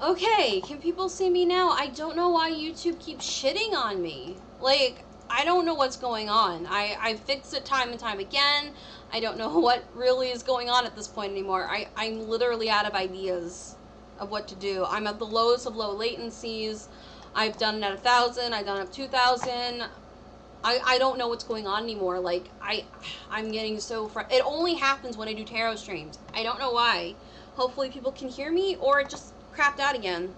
Okay, can people see me now? I don't know why YouTube keeps shitting on me. Like, I don't know what's going on. I fixed it time and time again. I don't know what really is going on at this point anymore. I'm literally out of ideas of what to do. I'm at the lowest of low latencies. I've done it at 1,000. I've done it at 2,000. I don't know what's going on anymore. Like, I'm getting so it only happens when I do tarot streams. I don't know why. Hopefully people can hear me, or it just crapped out again.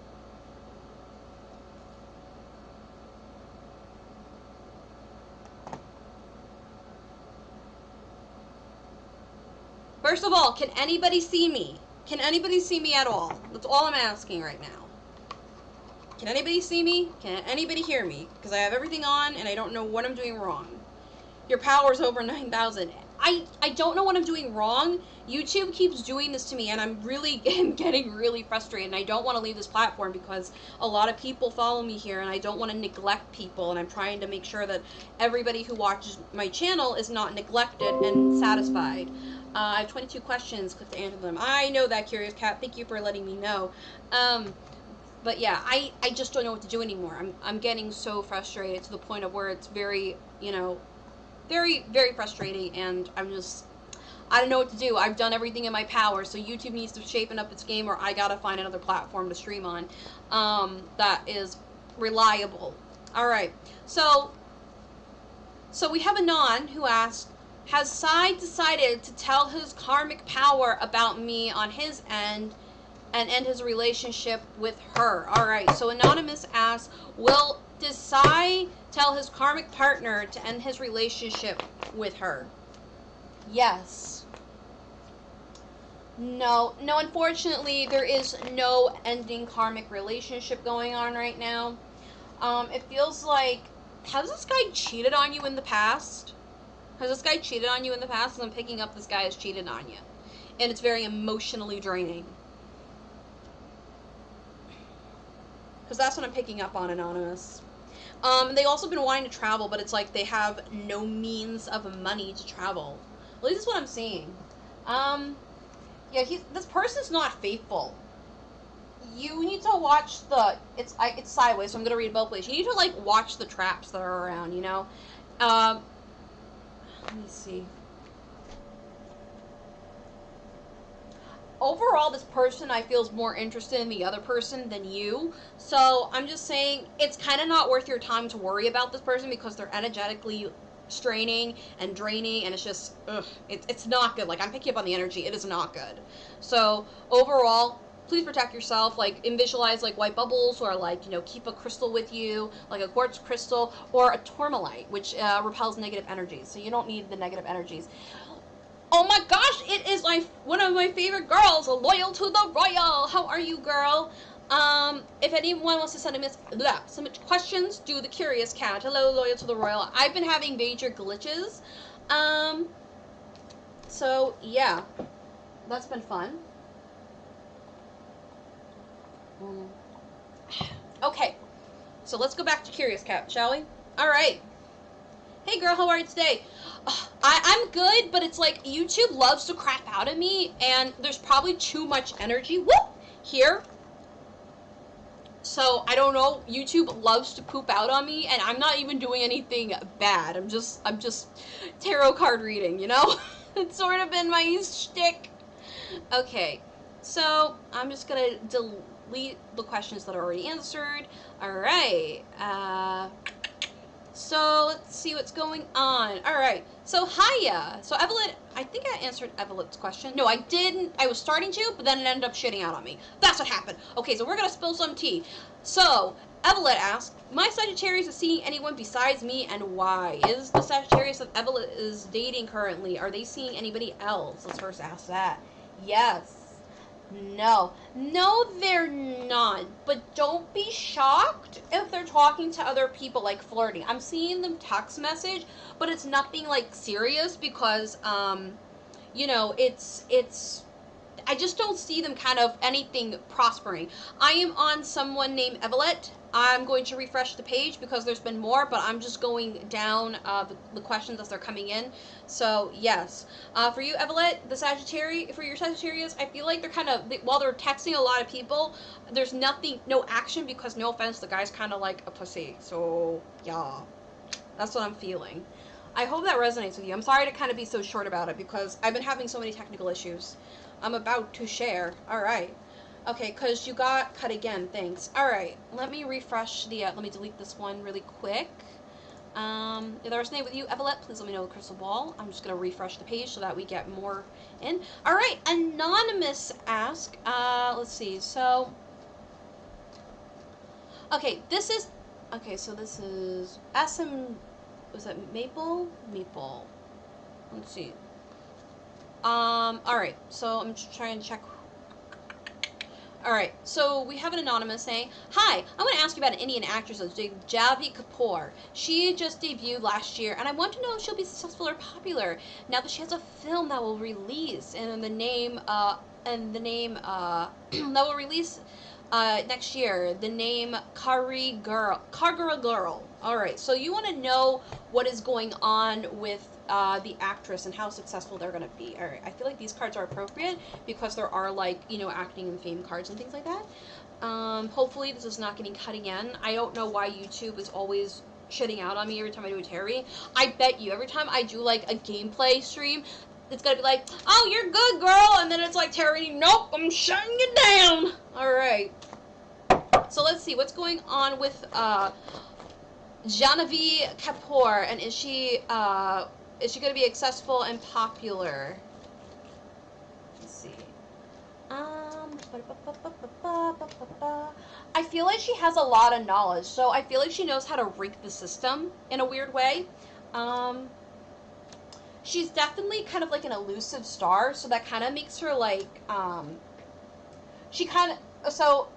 First of all, can anybody see me? Can anybody see me at all? That's all I'm asking right now. Can anybody see me? Can anybody hear me? Because I have everything on and I don't know what I'm doing wrong. Your power's over 9,000. I don't know what I'm doing wrong. YouTube keeps doing this to me, and I'm getting really frustrated, and I don't want to leave this platform because a lot of people follow me here, and I don't want to neglect people, and I'm trying to make sure that everybody who watches my channel is not neglected and satisfied. I have 22 questions. Click to answer them. I know that, Curious Cat. Thank you for letting me know. But yeah, I just don't know what to do anymore. I'm getting so frustrated to the point of where it's very, very, very frustrating, and I don't know what to do. I've done everything in my power, so YouTube needs to shapen up its game, or I gotta find another platform to stream on that is reliable. Alright, so we have Anon who asked, has Sai decided to tell his karmic power about me on his end and end his relationship with her? Alright, so Anonymous asks, does Sai tell his karmic partner to end his relationship with her? Yes. No, unfortunately, there is no ending karmic relationship going on right now. It feels like, has this guy cheated on you in the past? Has this guy cheated on you in the past? Because I'm picking up this guy has cheated on you. And it's very emotionally draining. Because that's what I'm picking up on, Anonymous. They've also been wanting to travel, but it's like they have no means of money to travel. At least that's what I'm seeing. Yeah, this person's not faithful. You need to watch it's sideways, so I'm gonna read both ways. You need to, like, watch the traps that are around, let me see. Overall, this person I feel is more interested in the other person than you. So I'm just saying it's kind of not worth your time to worry about this person because they're energetically straining and draining, and it's just, it's not good. Like, I'm picking up on the energy. It is not good. So overall, please protect yourself. Like, visualize, like, white bubbles, or, like, keep a crystal with you, like a quartz crystal or a tourmaline, which repels negative energies. So you don't need the negative energies. Oh my gosh, it is one of my favorite girls, Loyal to the Royal. How are you, girl? If anyone wants to send some questions, do the Curious Cat. Hello, Loyal to the Royal. I've been having major glitches. So yeah, that's been fun. Okay, so let's go back to Curious Cat, shall we? All right. Hey girl, how are you today? I'm good, but it's like YouTube loves to crap out of me, and there's probably too much energy here. So I don't know, YouTube loves to poop out on me, and I'm not even doing anything bad. I'm just tarot card reading, It's sort of been my shtick. Okay, so I'm just gonna delete the questions that are already answered. Alright, so let's see what's going on. Alright, so hiya. So Evelyn, I think I answered Evelyn's question. No, I didn't. I was starting to, but then it ended up shitting out on me. That's what happened. Okay, so we're going to spill some tea. So, Evelyn asked, my Sagittarius is seeing anyone besides me, and why? Is the Sagittarius that Evelyn is dating currently, are they seeing anybody else? Let's first ask that. Yes. No, they're not. But don't be shocked if they're talking to other people, like flirting. I'm seeing them text message, but it's nothing like serious because, it's. I just don't see them kind of anything prospering. I am on someone named Evelette, I'm going to refresh the page because there's been more, but I'm just going down the questions as they're coming in. So, yes. For you, Evelette, for your Sagittarius, I feel like they're kind of, while they're texting a lot of people, there's no action because, no offense, the guy's kind of like a pussy. So, yeah. That's what I'm feeling. I hope that resonates with you. I'm sorry to kind of be so short about it because I've been having so many technical issues. I'm about to share. Alright. Okay, because you got cut again. Thanks. Alright, let me refresh the, let me delete this one really quick. If that resonates with you, Evelette, please let me know the crystal ball. I'm just going to refresh the page so that we get more in. Alright, Anonymous ask, let's see, so, okay, this is was that Maple? Maple. Let's see. Alright, so I'm just trying to check. Alright, so we have an Anonymous saying, hi, I want to ask you about an Indian actress named KittyHiPur. She just debuted last year, and I want to know if she'll be successful or popular now that she has a film that will release, and the name, that will release next year, the name Kargara Girl. Alright, so you want to know what is going on with the actress and how successful they're going to be. Alright, I feel like these cards are appropriate because there are, like, you know, acting and fame cards and things like that. Hopefully this is not getting cut again. I don't know why YouTube is always shitting out on me every time I do a tarot. I bet you every time I do, like, a gameplay stream, it's gonna be like, oh, you're good, girl, and then it's like, Terry, nope, I'm shutting you down. Alright. So let's see, what's going on with, Genevieve Kapoor, and is she gonna be successful and popular? Let's see. I feel like she has a lot of knowledge, so I feel like she knows how to rig the system in a weird way. She's definitely kind of like an elusive star, so that kind of makes her like, so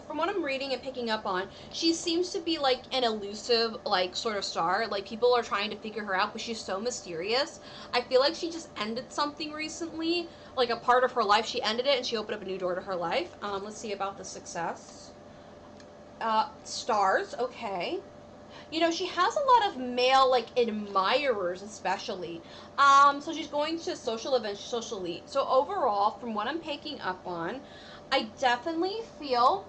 from what I'm reading and picking up on, she seems to be like an elusive, like, sort of star. Like, people are trying to figure her out, but she's so mysterious. I feel like she just ended something recently, like a part of her life. She ended it and she opened up a new door to her life. Let's see about the success. Stars, okay. You know, she has a lot of male, like, admirers, especially. So she's going to social events, socially. So overall, from what I'm picking up on, I definitely feel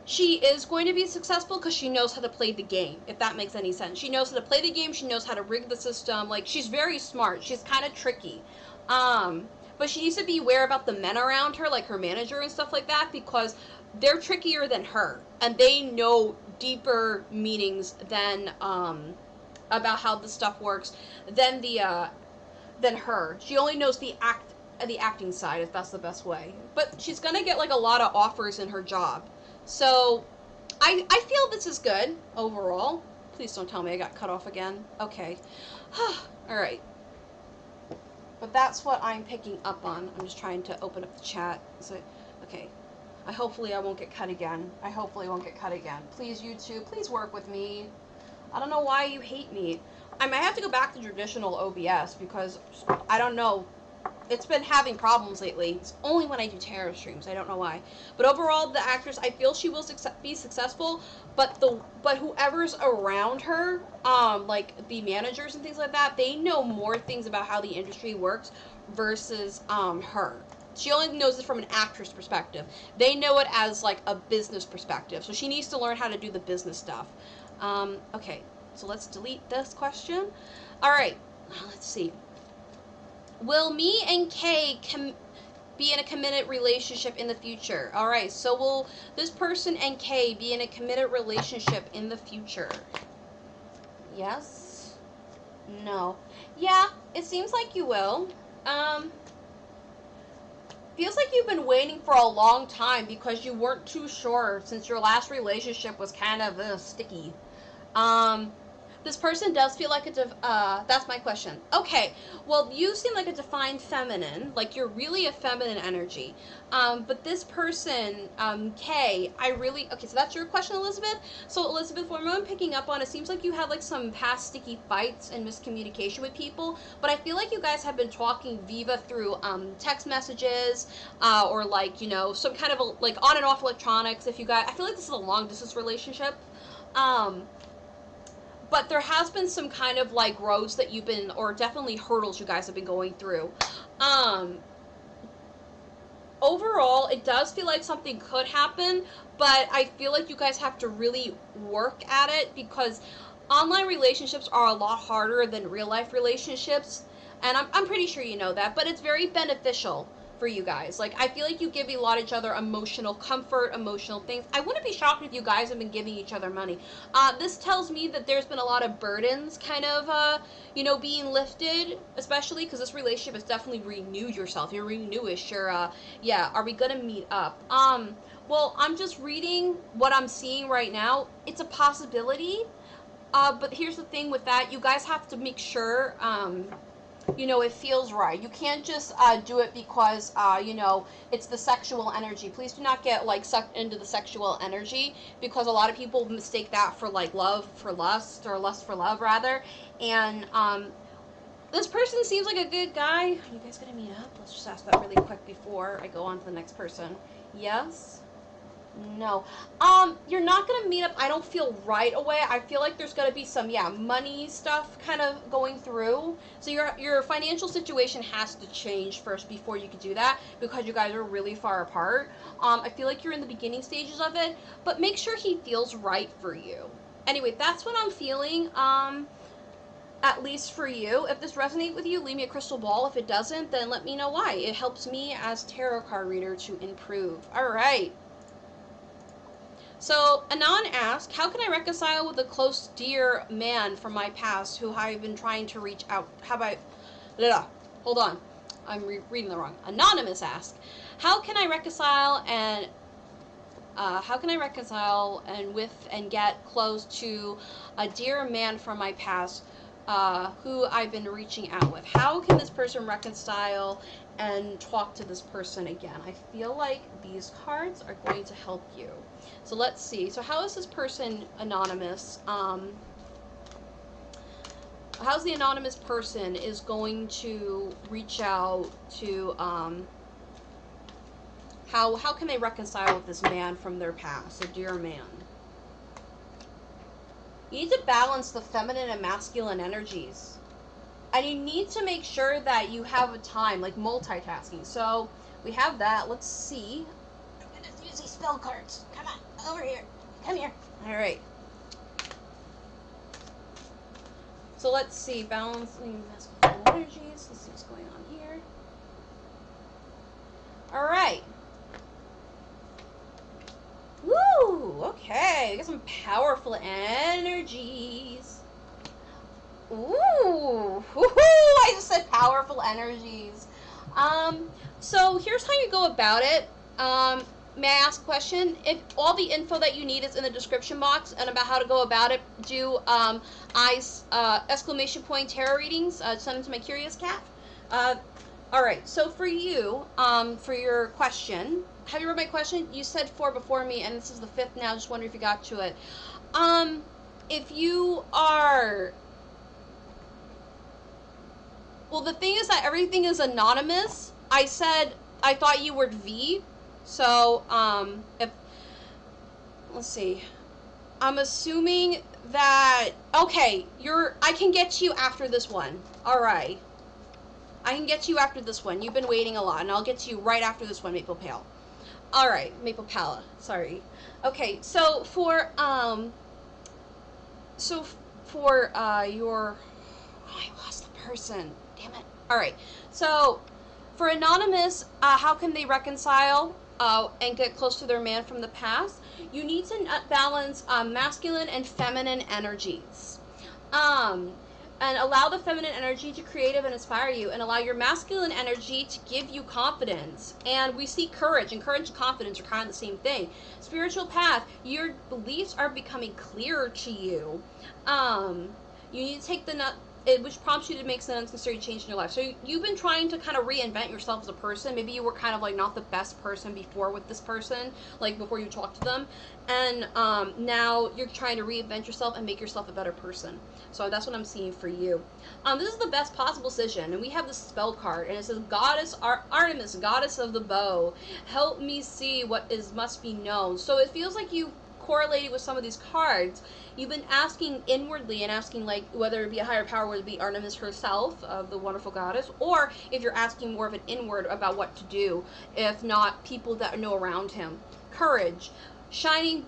she is going to be successful because she knows how to play the game, if that makes any sense. She knows how to play the game, she knows how to rig the system. Like, she's very smart. She's kind of tricky. But she needs to be aware about the men around her, like her manager and stuff like that, because they're trickier than her, and they know deeper meanings than about how the stuff works than her. She only knows the acting side, if that's the best way. But she's gonna get like a lot of offers in her job, so I feel this is good overall. Please don't tell me I got cut off again. Okay. All right. But that's what I'm picking up on. I'm just trying to open up the chat. So, okay. Hopefully I won't get cut again. I hopefully won't get cut again. Please, YouTube, please work with me. I don't know why you hate me. I might have to go back to traditional OBS because, I don't know, it's been having problems lately. It's only when I do tarot streams. I don't know why. But overall, the actress, I feel she will be successful, but whoever's around her, like the managers and things like that, they know more things about how the industry works versus her. She only knows it from an actress perspective. They know it as like a business perspective. So she needs to learn how to do the business stuff. Okay, so let's delete this question. All right, let's see. Will me and Kay be in a committed relationship in the future? All right, so will this person and Kay be in a committed relationship in the future? Yes? No. Yeah, it seems like you will. Feels like you've been waiting for a long time because you weren't too sure since your last relationship was kind of sticky. This person does feel like that's my question. Okay, well, you seem like a defined feminine, like you're really a feminine energy. But this person, Kay, okay, so that's your question, Elizabeth? So, Elizabeth, what I'm picking up on, it seems like you had like some past sticky fights and miscommunication with people, but I feel like you guys have been talking Viva through, text messages, or like, you know, some kind of like on and off electronics. If you guys, I feel like this is a long distance relationship. But there has been some kind of like roads that you've been, or definitely hurdles you guys have been going through. Overall, it does feel like something could happen, but I feel like you guys have to really work at it, because online relationships are a lot harder than real life relationships, and I'm pretty sure you know that, but it's very beneficial for you guys. Like, I feel like you give a lot of each other emotional comfort, emotional things. I wouldn't be shocked if you guys have been giving each other money. This tells me that there's been a lot of burdens kind of, you know, being lifted, especially because this relationship has definitely renewed yourself. You're renewish. You're, yeah, are we gonna meet up? Well, I'm just reading what I'm seeing right now. It's a possibility, but here's the thing with that. You guys have to make sure, you know, it feels right. You can't just do it because, you know, it's the sexual energy. Please do not get, like, sucked into the sexual energy, because a lot of people mistake that for, like, love for lust, or lust for love, rather. And, this person seems like a good guy. Are you guys gonna meet up? Let's just ask that really quick before I go on to the next person. Yes? No. You're not gonna meet up, I don't feel, right away. I feel like there's gonna be some, yeah, money stuff kind of going through. So your financial situation has to change first before you can do that, because you guys are really far apart. I feel like you're in the beginning stages of it, but make sure he feels right for you. Anyway, that's what I'm feeling, at least for you. If this resonates with you, leave me a crystal ball. If it doesn't, then let me know why. It helps me as tarot card reader to improve. Alright. So, Anon asks, how can I reconcile with a close, dear man from my past who I've been trying to reach out? Hold on. I'm reading the wrong. Anonymous asks, how can I reconcile and with and get close to a dear man from my past who I've been reaching out with? How can this person reconcile and talk to this person again? I feel like these cards are going to help you. So let's see. So how is this person anonymous? How's the anonymous person is going to reach out to, how can they reconcile with this man from their past, a dear man? You need to balance the feminine and masculine energies. And you need to make sure that you have a time, like multitasking. So we have that. Let's see. I'm going to use these spell cards. Come on, over here. Come here. All right. So let's see. Balancing masculine energies. Let's see what's going on here. All right. Woo! Okay, we got some powerful energies. Ooh! Woohoo! I just said powerful energies. So here's how you go about it. May I ask a question? If all the info that you need is in the description box, and about how to go about it, do exclamation point tarot readings. Send them to my curious cat. Alright, so for you, for your question, have you read my question? You said 4 before me, and this is the 5th now. Just wonder if you got to it. If you are... Well, the thing is that everything is anonymous. I said I thought you were V. So, if... Let's see. I'm assuming that... Okay, I can get to you after this one. Alright. I can get to you after this one. You've been waiting a lot, and I'll get to you right after this one, Maple Pale. Alright, Maple Pala. Sorry. Okay, so for your... Oh, I lost the person. Damn it. Alright, so for Anonymous, how can they reconcile and get close to their man from the past? You need to balance masculine and feminine energies. And allow the feminine energy to creative and inspire you, and allow your masculine energy to give you confidence. And we see courage, and courage and confidence are kind of the same thing. Spiritual path, your beliefs are becoming clearer to you. You need to take which prompts you to make some unnecessary change in your life. So you've been trying to kind of reinvent yourself as a person. Maybe you were kind of like not the best person before with this person, like before you talked to them, and now you're trying to reinvent yourself and make yourself a better person. So that's what I'm seeing for you. This is the best possible decision, and we have the spell card, and it says, Goddess Artemis, Goddess of the Bow, help me see what must be known. So it feels like you correlated with some of these cards. You've been asking inwardly and asking, like, whether it be a higher power, whether it be Artemis herself, the wonderful goddess, or if you're asking more of an inward about what to do, if not people that know around him. Courage. Shining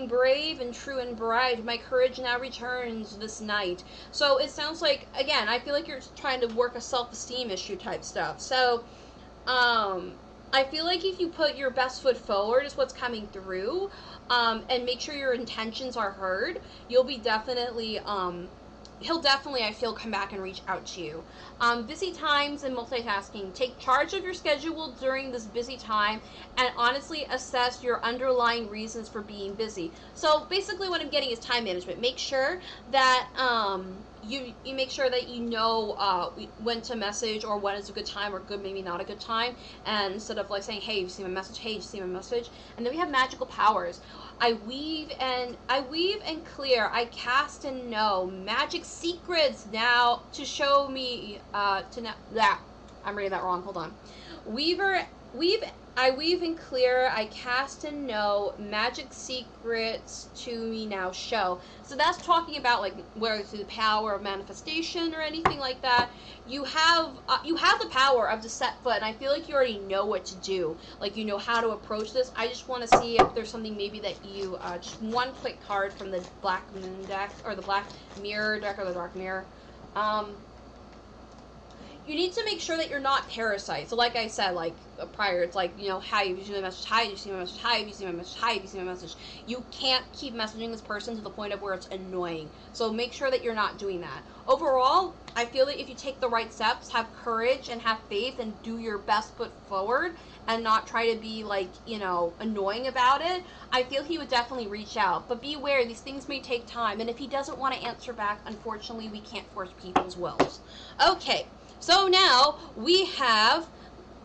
brave and true and bright, my courage now returns this night. So it sounds like, again, I feel like you're trying to work a self-esteem issue type stuff. So, I feel like if you put your best foot forward is what's coming through, and make sure your intentions are heard, you'll be definitely, he'll definitely, I feel, come back and reach out to you. Busy times and multitasking. Take charge of your schedule during this busy time and honestly assess your underlying reasons for being busy. So basically what I'm getting is time management. Make sure that you make sure that you know when to message, or when is a good time, or good maybe not a good time, and instead of like saying, hey, you see my message, hey, you see my message. And then we have magical powers. I weave and clear, I cast and know magic secrets now to show me I'm reading that wrong, hold on. I weave and clear, I cast and know magic secrets to me now show. So that's talking about, like, whether it's the power of manifestation or anything like that. You have the power of the set foot, and I feel like you already know what to do. Like, you know how to approach this. I just want to see if there's something maybe that you, just one quick card from the Black Moon deck, or the Black Mirror deck, or the Dark Mirror. You need to make sure that you're not parasite. So like I said, like prior, it's like, you know, hi, have you seen my message? Hi, have you seen my message? Hi, have you seen my message? Hi, have you seen my message? You can't keep messaging this person to the point of where it's annoying. So make sure that you're not doing that. Overall, I feel that if you take the right steps, have courage and have faith and do your best foot forward and not try to be, like, you know, annoying about it, I feel he would definitely reach out. But be aware, these things may take time. And if he doesn't want to answer back, unfortunately, we can't force people's wills. Okay. So now we have,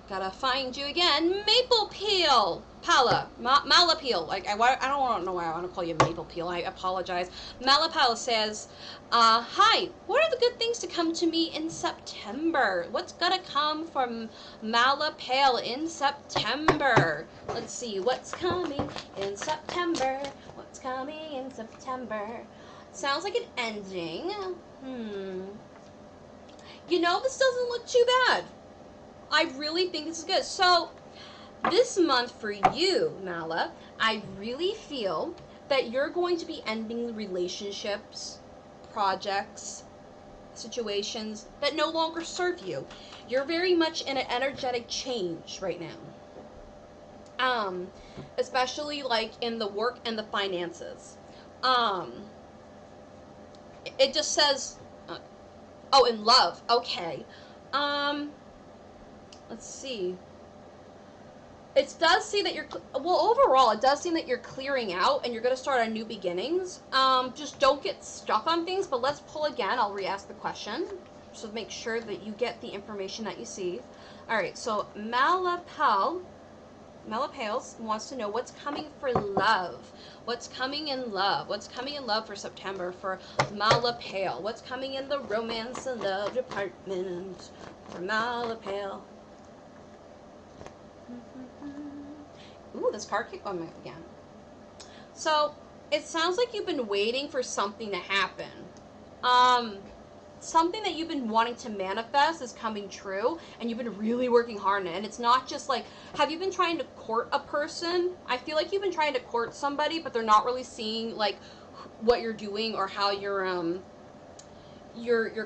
gotta find you again, Maple Peel. Malapeel. Like, I don't know why I want to call you Maple Peel. I apologize. Malapeel says, hi, what are the good things to come to me in September? What's gonna come from Malapeel in September? Let's see, what's coming in September? What's coming in September? Sounds like an ending. You know, this doesn't look too bad. I really think this is good. So, this month for you, Mala, I really feel that you're going to be ending relationships, projects, situations that no longer serve you. You're very much in an energetic change right now. Especially like in the work and the finances. It just says, oh, in love. Okay. Let's see. It does see that you're, well, overall, it does seem that you're clearing out and you're going to start on new beginnings. Just don't get stuck on things, but let's pull again. I'll re-ask the question. So make sure that you get the information that you see. All right, so Malapeel wants to know what's coming for love. What's coming in love? What's coming in love for September for Malapeel? What's coming in the romance and love department for Malapeel? Ooh, this card kept going again. So, it sounds like you've been waiting for something to happen. Something that you've been wanting to manifest is coming true, and you've been really working hard on it. And it's not just like, have you been trying to court a person? I feel like you've been trying to court somebody, but they're not really seeing like what you're doing or how you're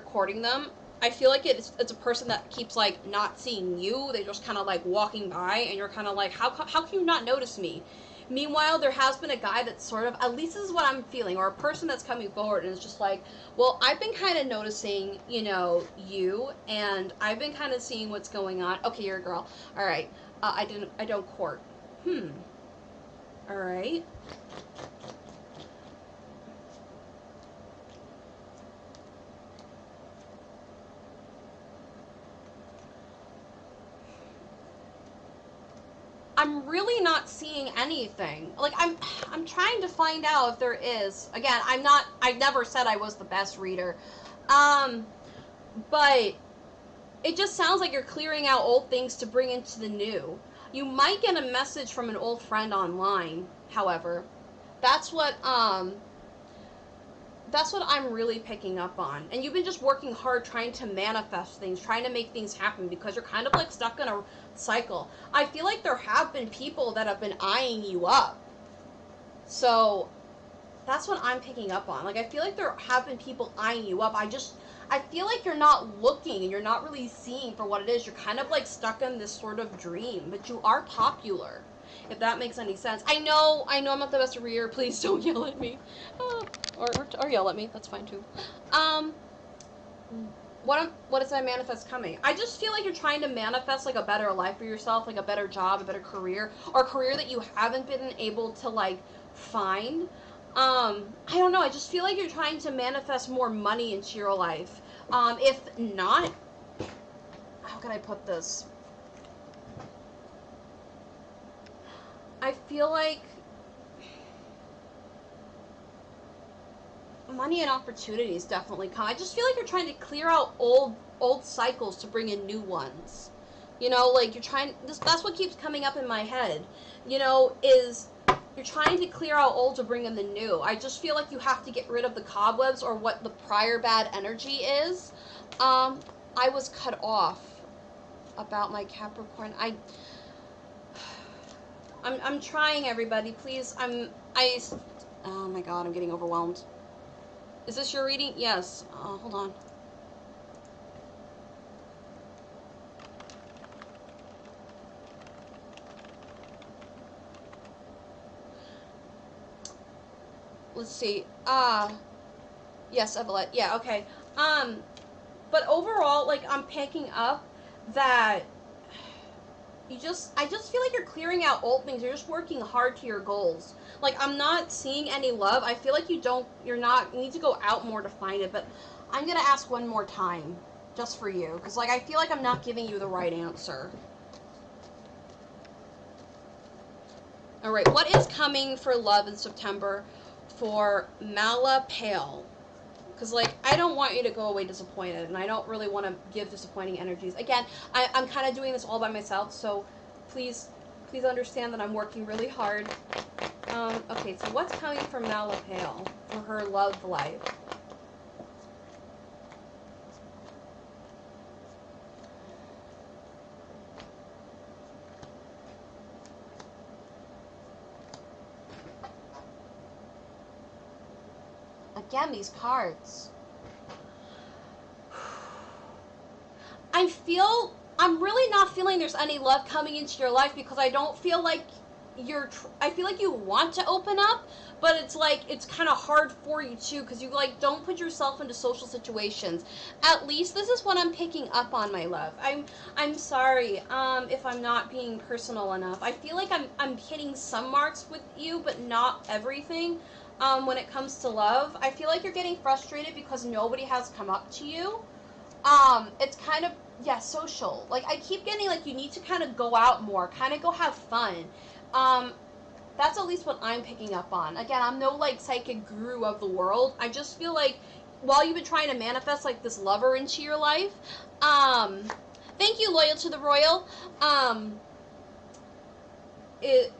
courting them. I feel like it's a person that keeps like not seeing you. They're just kind of like walking by, and you're kind of like, how can you not notice me? Meanwhile, there has been a guy that's sort of, at least this is what I'm feeling, or a person that's coming forward and is just like, well, I've been kind of noticing, you know, you, and I've been kind of seeing what's going on. Okay, you're a girl. All right. I don't court. All right. I'm really not seeing anything. Like, I'm trying to find out if there is. Again, I never said I was the best reader. But it just sounds like you're clearing out old things to bring into the new. You might get a message from an old friend online, however. That's what I'm really picking up on. And you've been just working hard trying to manifest things, trying to make things happen, because you're kind of like stuck in a cycle. I feel like there have been people that have been eyeing you up. So that's what I'm picking up on. Like, I feel like there have been people eyeing you up. I feel like you're not looking and you're not really seeing for what it is. You're kind of like stuck in this sort of dream, but you are popular, if that makes any sense. I know I'm not the best reader. Please don't yell at me. Or yell at me. That's fine too. What is that manifest coming? I just feel like you're trying to manifest like a better life for yourself, like a better job, a better career, or a career that you haven't been able to like find. I don't know. I just feel like you're trying to manifest more money into your life. If not, how can I put this? I feel like money and opportunities definitely come. I just feel like you're trying to clear out old cycles to bring in new ones. You know, like you're trying. That's what keeps coming up in my head. You know, is you're trying to clear out old to bring in the new. I just feel like you have to get rid of the cobwebs or what the prior bad energy is. I was cut off about my Capricorn. I'm trying, everybody. Please, oh my god, I'm getting overwhelmed. Is this your reading? Yes. Hold on. Let's see. Yes, Evelette. Yeah, okay. But overall, like, I'm picking up that I just feel like you're clearing out old things. You're just working hard to your goals. Like, I'm not seeing any love. I feel like you need to go out more to find it. But I'm going to ask one more time, just for you. Because, like, I feel like I'm not giving you the right answer. Alright, what is coming for love in September for Mala Pale? Because, like, I don't want you to go away disappointed, and I don't really want to give disappointing energies. Again, I'm kind of doing this all by myself, so please understand that I'm working really hard. Okay, so what's coming for Mala Pale for her love life? Again, these cards. I'm really not feeling there's any love coming into your life because I don't feel like I feel like you want to open up, but it's like, it's kind of hard for you too, because you like don't put yourself into social situations. At least this is what I'm picking up on, my love. I'm sorry, if I'm not being personal enough. I feel like I'm hitting some marks with you, but not everything. When it comes to love, I feel like you're getting frustrated because nobody has come up to you. It's kind of, yeah, social. Like, I keep getting, like, you need to kind of go out more, kind of go have fun. That's at least what I'm picking up on. Again, I'm no, like, psychic guru of the world. I just feel like, while you've been trying to manifest, like, this lover into your life, thank you, Loyal to the Royal,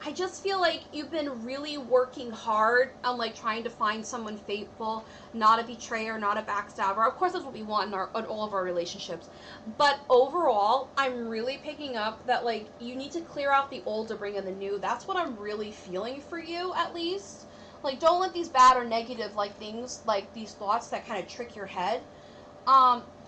I just feel like you've been really working hard on, like, trying to find someone faithful, not a betrayer, not a backstabber. Of course, that's what we want in all of our relationships. But overall, I'm really picking up that, like, you need to clear out the old to bring in the new. That's what I'm really feeling for you, at least. Like, don't let these bad or negative, like, things, like, these thoughts that kind of trick your head,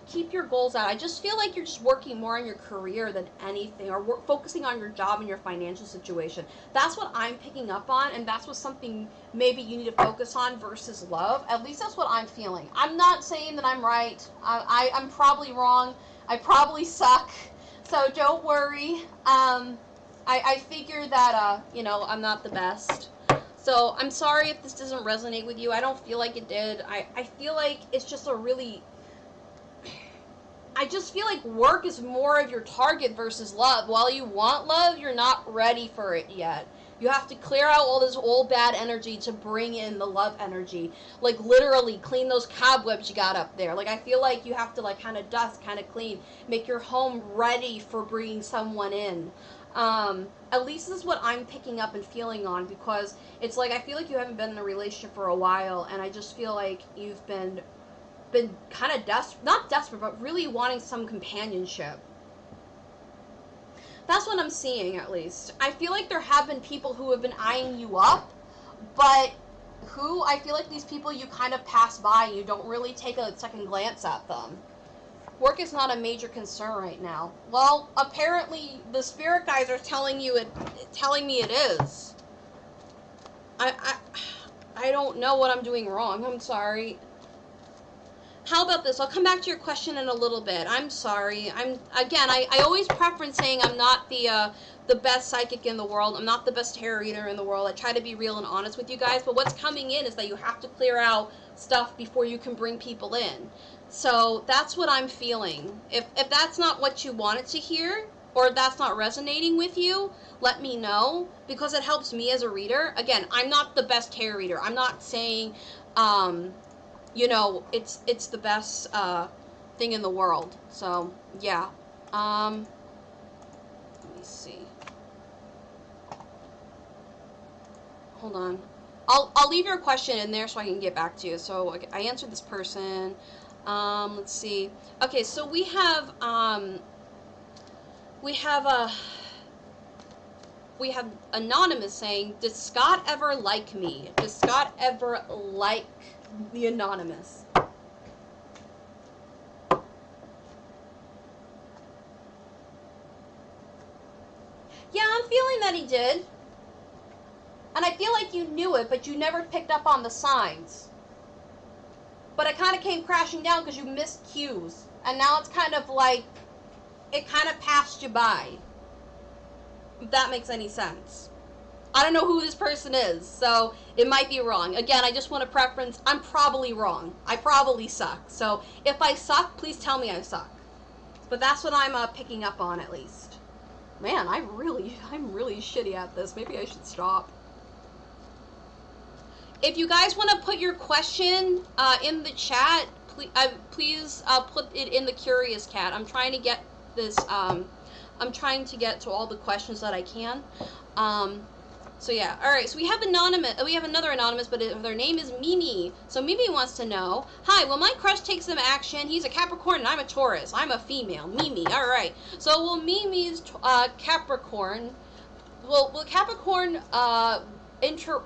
keep your goals out. I just feel like you're just working more on your career than anything, or focusing on your job and your financial situation. That's what I'm picking up on, and that's what something maybe you need to focus on versus love. At least that's what I'm feeling. I'm not saying that I'm right. I'm probably wrong. I probably suck. So don't worry. I figure that, you know, I'm not the best. So I'm sorry if this doesn't resonate with you. I don't feel like it did. I feel like it's just a really... I just feel like work is more of your target versus love. While you want love, you're not ready for it yet. You have to clear out all this old bad energy to bring in the love energy. Like, literally clean those cobwebs you got up there. Like, I feel like you have to, like, kind of dust, kind of clean. Make your home ready for bringing someone in. At least this is what I'm picking up and feeling on, because it's like I feel like you haven't been in a relationship for a while, and I just feel like you've been kind of not desperate, but really wanting some companionship. That's what I'm seeing, at least. I feel like there have been people who have been eyeing you up, but I feel like these people you kind of pass by and you don't really take a second glance at them. Work is not a major concern right now. Well, apparently the spirit guys are telling me it is. I don't know what I'm doing wrong. I'm sorry. How about this? I'll come back to your question in a little bit. I'm sorry. I always preference saying I'm not the best psychic in the world. I'm not the best tarot reader in the world. I try to be real and honest with you guys, but what's coming in is that you have to clear out stuff before you can bring people in. So that's what I'm feeling. If that's not what you wanted to hear, or that's not resonating with you, let me know, because it helps me as a reader. Again, I'm not the best tarot reader. I'm not saying you know, it's the best thing in the world. So yeah. Let me see. Hold on. I'll leave your question in there so I can get back to you. So I answered this person. Let's see. Okay, so we have Anonymous saying, "Did Scott ever like me? Does Scott ever like the Anonymous?" Yeah, I'm feeling that he did. And I feel like you knew it, but you never picked up on the signs. But it kind of came crashing down because you missed cues. And now it's kind of like, it kind of passed you by. If that makes any sense. I don't know who this person is, so it might be wrong. Again, I just want to preference, I'm probably wrong. I probably suck. So if I suck, please tell me I suck. But that's what I'm picking up on, at least. Man, I'm really shitty at this. Maybe I should stop. If you guys want to put your question in the chat, please put it in the Curious Cat. I'm trying to get this, I'm trying to get to all the questions that I can. So yeah, alright, so we have another Anonymous, but their name is Mimi. So Mimi wants to know, "Hi, will my crush take some action? He's a Capricorn and I'm a Taurus. I'm a female." Mimi, alright. So will Mimi's Capricorn, will Capricorn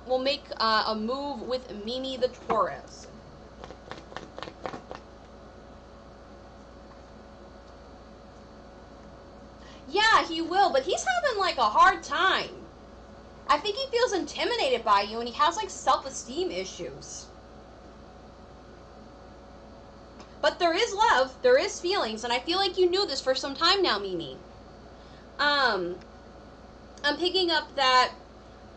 will make a move with Mimi the Taurus? Yeah, he will, but he's having like a hard time. I think he feels intimidated by you, and he has like self-esteem issues. But there is love, there is feelings, and I feel like you knew this for some time now, Mimi. I'm picking up that,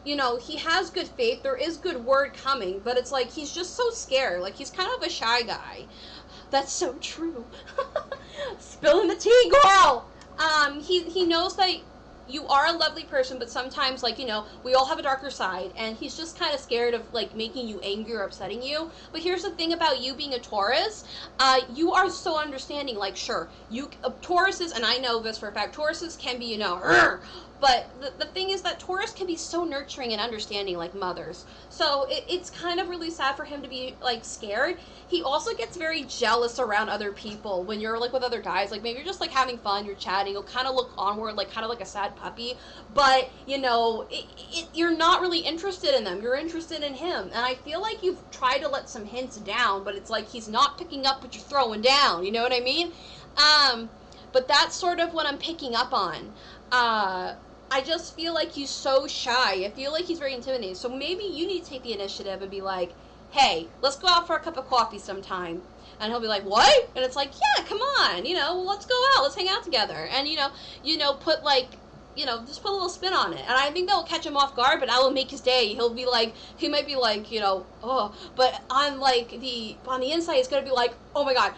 you know, he has good faith, there is good word coming, but it's like he's just so scared. Like, he's kind of a shy guy. That's so true. Spilling the tea, girl! He knows that you are a lovely person, but sometimes, like, you know, we all have a darker side, and he's just kind of scared of, like, making you angry or upsetting you. But here's the thing about you being a Taurus, you are so understanding. Like, sure, Tauruses, and I know this for a fact, Tauruses can be, you know, but the thing is that Taurus can be so nurturing and understanding, like mothers. So it's kind of really sad for him to be, like, scared. He also gets very jealous around other people when you're, like, with other guys. Like, maybe you're just, like, having fun, you're chatting, you'll kind of look onward, like, kind of like a sad puppy. But, you know, you're not really interested in them. You're interested in him. And I feel like you've tried to let some hints down, but it's like he's not picking up what you're throwing down. You know what I mean? But that's sort of what I'm picking up on. I just feel like he's so shy. I feel like he's very intimidating. So maybe you need to take the initiative and be like, "Hey, let's go out for a cup of coffee sometime." And he'll be like, "What?" And it's like, "Yeah, come on, you know, let's go out, let's hang out together." And, you know, put like, you know, just put a little spin on it. And I think that will catch him off guard, but that will make his day. He might be like, you know, oh, but on the inside, he's going to be like, oh my God,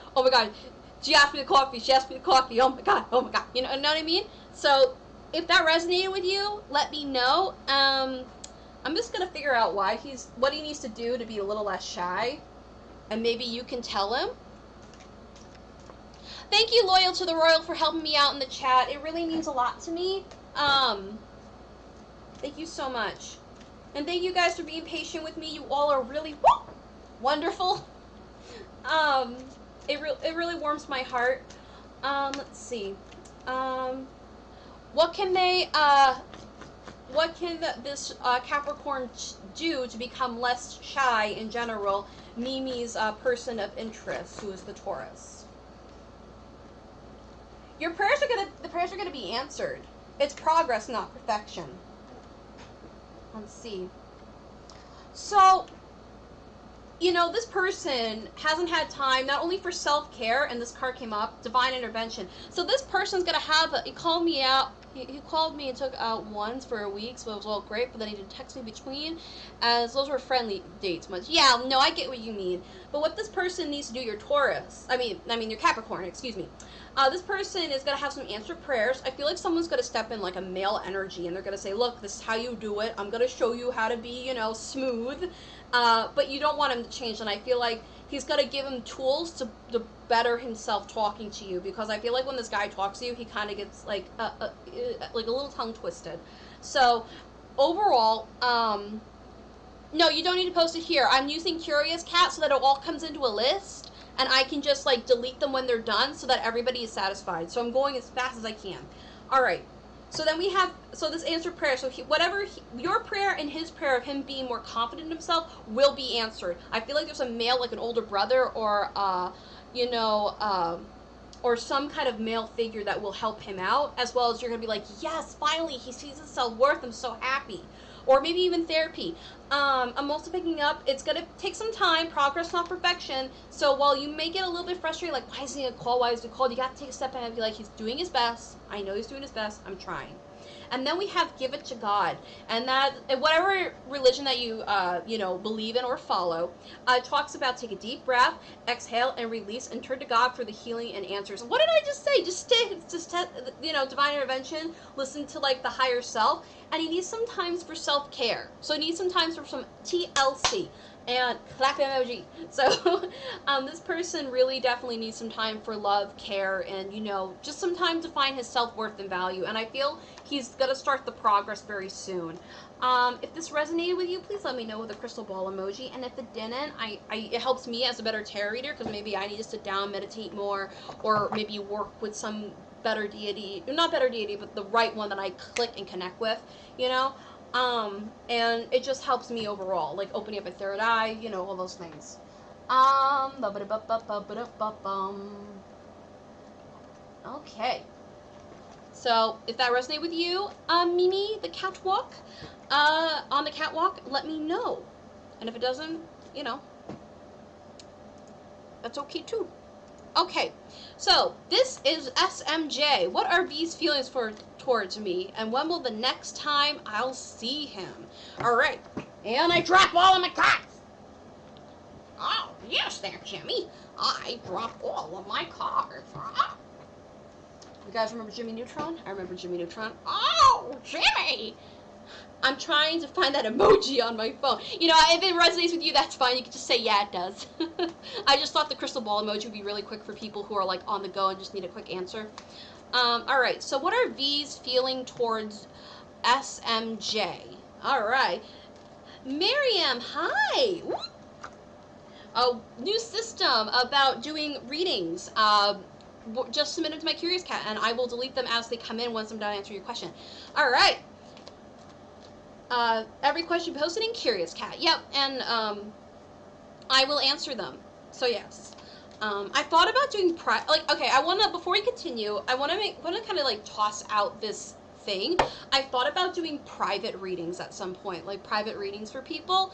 She asked me the coffee. She asked me the coffee. Oh my god. Oh my god. You know what I mean? So if that resonated with you, let me know. I'm just gonna figure out what he needs to do to be a little less shy, and maybe you can tell him. Thank you, Loyal to the Royal, for helping me out in the chat. It really means a lot to me. Thank you so much. And thank you guys for being patient with me. You all are really wonderful. It really warms my heart. Let's see. What can this Capricorn do to become less shy in general? Mimi's person of interest, who is the Taurus. The prayers are gonna be answered. It's progress, not perfection. Let's see. So, you know, this person hasn't had time, not only for self-care, and this card came up, divine intervention. So this person's gonna have, he called me out, he called me and took out once for a week, so it was all great, but then he didn't text me between, as those were friendly dates much. Yeah, no, I get what you mean. But what this person needs to do, your Taurus, I mean your Capricorn, excuse me. This person is going to have some answered prayers. I feel like someone's going to step in like a male energy, and they're going to say, look, this is how you do it. I'm going to show you how to be, you know, smooth. But you don't want him to change, and I feel like he's going to give him tools to better himself talking to you, because I feel like when this guy talks to you, he kind of gets like a little tongue twisted. So overall, no, you don't need to post it here. I'm using Curious Cat so that it all comes into a list, and I can just like delete them when they're done so that everybody is satisfied. So I'm going as fast as I can. All right. So then we have, so this answered prayer. So your prayer and his prayer of him being more confident in himself will be answered. I feel like there's a male, like an older brother, or or some kind of male figure that will help him out, as well as you're gonna be like, yes, finally he sees his self-worth. I'm so happy. Or maybe even therapy. I'm also picking up, it's going to take some time, progress, not perfection. So while you may get a little bit frustrated, like, why isn't he a call? Why is he called? You got to take a step back and be like, he's doing his best. I know he's doing his best. I'm trying. And then we have give it to God. And that, whatever religion that you, believe in or follow, talks about take a deep breath, exhale, and release, and turn to God for the healing and answers. What did I just say? Divine intervention, listen to, like, the higher self. And he needs some times for self-care. So he needs some times for some TLC. And clap emoji. So this person really definitely needs some time for love, care, and, just some time to find his self-worth and value. And I feel he's going to start the progress very soon. If this resonated with you, please let me know with a crystal ball emoji. And if it didn't, it helps me as a better tarot reader, because maybe I need to sit down, meditate more, or maybe work with some better deity, not better deity, but the right one that I click and connect with, and it just helps me overall, like opening up a third eye, all those things. Okay. So, if that resonated with you, Mimi, the catwalk, on the catwalk, let me know. And if it doesn't, that's okay too. Okay, so this is SMJ. What are V's feelings towards me, and when will the next time I'll see him? All right, and I drop all of my cards. Oh, yes there, Jimmy. I drop all of my cards. You guys remember Jimmy Neutron? I remember Jimmy Neutron. Oh, Jimmy! I'm trying to find that emoji on my phone. If it resonates with you, that's fine. You can just say, yeah, it does. I just thought the crystal ball emoji would be really quick for people who are, like, on the go and just need a quick answer. Alright, so what are V's feeling towards SMJ? Alright. Miriam, hi! A new system about doing readings. Just submit them to my Curious Cat, and I will delete them as they come in once I'm done answering your question. Alright. Every question posted in Curious Cat. Yep, and I will answer them. So yes, I thought about doing before we continue, I want to kind of like toss out this thing. I thought about doing private readings at some point, like private readings for people.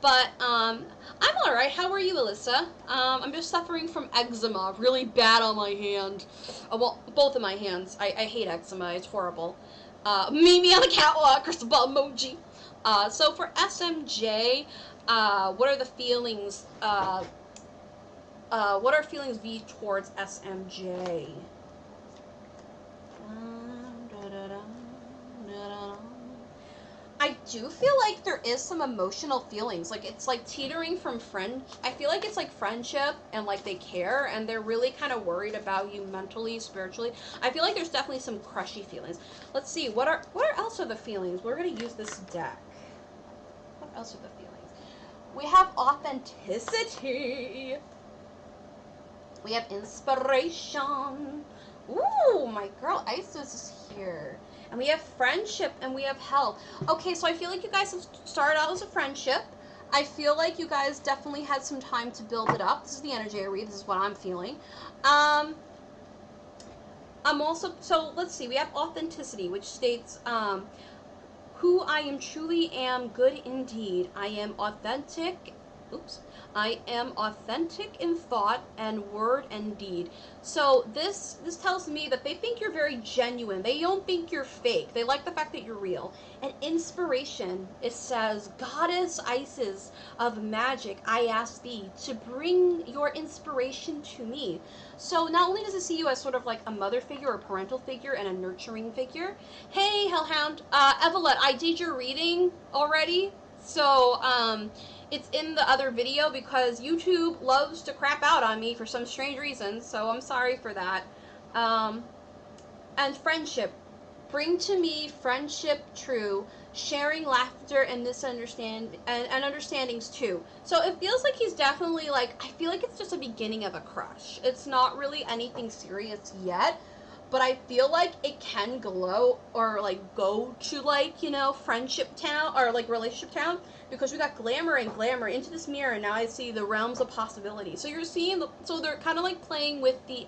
But I'm all right. How are you, Alyssa? I'm just suffering from eczema, really bad on my hand. Well, both of my hands. I hate eczema. It's horrible. Mimi on the catwalk, crystal ball emoji. So for SMJ, what are the feelings what are feelings V towards SMJ? I do feel like there is some emotional feelings. Like, it's like teetering from friend. I feel like it's like friendship and like they care and they're really kind of worried about you mentally, spiritually. I feel like there's definitely some crushy feelings. Let's see. What else are the feelings? We're going to use this deck. What else are the feelings? We have authenticity. We have inspiration. Ooh, my girl Isis is here. And we have friendship and we have health. Okay, so I feel like you guys have started out as a friendship. I feel like you guys definitely had some time to build it up. This is the energy I read. This is what I'm feeling. I'm also, so let's see. We have authenticity, which states, who I am truly am good indeed. I am authentic. Oops. I am authentic in thought and word and deed. So this tells me that they think you're very genuine. They don't think you're fake. They like the fact that you're real. And inspiration, it says, Goddess Isis of magic, I ask thee to bring your inspiration to me. So not only does it see you as sort of like a mother figure or a parental figure and a nurturing figure. Hey, Hellhound. Evelette, I did your reading already. So, it's in the other video because YouTube loves to crap out on me for some strange reason, so I'm sorry for that. And friendship. Bring to me friendship true, sharing laughter and understandings too. So it feels like he's definitely like, I feel like it's just a beginning of a crush. It's not really anything serious yet, but I feel like it can glow or like go to like, you know, friendship town or like relationship town, because we got glamour and glamour into this mirror, and now I see the realms of possibility. So you're seeing so they're kind of like playing with the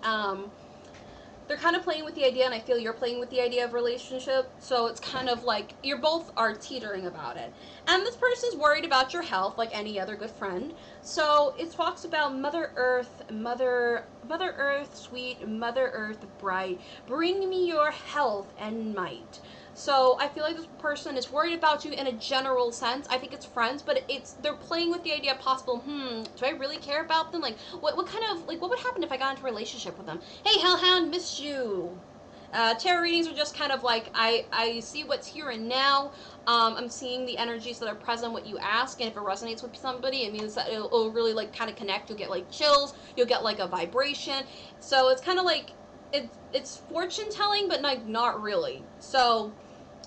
idea, and I feel you're playing with the idea of relationship. So it's kind of like you both are teetering about it. And this person's worried about your health like any other good friend. So it talks about Mother Earth, Mother Earth, sweet Mother Earth bright, bring me your health and might. So I feel like this person is worried about you in a general sense. I think it's friends, but they're playing with the idea of possible, do I really care about them? Like, what kind of, like, what would happen if I got into a relationship with them? Hey, Hellhound, missed you. Tarot readings are just kind of like, I see what's here and now. I'm seeing the energies that are present, what you ask, and if it resonates with somebody, it means that it'll really, like, kind of connect. You'll get, like, chills. You'll get, like, a vibration. So it's kind of like, it's fortune telling, but, like, not really. So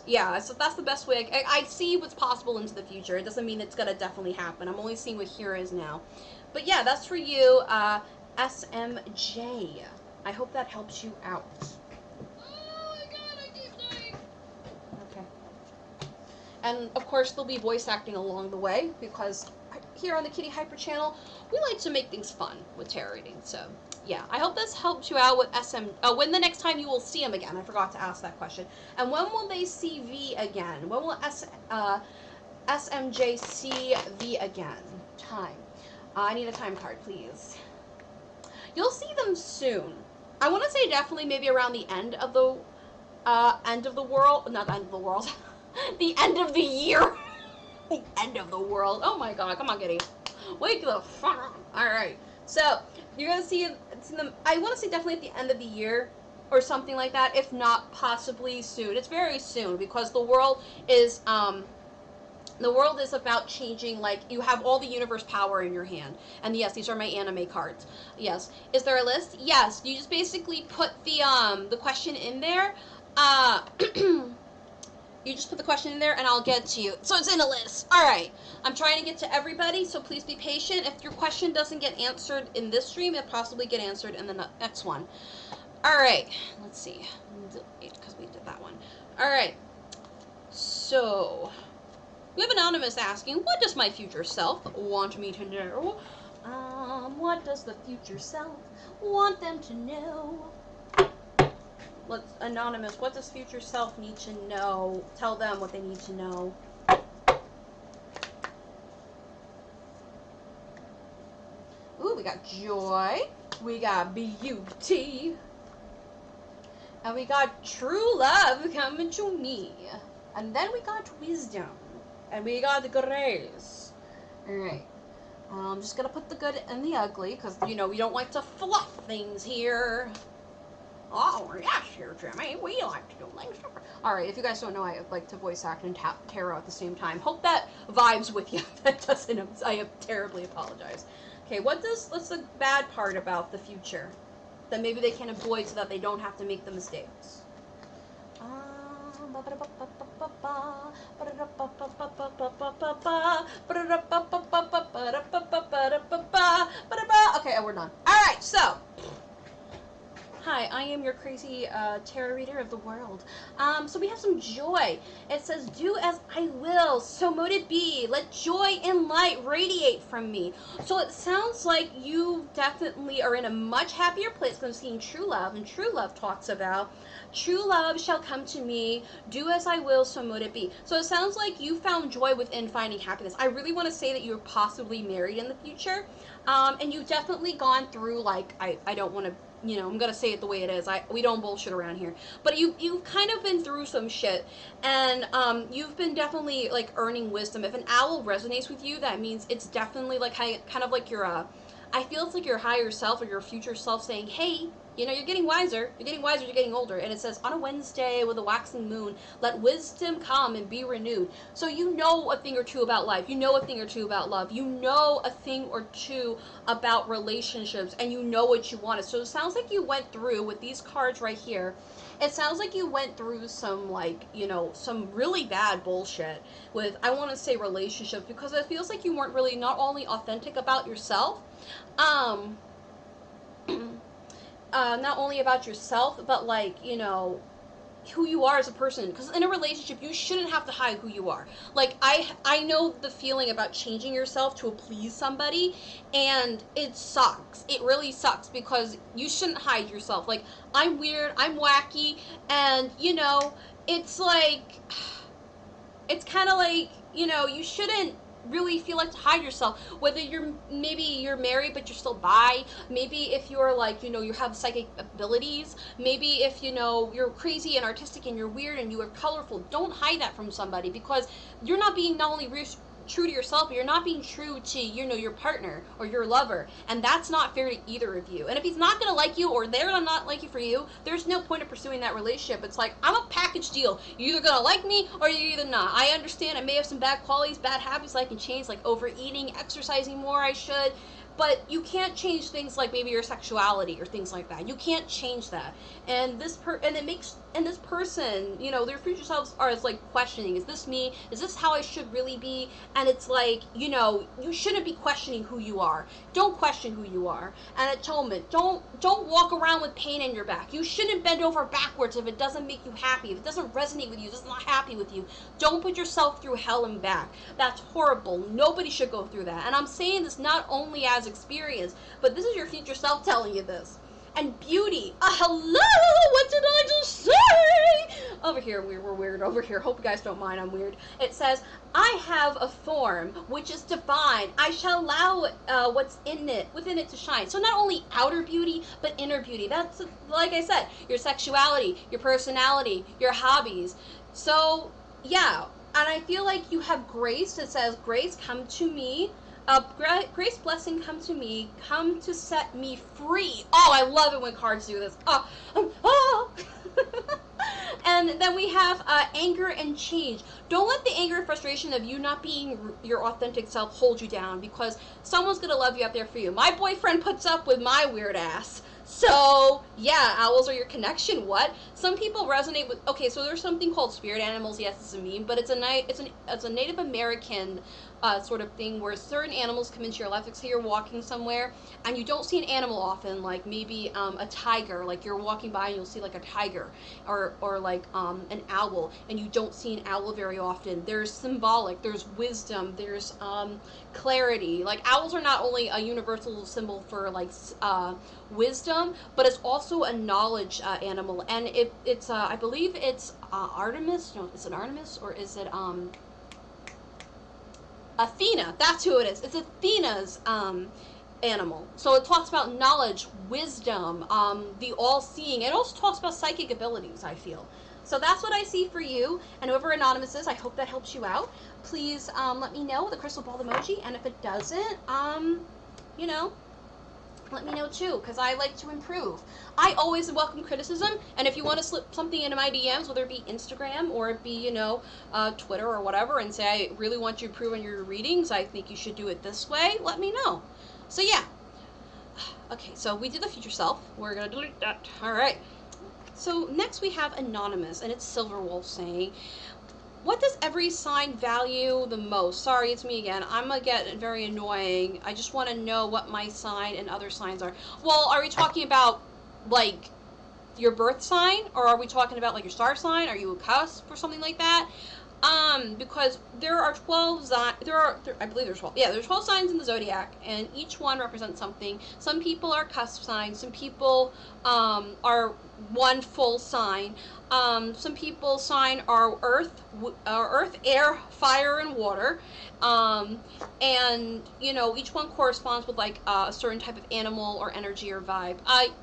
yeah, so that's the best way. I see what's possible into the future. It doesn't mean it's going to definitely happen. I'm only seeing what here is now. But yeah, that's for you, SMJ. I hope that helps you out. Oh my god, I keep dying. Okay. And of course, there'll be voice acting along the way, because here on the KittyHiPur channel, we like to make things fun with tarot readings. So yeah, I hope this helps you out with when the next time you will see him again. I forgot to ask that question. And when will they see V again? When will SMJ see V again? Time. I need a time card, please. You'll see them soon. I want to say definitely maybe around the end of the world. Not the end of the world. The end of the year. The end of the world. Oh my god, come on, Kitty. Wake the fuck up. Alright. So, you're going to see it's in the, I want to say definitely at the end of the year or something like that, if not possibly soon. It's very soon, because the world is about changing. Like, you have all the universe power in your hand. And yes, these are my anime cards. Yes. Is there a list? Yes. You just basically put the question in there. You just put the question in there, and I'll get to you. So it's in a list. All right. I'm trying to get to everybody, so please be patient. If your question doesn't get answered in this stream, it'll possibly get answered in the next one. All right. Let's see. Delete, because we did that one. All right. So we have Anonymous asking, what does my future self want me to know? What does the future self want them to know? Anonymous, what does future self need to know? Tell them what they need to know. Ooh, we got joy. We got beauty. And we got true love coming to me. And then we got wisdom. And we got grace. Alright. I'm just gonna put the good and the ugly, because, you know, we don't like to fluff things here. Oh, yes, here, Jimmy. We like to do things. Alright, if you guys don't know, I like to voice act and tap tarot at the same time. Hope that vibes with you. That doesn't, I terribly apologize. Okay, what's the bad part about the future that maybe they can avoid so that they don't have to make the mistakes? Okay, we're done. Alright, so hi, I am your crazy tarot reader of the world. So we have some joy. It says, do as I will, so mote it be. Let joy and light radiate from me. So it sounds like you definitely are in a much happier place because I'm seeing true love, and true love talks about true love shall come to me, do as I will, so mote it be. So it sounds like you found joy within finding happiness. I really want to say that you're possibly married in the future, and you've definitely gone through, like, I don't want to, you know, I'm gonna say it the way it is. We don't bullshit around here. But you've kind of been through some shit, and you've been definitely like earning wisdom. If an owl resonates with you, that means it's definitely like kind of like your I feel it's like your higher self or your future self saying, hey, you know, you're getting wiser, you're getting older. And it says, on a Wednesday with a waxing moon, let wisdom come and be renewed. So you know a thing or two about life. You know a thing or two about love. You know a thing or two about relationships, and you know what you wanted. So it sounds like you went through, with these cards right here, it sounds like you went through some, like, you know, some really bad bullshit with, I want to say, relationships, because it feels like you weren't really not only authentic about yourself, not only about yourself, but, like, you know, who you are as a person. Because in a relationship, you shouldn't have to hide who you are. Like, I know the feeling about changing yourself to please somebody, and it sucks. It really sucks, because you shouldn't hide yourself. Like, I'm weird, I'm wacky, and, you know, it's like, it's kind of like, you know, you shouldn't really feel like to hide yourself, whether maybe you're married but you're still bi, maybe if you're, like, you know, you have psychic abilities, maybe if, you know, you're crazy and artistic and you're weird and you are colorful. Don't hide that from somebody, because you're not being not only true to yourself, but you're not being true to, you know, your partner or your lover, and that's not fair to either of you. And if he's not gonna like you, or they're gonna not like you for you, there's no point of pursuing that relationship. It's like, I'm a package deal. You're either gonna like me or you're either not. I understand I may have some bad qualities, bad habits that I can change, like overeating, exercising more I should, but you can't change things like maybe your sexuality or things like that. You can't change that. And this person, you know, their future selves are like questioning, is this me? Is this how I should really be? And it's like, you know, you shouldn't be questioning who you are. Don't question who you are. And atonement, don't walk around with pain in your back. You shouldn't bend over backwards if it doesn't make you happy. If it doesn't resonate with you, if it's not happy with you, don't put yourself through hell and back. That's horrible. Nobody should go through that. And I'm saying this not only as experience, but this is your future self telling you this. And beauty. Hello! What did I just say? Over here, we're weird. Over here. Hope you guys don't mind, I'm weird. It says, I have a form which is divine. I shall allow what's within it to shine. So not only outer beauty, but inner beauty. That's, like I said, your sexuality, your personality, your hobbies. So, yeah. And I feel like you have grace. It says, grace, come to me. Grace, blessing, come to me, come to set me free. Oh, I love it when cards do this. Oh. And then we have anger and change. Don't let the anger and frustration of you not being your authentic self hold you down, because someone's gonna love you out there for you. My boyfriend puts up with my weird ass. So, yeah, owls are your connection. What? Some people resonate with, okay, so there's something called spirit animals. Yes, it's a meme, but it's a Native American sort of thing where certain animals come into your life. Like, say you're walking somewhere and you don't see an animal often, like maybe a tiger, like you're walking by and you'll see like a tiger, or like an owl, and you don't see an owl very often. There's symbolic, there's wisdom, there's clarity. Like, owls are not only a universal symbol for like wisdom, but it's also a knowledge animal. And it's I believe it's Artemis. No, is it Artemis or is it Athena? That's who it is. It's Athena's animal. So it talks about knowledge, wisdom, the all-seeing. It also talks about psychic abilities, I feel. So that's what I see for you. And whoever Anonymous is, I hope that helps you out. Please let me know with the crystal ball emoji. And if it doesn't, you know, let me know too, because I like to improve. I always welcome criticism, and if you want to slip something into my DMs, whether it be Instagram or it be, you know, Twitter or whatever, and say, I really want you to improve on your readings, I think you should do it this way, let me know. So yeah. Okay, so we did the future self. We're going to delete that. All right. So next we have Anonymous, and it's Silver Wolf saying, what does every sign value the most? Sorry, it's me again. I'm going to get very annoying. I just want to know what my sign and other signs are. Well, are we talking about, like, your birth sign? Or are we talking about, like, your star sign? Are you a cusp or something like that? Because there are 12, I believe there's 12. Yeah, there's 12 signs in the zodiac, and each one represents something. Some people are cusp signs. Some people are one full sign. Some people's sign are earth, air, fire, and water. And, you know, each one corresponds with, like, a certain type of animal or energy or vibe.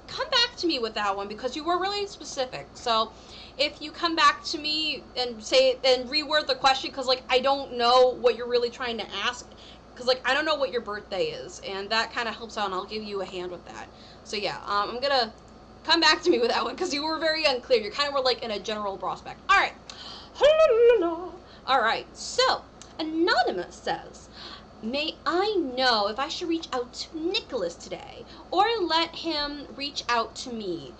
Come back to me with that one, because you were really specific. So if you come back to me and say, and reword the question, because, like, I don't know what you're really trying to ask, because, like, I don't know what your birthday is, and that kind of helps out, and I'll give you a hand with that. So yeah, I'm gonna come back to me with that one, because you were very unclear. You kind of were, like, in a general prospect. All right. All right, so Anonymous says, may I know if I should reach out to Nicholas today, or let him reach out to me?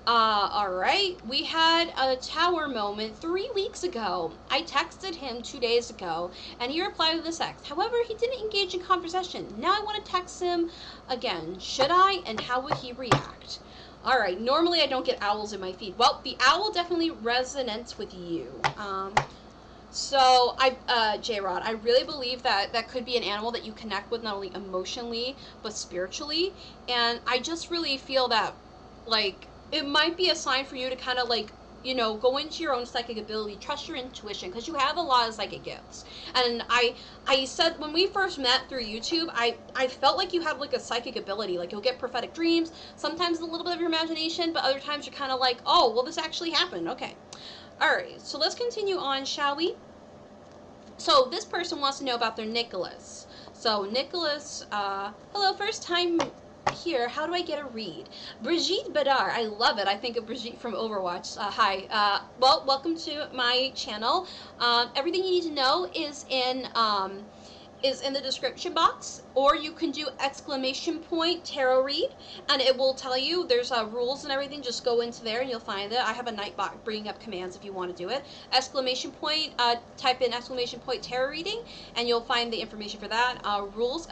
Alright, we had a tower moment 3 weeks ago. I texted him 2 days ago, and he replied with this text. However, he didn't engage in conversation. Now I want to text him again. Should I, and how would he react? Alright, normally I don't get owls in my feed. Well, the owl definitely resonates with you. So, J-Rod, I really believe that that could be an animal that you connect with not only emotionally, but spiritually. And I just really feel that, like, it might be a sign for you to kind of, like, you know, go into your own psychic ability, trust your intuition, because you have a lot of psychic gifts. And I said, when we first met through YouTube, I felt like you had, like, a psychic ability. Like, you'll get prophetic dreams, sometimes a little bit of your imagination, but other times you're kind of like, oh, well, this actually happened. Okay. Alright, so let's continue on, shall we? So, this person wants to know about their Nicholas. So, Nicholas, hello, first time here, how do I get a read? Brigitte Badar, I love it. I think of Brigitte from Overwatch. Hi. Well, welcome to my channel. Everything you need to know is in the description box, or you can do ! tarot read, and it will tell you there's rules and everything. Just go into there and you'll find it. I have a nightbot bringing up commands if you want to do it. ! Type in ! tarot reading, and you'll find the information for that. Rules, !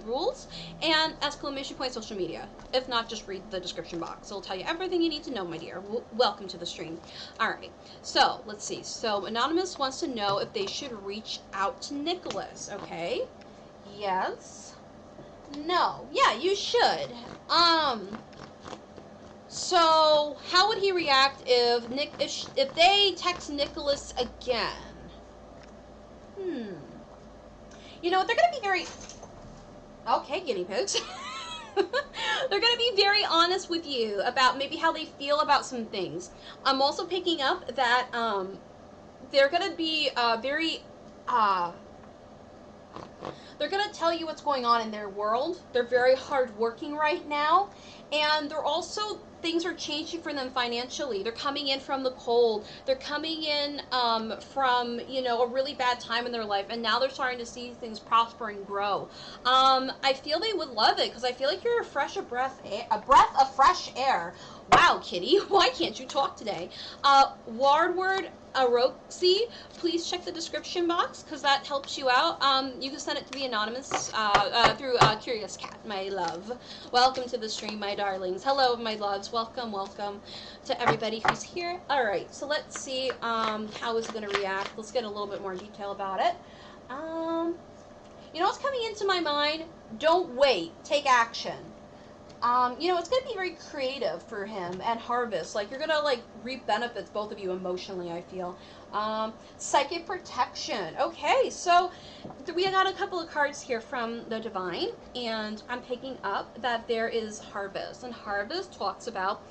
rules, and ! social media. If not, just read the description box. It'll tell you everything you need to know, my dear. Welcome to the stream. Alright, so let's see. So Anonymous wants to know if they should reach out to Nicholas. Okay. Yes. No. Yeah, you should. So how would he react if if they text Nicholas again? You know, they're gonna be very... Okay, guinea pigs. They're going to be very honest with you about maybe how they feel about some things. I'm also picking up that they're going to be they're going to tell you what's going on in their world. They're very hardworking right now, and they're also, things are changing for them financially. They're coming in from the cold. They're coming in from, you know, a really bad time in their life, and now they're starting to see things prosper and grow. I feel they would love it, because I feel like you're a breath of fresh air. Wow, Kitty, why can't you talk today? Wardward Aroxy, please check the description box, because that helps you out. You can send it to the Anonymous through Curious Cat, my love. Welcome to the stream, my darlings. Hello, my loves. Welcome, welcome to everybody who's here. Alright, so let's see how is it going to react. Let's get a little bit more detail about it. You know what's coming into my mind? Don't wait. Take action. You know, it's going to be very creative for him and harvest. Like, you're going to, like, reap benefits, both of you, emotionally, I feel. Psychic protection. Okay, so we got a couple of cards here from the Divine, and I'm picking up that there is harvest. And harvest talks about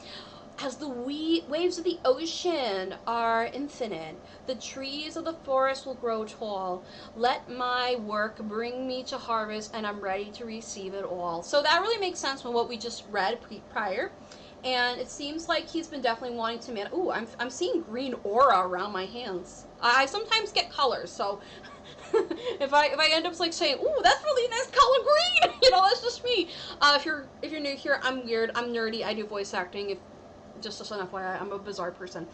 As the waves of the ocean are infinite, the trees of the forest will grow tall. Let my work bring me to harvest, and I'm ready to receive it all. So that really makes sense from what we just read prior. And it seems like he's been definitely wanting to ooh, I'm seeing green aura around my hands. I sometimes get colors, so if I end up like saying, ooh, that's really nice color green, you know, that's just me. If you're new here, I'm weird, I'm nerdy, I do voice acting. If just an FYI, I'm a bizarre person.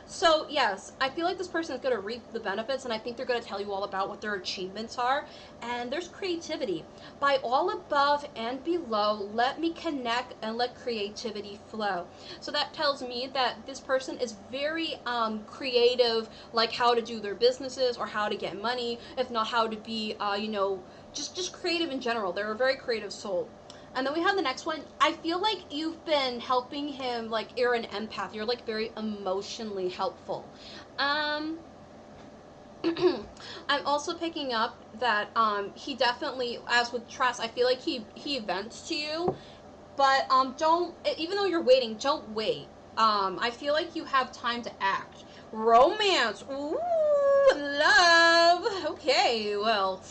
So yes, I feel like this person is going to reap the benefits, and I think they're going to tell you all about what their achievements are. And there's creativity. By all above and below, let me connect and let creativity flow. So that tells me that this person is very creative, like how to do their businesses or how to get money, if not how to be, you know, just creative in general. They're a very creative soul. And then we have the next one. I feel like you've been helping him, like you're an empath. You're like very emotionally helpful. I'm also picking up that he definitely, as with trust, I feel like he vents to you, but don't, even though you're waiting, don't wait. I feel like you have time to act. Romance. Ooh, love. Okay, well.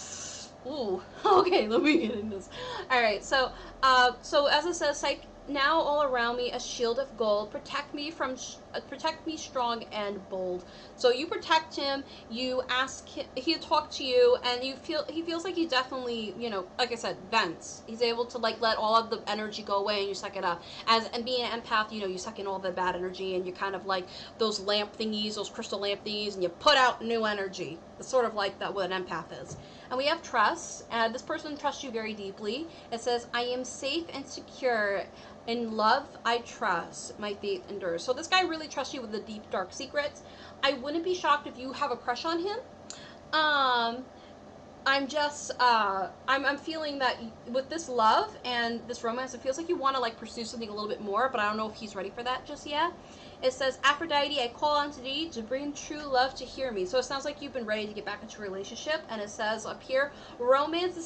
Ooh, okay, let me get in this. Alright, so as it says, like, now all around me a shield of gold, protect me strong and bold. So you protect him, you ask him, he'll talk to you, and he feels like he definitely, you know, like I said, vents. He's able to like let all of the energy go away and you suck it up. And being an empath, you know, you suck in all the bad energy and you kind of like those lamp thingies, those crystal lamp thingies, and you put out new energy. It's sort of like that what an empath is. And we have trust. This person trusts you very deeply. It says, I am safe and secure. In love, I trust. My faith endures. So this guy really trusts you with the deep, dark secrets. I wouldn't be shocked if you have a crush on him. I'm just, I'm feeling that with this love and this romance, it feels like you want to like pursue something a little bit more, but I don't know if he's ready for that just yet. It says, Aphrodite, I call on thee to bring true love to hear me. So it sounds like you've been ready to get back into a relationship. And it says up here, romance is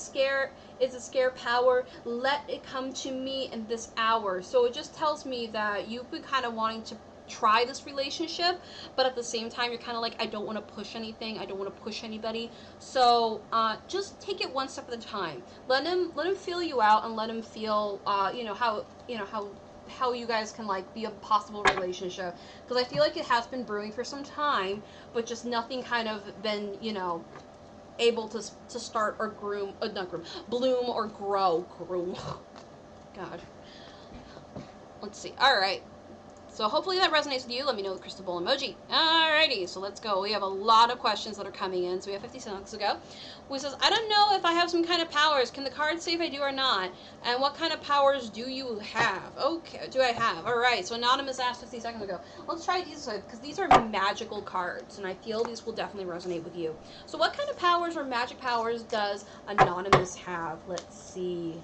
a scare power. Let it come to me in this hour. So it just tells me that you've been kind of wanting to try this relationship, but at the same time you're kind of like, I don't want to push anything, I don't want to push anybody. So just take it one step at a time. Let him feel you out, and let him feel how you guys can like be a possible relationship, because I feel like it has been brewing for some time, but just nothing kind of been, you know, able to start or bloom or grow. God, let's see. All right, so hopefully that resonates with you. Let me know with crystal ball emoji. Alrighty, so let's go. We have a lot of questions that are coming in, so we have 50 seconds to go. Who says, I don't know if I have some kind of powers. Can the card say if I do or not? And what kind of powers do you have? Okay, do I have? Alright, so Anonymous asked 50 seconds ago. Let's try these, because these are magical cards, and I feel these will definitely resonate with you. So what kind of powers or magic powers does Anonymous have? Let's see.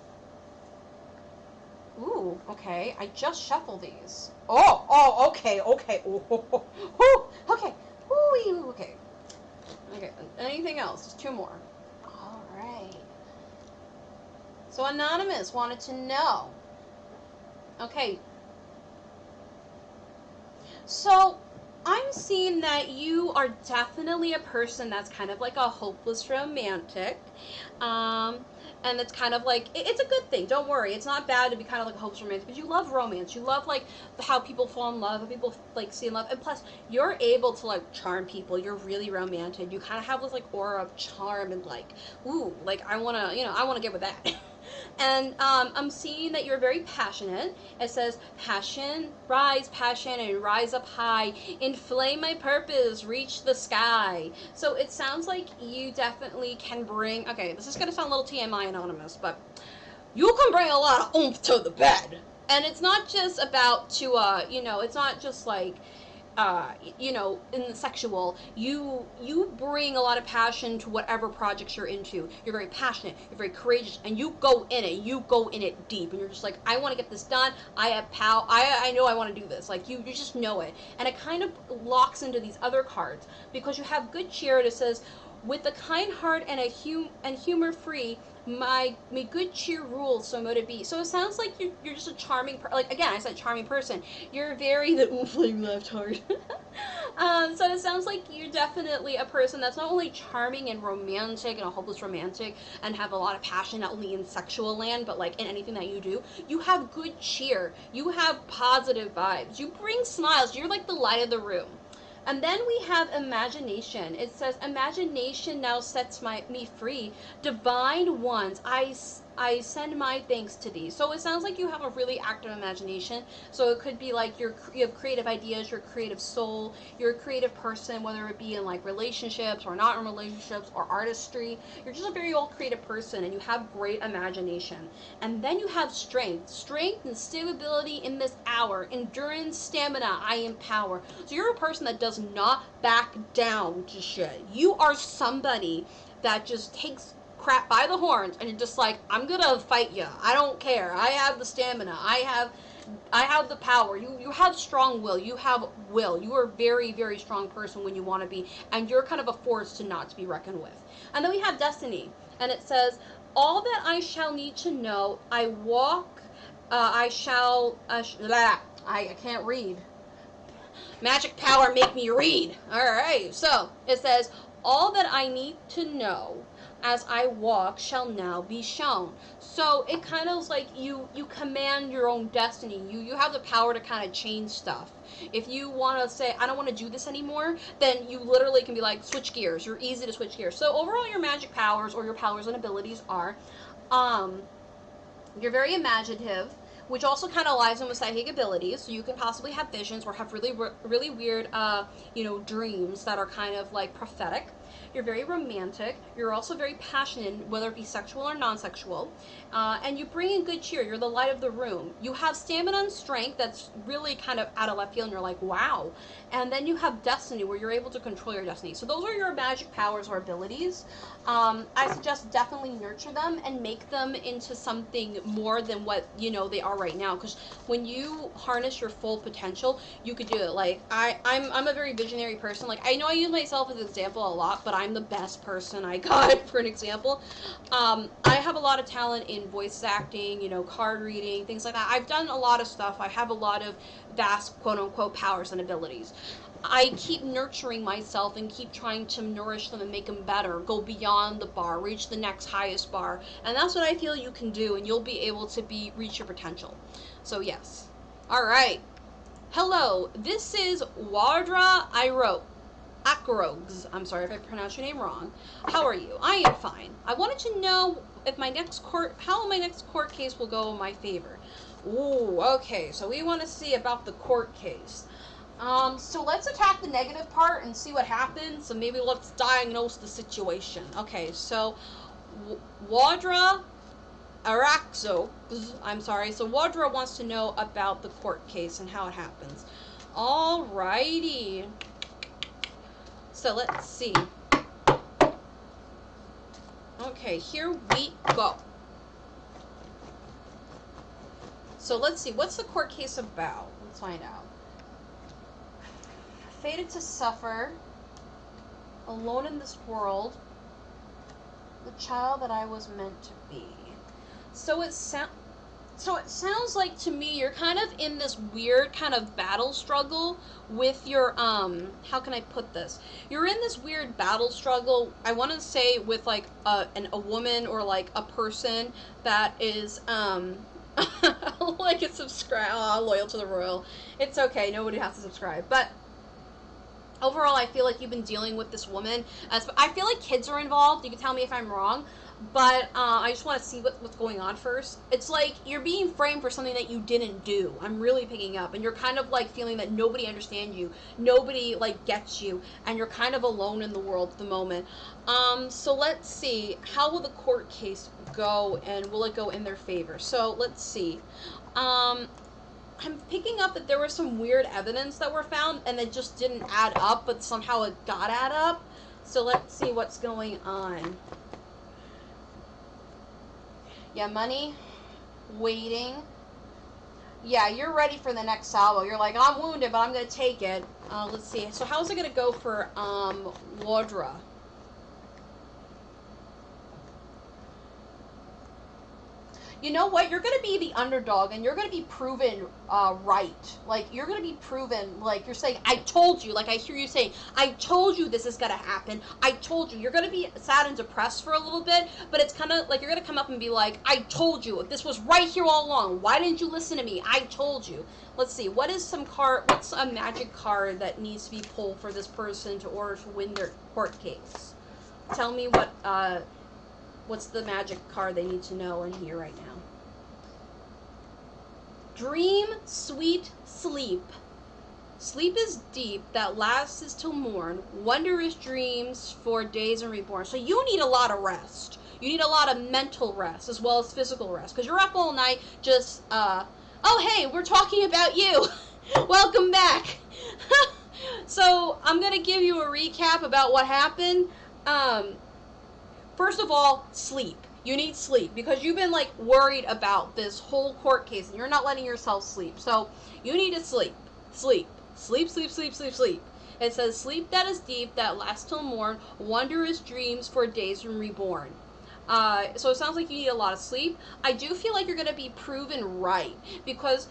Ooh, okay. I just shuffled these. Oh, okay. Ooh, okay. Ooh, okay. Okay, anything else? Just two more. Alright. So Anonymous wanted to know. Okay. So, I'm seeing that you are definitely a person that's kind of like a hopeless romantic. And it's kind of like, it's a good thing, don't worry. It's not bad to be kind of like a hopeless romantic, because you love romance. You love like how people fall in love, how people like see in love. And plus, you're able to like charm people. You're really romantic. You kind of have this like aura of charm and like, ooh, like I want to, I want to get with that. And I'm seeing that you're very passionate. It says, passion and rise up high, inflame my purpose, reach the sky. So it sounds like you definitely can bring, okay, this is going to sound a little TMI Anonymous, but you can bring a lot of oomph to the bed. And it's not just about it's not just like, in the sexual, you bring a lot of passion to whatever projects you're into. You're very passionate, you're very courageous, and you go in it deep, and you're just like, I want to get this done, I have power, I know I want to do this, like, you just know it. And it kind of locks into these other cards, because you have good cheer. It says, With a kind heart and humor free, my good cheer rules, so mote it be. So it sounds like you're just a charming, like again, I said charming person. You're very the flame left heart. So it sounds like you're definitely a person that's not only charming and romantic and a hopeless romantic and have a lot of passion, not only in sexual land, but like in anything that you do. You have good cheer. You have positive vibes. You bring smiles. You're like the light of the room. And then we have imagination. It says, imagination now sets me free. Divine ones, I send my thanks to thee. So it sounds like you have a really active imagination. So it could be like you have creative ideas, you're a creative soul, you're a creative person, whether it be in like relationships or not in relationships or artistry. You're just a very old creative person and you have great imagination. And then you have strength. Strength and stability in this hour. Endurance, stamina, I empower. So you're a person that does not back down to shit. You are somebody that just takes crap by the horns and you're just like, I'm gonna fight you. I don't care. I have the stamina. I have the power. You have strong will. You have will. You are a very, very strong person when you want to be, and you're kind of a force to not to be reckoned with. And then we have destiny, and it says, all that I shall need to know, I walk, I can't read. Magic power make me read. Alright, so it says, all that I need to know as I walk shall now be shown. So it kind of is like you command your own destiny. You have the power to kind of change stuff. If you want to say, I don't want to do this anymore, then you literally can be like, switch gears. You're easy to switch gears. So overall, your magic powers or your powers and abilities are, you're very imaginative, which also kind of lies in with psychic abilities. So you can possibly have visions or have really weird, dreams that are kind of like prophetic. You're very romantic. You're also very passionate, whether it be sexual or non-sexual. And you bring in good cheer. You're the light of the room. You have stamina and strength that's really kind of out of left field, and you're like, wow. And then you have destiny, where you're able to control your destiny. So those are your magic powers or abilities. I suggest definitely nurture them and make them into something more than what, they are right now. Because when you harness your full potential, you could do it. Like, I'm a very visionary person. Like, I know I use myself as an example a lot, but I'm the best person I got for an example. I have a lot of talent in voice acting, card reading, things like that. I've done a lot of stuff. I have a lot of vast, quote-unquote, powers and abilities. I keep nurturing myself and keep trying to nourish them and make them better, go beyond the bar, reach the next highest bar. And that's what I feel you can do, and you'll be able to reach your potential. So yes. Alright. Hello, this is Wadra Akrogs. I'm sorry if I pronounced your name wrong. How are you? I am fine. I wanted to know if how my next court case will go in my favor. Ooh, okay, so we want to see about the court case. So let's attack the negative part and see what happens. So maybe let's diagnose the situation. Okay, so Wadra Araxo, I'm sorry. So Wadra wants to know about the court case and how it happens. Alrighty. So let's see. Okay, here we go. So let's see. What's the court case about? Let's find out. Fated to suffer, alone in this world, the child that I was meant to be. So it sounds like to me you're kind of in this weird kind of battle struggle with your how can I put this? You're in this weird battle struggle, I want to say, with like a woman or like a person that is like a loyal to the royal. It's okay, nobody has to subscribe. But overall, I feel like you've been dealing with this woman. I feel like kids are involved. You can tell me if I'm wrong. But I just want to see what's going on first. It's like you're being framed for something that you didn't do. I'm really picking up. And you're kind of like feeling that nobody understands you. Nobody like gets you. And you're kind of alone in the world at the moment. So let's see. How will the court case go? And will it go in their favor? So let's see. I'm picking up that there was some weird evidence that were found and it just didn't add up, but somehow it got add up. So let's see what's going on. Yeah, money, waiting. Yeah, you're ready for the next salvo. You're like, I'm wounded, but I'm going to take it. Let's see. So how's it going to go for Wadra? you know what? You're going to be the underdog, and you're going to be proven right. Like, you're going to be proven, like, you're saying, I told you. Like, I hear you saying, I told you this is going to happen. I told you. You're going to be sad and depressed for a little bit, but it's kind of like you're going to come up and be like, I told you. This was right here all along. Why didn't you listen to me? I told you. Let's see. What is some card? What's a magic card that needs to be pulled for this person in order to win their court case? Tell me what's the magic card they need to know in here right now. Dream, sweet sleep. Sleep is deep, that lasts till morn. Wondrous dreams for days and reborn. So you need a lot of rest. You need a lot of mental rest as well as physical rest. Because you're up all night just, oh hey, we're talking about you. Welcome back. So I'm going to give you a recap about what happened. First of all, sleep. You need sleep because you've been like worried about this whole court case and you're not letting yourself sleep. So you need to sleep. Sleep. Sleep, sleep, sleep, sleep, sleep. It says, sleep that is deep, that lasts till morn, wondrous dreams for days from reborn. So it sounds like you need a lot of sleep. I do feel like you're going to be proven right because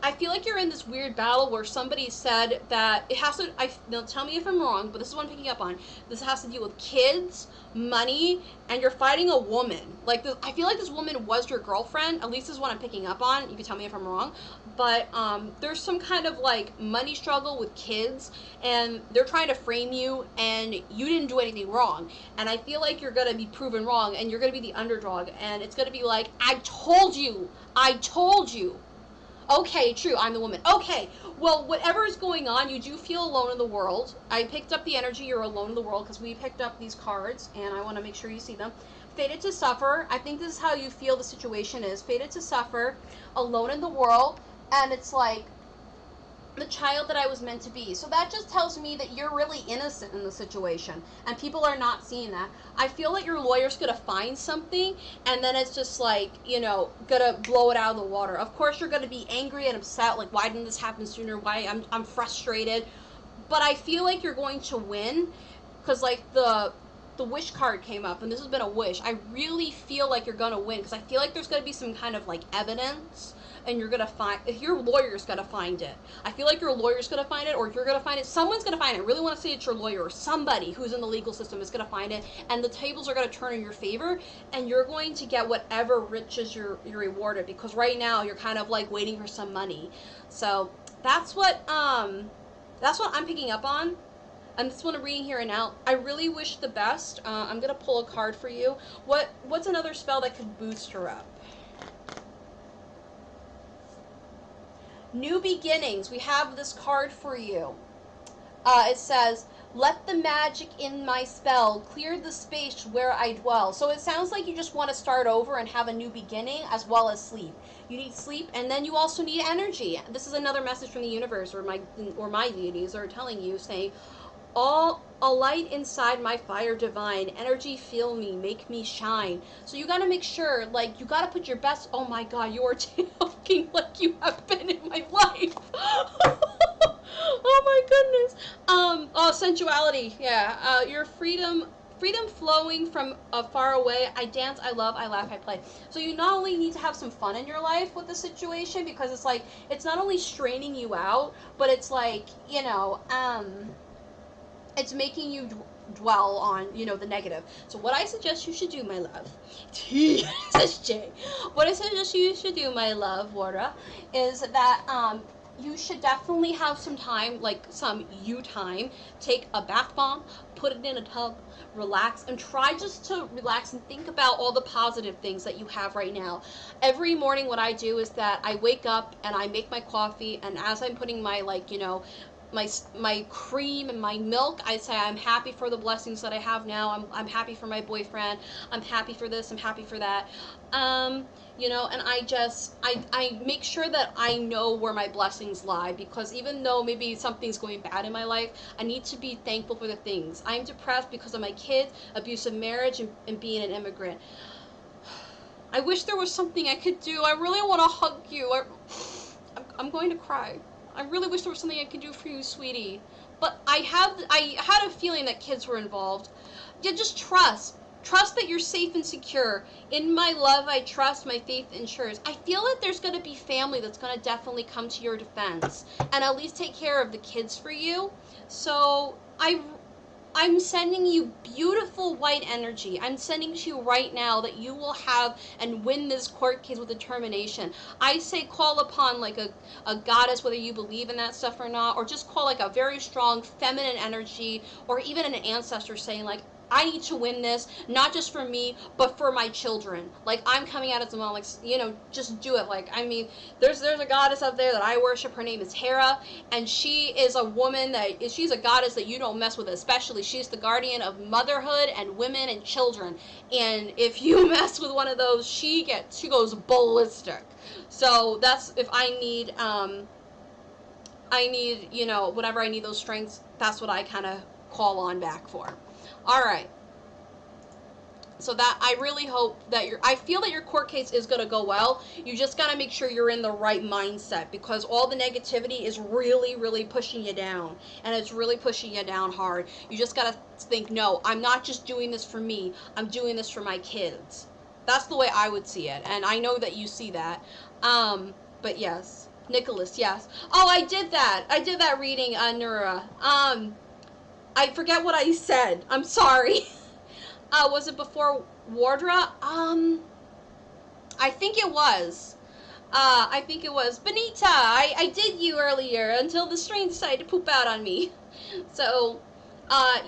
I feel like you're in this weird battle where somebody said that it has to, now tell me if I'm wrong, but this is what I'm picking up on. This has to deal with kids, money, and you're fighting a woman. Like, I feel like this woman was your girlfriend. At least this is what I'm picking up on. You can tell me if I'm wrong. But there's some kind of like money struggle with kids, and they're trying to frame you, and you didn't do anything wrong. And I feel like you're going to be proven wrong, and you're going to be the underdog, and it's going to be like, I told you. I told you. Okay, true, I'm the woman. Okay, well, whatever is going on, you do feel alone in the world. I picked up the energy, you're alone in the world, because we picked up these cards, and I want to make sure you see them. Fated to suffer. I think this is how you feel the situation is. Fated to suffer, alone in the world, and it's like the child that I was meant to be. So that just tells me that you're really innocent in the situation, and people are not seeing that. I feel like your lawyer's gonna find something, and then it's just like, you know, gonna blow it out of the water. Of course you're gonna be angry and upset, like, why didn't this happen sooner? Why I'm frustrated. But I feel like you're going to win, because like the wish card came up, and this has been a wish. I really feel like you're gonna win, because I feel like there's gonna be some kind of like evidence, and you're gonna find, if your lawyer's gonna find it. I feel like your lawyer's gonna find it, or you're gonna find it. Someone's gonna find it. I really want to say it's your lawyer, or somebody who's in the legal system is gonna find it, and the tables are gonna turn in your favor, and you're going to get whatever riches you're rewarded, because right now you're kind of like waiting for some money. So that's what I'm picking up on. I'm just want to reading here and now. I really wish the best. I'm gonna pull a card for you. What's another spell that could boost her up? New beginnings. We have this card for you. It says, let the magic in my spell clear the space where I dwell. So it sounds like you just want to start over and have a new beginning, as well as sleep. You need sleep, and then you also need energy. This is another message from the universe, or my deities are telling you, saying, a light inside my fire divine, energy fill me, make me shine. So you gotta make sure, like, you gotta put your best. Oh my god, you are talking like you have been in my life. Oh my goodness. Sensuality, yeah. Your freedom flowing from far away. I dance, I love, I laugh, I play. So you not only need to have some fun in your life with the situation, because it's like, it's not only straining you out, but it's like, you know, it's making you dwell on, you know, the negative. So what I suggest you should do, my love, says Jay. What I suggest you should do, my love, Warda, is that you should definitely have some time, like some you time. Take a bath bomb, put it in a tub, relax, and try just to relax and think about all the positive things that you have right now. Every morning what I do is that I wake up and I make my coffee, and as I'm putting my, like, you know, my cream and my milk, I say I'm happy for the blessings that I have now. I'm happy for my boyfriend. I'm happy for this. I'm happy for that. You know, and I make sure that I know where my blessings lie, because even though maybe something's going bad in my life, I need to be thankful for the things. I'm depressed because of my kids, abusive marriage, and being an immigrant. I wish there was something I could do. I really want to hug you. I'm going to cry. I really wish there was something I could do for you, sweetie. But I had a feeling that kids were involved. Yeah, just trust. Trust that you're safe and secure. In my love, I trust, my faith ensures. I feel that there's going to be family that's going to definitely come to your defense and at least take care of the kids for you. So I'm sending you beautiful white energy. I'm sending to you right now that you will have and win this court case with determination. I say call upon like a goddess, whether you believe in that stuff or not, or just call like a very strong feminine energy, or even an ancestor saying like, I need to win this, not just for me, but for my children. Like, I'm coming out as a mom, like, you know, just do it. Like, I mean, there's a goddess out there that I worship. Her name is Hera, and she is a woman she's a goddess that you don't mess with, especially. She's the guardian of motherhood and women and children. And if you mess with one of those, she goes ballistic. So that's, if I need, you know, whenever I need those strengths, that's what I kind of call on back for. All right. So that, I really hope that I feel that your court case is going to go well. You just got to make sure you're in the right mindset, because all the negativity is really, really pushing you down, and it's really pushing you down hard. You just got to think, no, I'm not just doing this for me. I'm doing this for my kids. That's the way I would see it. And I know that you see that. But yes, Nicholas, yes. Oh, I did that reading, Nura. I forget what I said. I'm sorry. Was it before Wardra? I think it was. Benita, I did you earlier until the strain decided to poop out on me. So,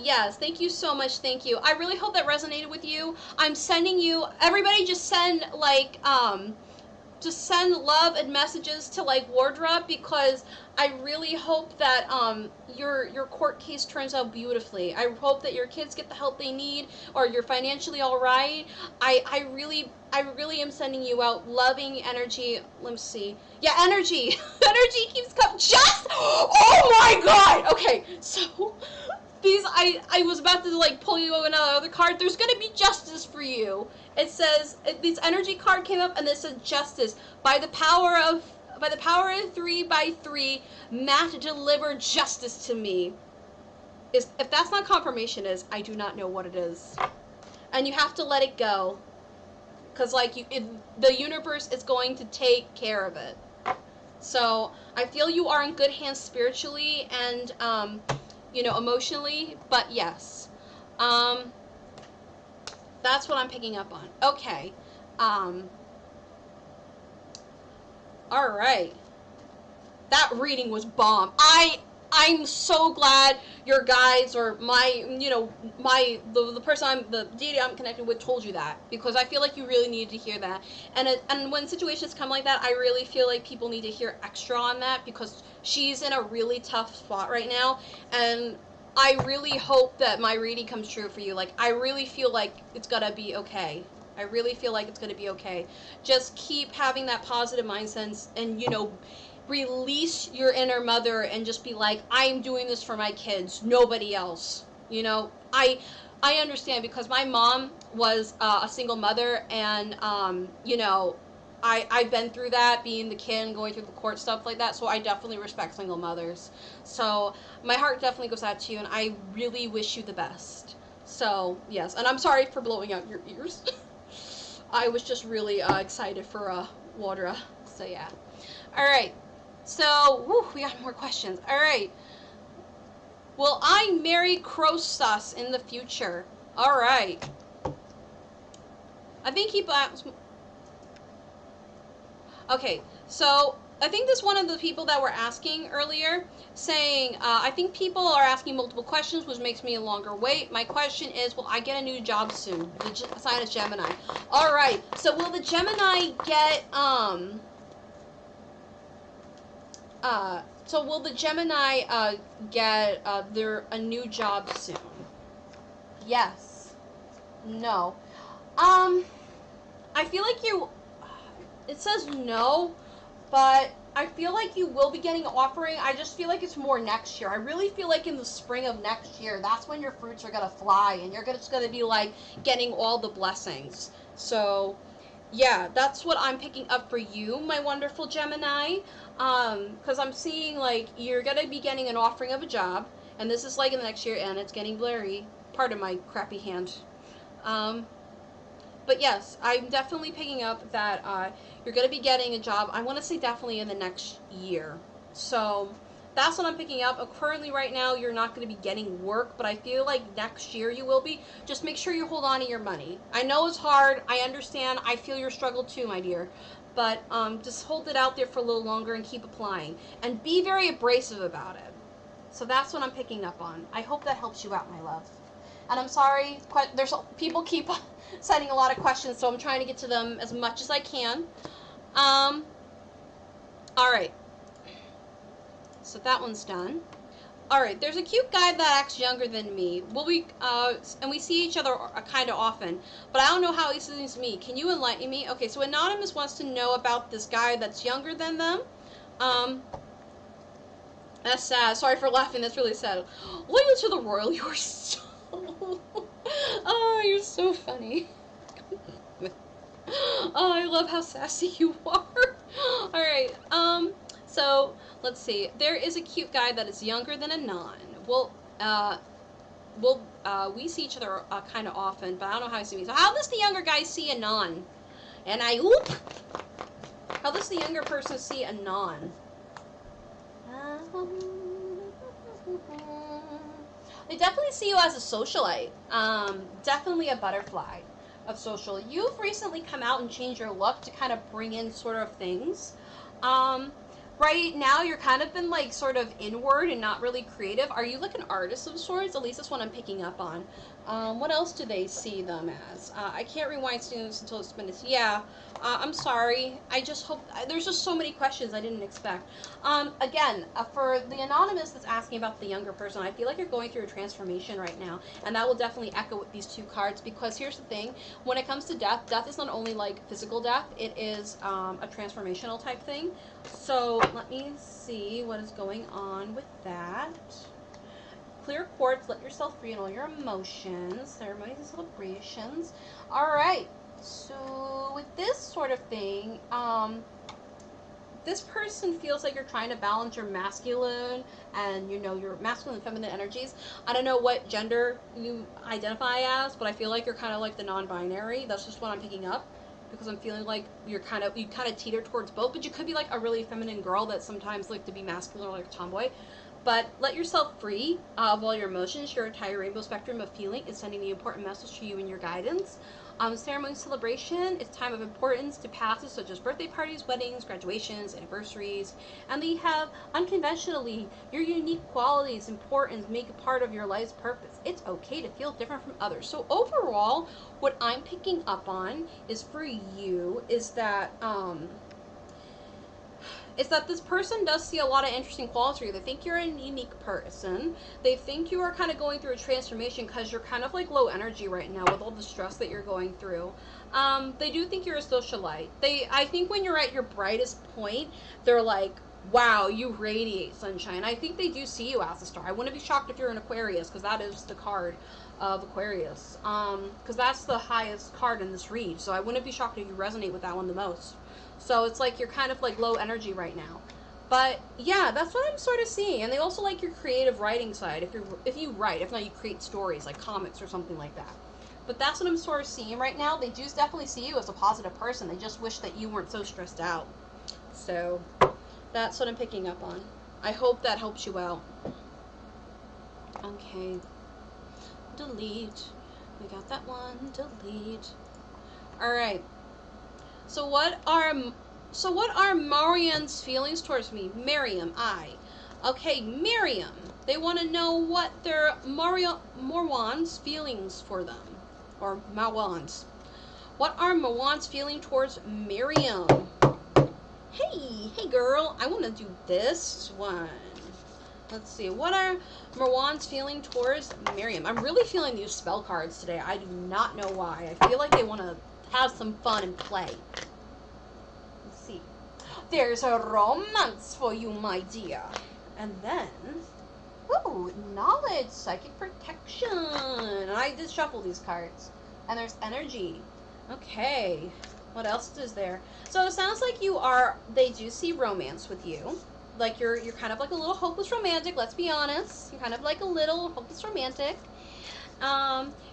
yes, thank you so much. Thank you. I really hope that resonated with you. I'm sending you, everybody just send, like, just send love and messages to like Wardra, because I really hope that your court case turns out beautifully. I hope that your kids get the help they need, or you're financially all right. I really am sending you out loving energy. Let me see. Yeah, energy. Energy keeps coming. Just, oh my god. Okay, so these, I was about to like pull you another card. There's gonna be justice for you. It says, this energy card came up and it said justice. By the power of 3x3, Matt delivered justice to me. If that's not confirmation, I do not know what it is. And you have to let it go, because like the universe is going to take care of it. So I feel you are in good hands spiritually and you know, emotionally. But yes, that's what I'm picking up on. Okay. Alright. That reading was bomb. I'm so glad your guides, or my, you know, the person the deity I'm connected with told you that, because I feel like you really needed to hear that. And when situations come like that, I really feel like people need to hear extra on that, because she's in a really tough spot right now, and I really hope that my reading comes true for you. Like, I really feel like it's gonna be okay. I really feel like it's gonna be okay. Just keep having that positive mindset, and, you know, release your inner mother and just be like, I'm doing this for my kids, nobody else. You know, I understand, because my mom was a single mother, and, you know, I've been through that, being the kid and going through the court stuff like that, so I definitely respect single mothers. So my heart definitely goes out to you, and I really wish you the best. So, yes, and I'm sorry for blowing out your ears. I was just really excited for Wardra, so yeah. Alright, so, whew, we got more questions. Alright. Will I marry Croesus in the future? Alright. I think he... Okay, so I think this one of the people that were asking earlier, saying, I think people are asking multiple questions, which makes me a longer wait. My question is, will I get a new job soon? The sign is Gemini. Alright, so will the Gemini get, get a new job soon? Yes. No. I feel like it says no, but I feel like you will be getting an offering. I just feel like it's more next year. I really feel like in the spring of next year, that's when your fruits are going to fly, and you're just going to be, like, getting all the blessings. So, yeah, that's what I'm picking up for you, my wonderful Gemini. Because I'm seeing, like, you're going to be getting an offering of a job, and this is, like, in the next year, and it's getting blurry. Part of my crappy hand. But yes, I'm definitely picking up that you're going to be getting a job. I want to say definitely in the next year. So that's what I'm picking up. Currently, right now, you're not going to be getting work, but I feel like next year you will be. Just make sure you hold on to your money. I know it's hard. I understand. I feel your struggle too, my dear. But just hold it out there for a little longer and keep applying. And be very abrasive about it. So that's what I'm picking up on. I hope that helps you out, my love. And I'm sorry, there's people keep sending a lot of questions, so I'm trying to get to them as much as I can. All right. So that one's done. All right, there's a cute guy that acts younger than me. And we see each other kind of often, but I don't know how he sees me. Can you enlighten me? Okay, so Anonymous wants to know about this guy that's younger than them. That's sad. Sorry for laughing. That's really sad. Loyal to the royal, you are so... Oh, you're so funny. Oh, I love how sassy you are. Alright, so, let's see. There is a cute guy that is younger than Anon. We see each other kind of often, but I don't know how he sees me. So how does the younger guy see Anon? And how does the younger person see Anon? They definitely see you as a socialite. Definitely a butterfly of social. You've recently come out and changed your look to kind of bring in sort of things. Right now, you're kind of been like sort of inward and not really creative. Are you like an artist of sorts? At least that's what I'm picking up on. What else do they see them as? I can't rewind students until it's been. Yeah, I'm sorry. I just hope there's just so many questions I didn't expect. Again, for the anonymous that's asking about the younger person, I feel like you're going through a transformation right now, and that will definitely echo with these two cards. Because here's the thing: when it comes to death, death is not only like physical death; it is a transformational type thing. So let me see what is going on with that. Clear quartz, let yourself free in all your emotions, ceremonies and celebrations. Alright, so with this sort of thing, this person feels like you're trying to balance your masculine and, your masculine and feminine energies. I don't know what gender you identify as, but I feel like you're kind of like the non-binary. That's just what I'm picking up. Because I'm feeling like you kind of teeter towards both, but you could be like a really feminine girl that sometimes like to be masculine or like a tomboy. But let yourself free of all your emotions. Your entire rainbow spectrum of feeling is sending the important message to you in your guidance. Ceremony celebration is time of importance to passes such as birthday parties, weddings, graduations, anniversaries. And they have unconventionally your unique qualities, importance, make a part of your life's purpose. It's okay to feel different from others. So overall, what I'm picking up on is for you is that this person does see a lot of interesting qualities for you. They think you're a unique person. They think you are kind of going through a transformation because you're kind of like low energy right now with all the stress that you're going through. They do think you're a socialite. I think when you're at your brightest point, they're like, wow, you radiate sunshine. I think they do see you as a star. I wouldn't be shocked if you're an Aquarius, because that is the card of Aquarius. Because that's the highest card in this read. So I wouldn't be shocked if you resonate with that one the most. So it's like you're kind of like low energy right now. But yeah, that's what I'm sort of seeing. And they also like your creative writing side. If you write, if not you create stories like comics or something like that. But that's what I'm sort of seeing right now. They do definitely see you as a positive person. They just wish that you weren't so stressed out. So that's what I'm picking up on. I hope that helps you out. Okay. Delete. We got that one. Delete. Alright. So what are Marian's feelings towards me? Miriam, Okay, Miriam. They want to know what their Marwan's feelings for them. Or Marwan's. What are Marwan's feeling towards Miriam? Hey girl, I want to do this one. Let's see, what are Marwan's feeling towards Miriam? I'm really feeling these spell cards today. I do not know why. I feel like they want to have some fun and play. Let's see. There's a romance for you, my dear. And then, ooh, knowledge, psychic protection. And I did shuffle these cards. And there's energy. Okay. What else is there? So it sounds like they do see romance with you. Like you're kind of like a little hopeless romantic, let's be honest. You're kind of like a little hopeless romantic.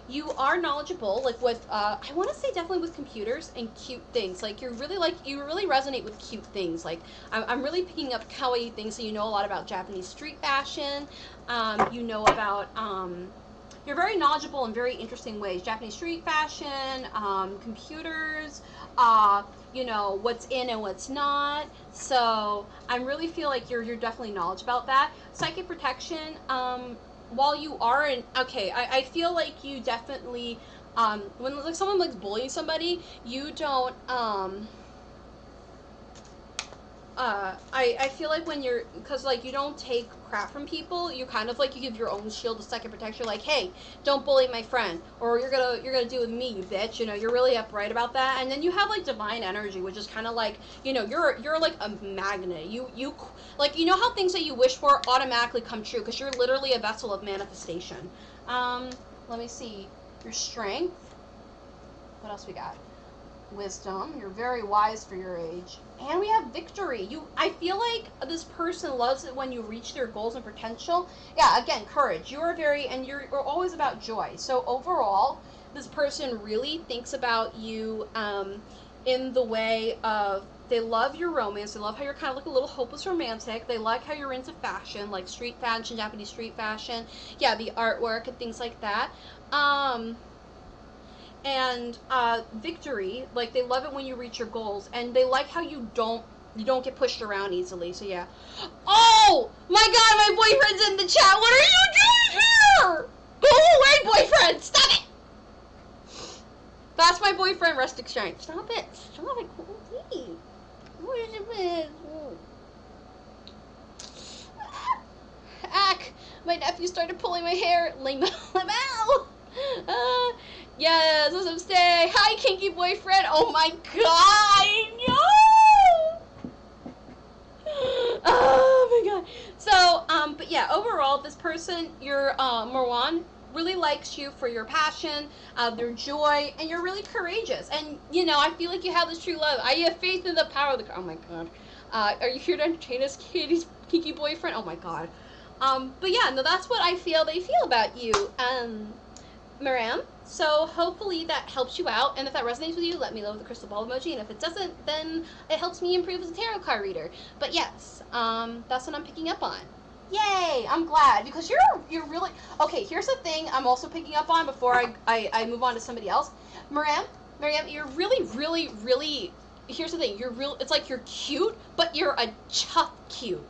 You are knowledgeable, like with I want to say definitely with computers and cute things. Like you really resonate with cute things. Like I'm really picking up kawaii things. So you know a lot about Japanese street fashion. You know about you're very knowledgeable in very interesting ways. Japanese street fashion, computers, you know, what's in and what's not. So I really feel like you're definitely knowledgeable about that. Psychic protection, while you are in, okay, I feel like you definitely, when like someone like bullying somebody, you don't, I feel like when you're, because like you don't take crap from people, you kind of like you give your own shield of psychic protection, like, hey, don't bully my friend, or you're gonna do with me, you bitch. You know, you're really upright about that. And then you have like divine energy, which is kind of like, you know, you're like a magnet. You like, you know how things that you wish for automatically come true because you're literally a vessel of manifestation. Let me see your strength. What else we got? Wisdom. You're very wise for your age. And we have victory. I feel like this person loves it when you reach their goals and potential. Yeah, again, courage. You are you're always about joy. So overall, this person really thinks about you in the way of, they love your romance. They love how you're kind of like a little hopeless romantic. They like how you're into fashion, like street fashion, Japanese street fashion. Yeah, the artwork and things like that. And victory, like they love it when you reach your goals, and they like how you don't get pushed around easily. So yeah. Oh my god, my boyfriend's in the chat. What are you doing here? Go away, boyfriend. Stop it. That's my boyfriend, Rustic Shine. Stop it. Stop it. Please. What is it? Ack, my nephew started pulling my hair. Let him out. Yes, let him stay. Hi, kinky boyfriend. Oh my god, no! Oh my god. So, but yeah, overall, this person, your Marwan, really likes you for your passion, their joy, and you're really courageous. And, you know, I feel like you have this true love. I have faith in the power of the... Oh my god. Are you here to entertain us, Kitty's kinky boyfriend? Oh my god. But yeah, no, that's what I feel they feel about you. Maram. So hopefully that helps you out, and if that resonates with you, let me know with the crystal ball emoji, and if it doesn't, then it helps me improve as a tarot card reader. But yes, that's what I'm picking up on. Yay! I'm glad, because you're really... Okay, here's the thing I'm also picking up on before I move on to somebody else. Maram, you're really... Here's the thing, it's like you're cute, but you're a tough cute.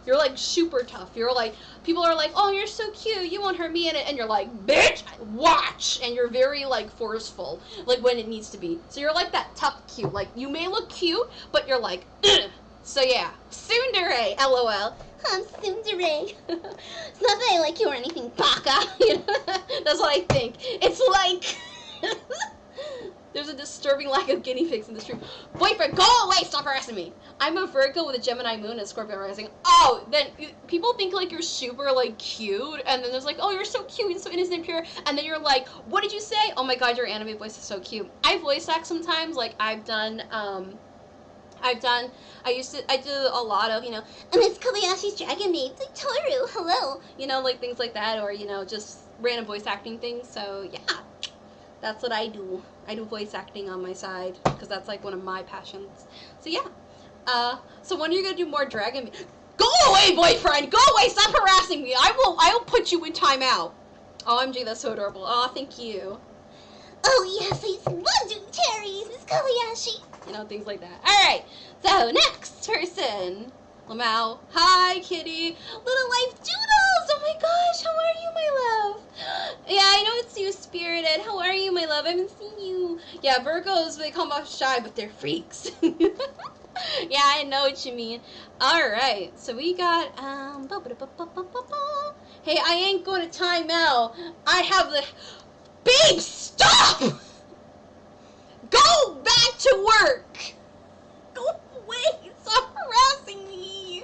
You're like super tough. You're like, people are like, oh, you're so cute, you won't hurt me in it. And you're like, bitch, watch. And you're very like forceful, like when it needs to be. So you're like that tough cute. Like you may look cute, but you're like, ugh. So yeah, tsundere, LOL. I'm tsundere. It's not that I like you or anything, baka. You know? That's what I think. It's like, there's a disturbing lack of guinea pigs in this room. Boyfriend, go away! Stop harassing me! I'm a Virgo with a Gemini moon and Scorpio rising. Oh, then people think like you're super like cute, and then there's like, oh, you're so cute, you're so innocent and pure, and then you're like, what did you say? Oh my god, your anime voice is so cute. I voice act sometimes, like I do a lot of, you know, Miss Kobayashi's Dragon Maid, like Toru, hello, you know, like things like that, or, you know, just random voice acting things, so yeah. That's what I do. I do voice acting on my side, because that's like one of my passions. So yeah. So when are you gonna do more Dragon Maid? Go away, boyfriend! Go away! Stop harassing me! I will put you in timeout. OMG, that's so adorable. Oh, thank you. Oh yes, I love doing cherries, Miss Kobayashi. You know, things like that. Alright, so next person. Lamau. Hi, Kitty. Little Life Doodles! Oh my gosh, how are you, my love? Yeah, I know it's you, Spirited. How are you, my love? I haven't seen you. Yeah, Virgos, they come off shy, but they're freaks. Yeah, I know what you mean. Alright, so we got, hey, I ain't going to time out. I have the... Babe, stop! Go back to work! Go away! Stop harassing me!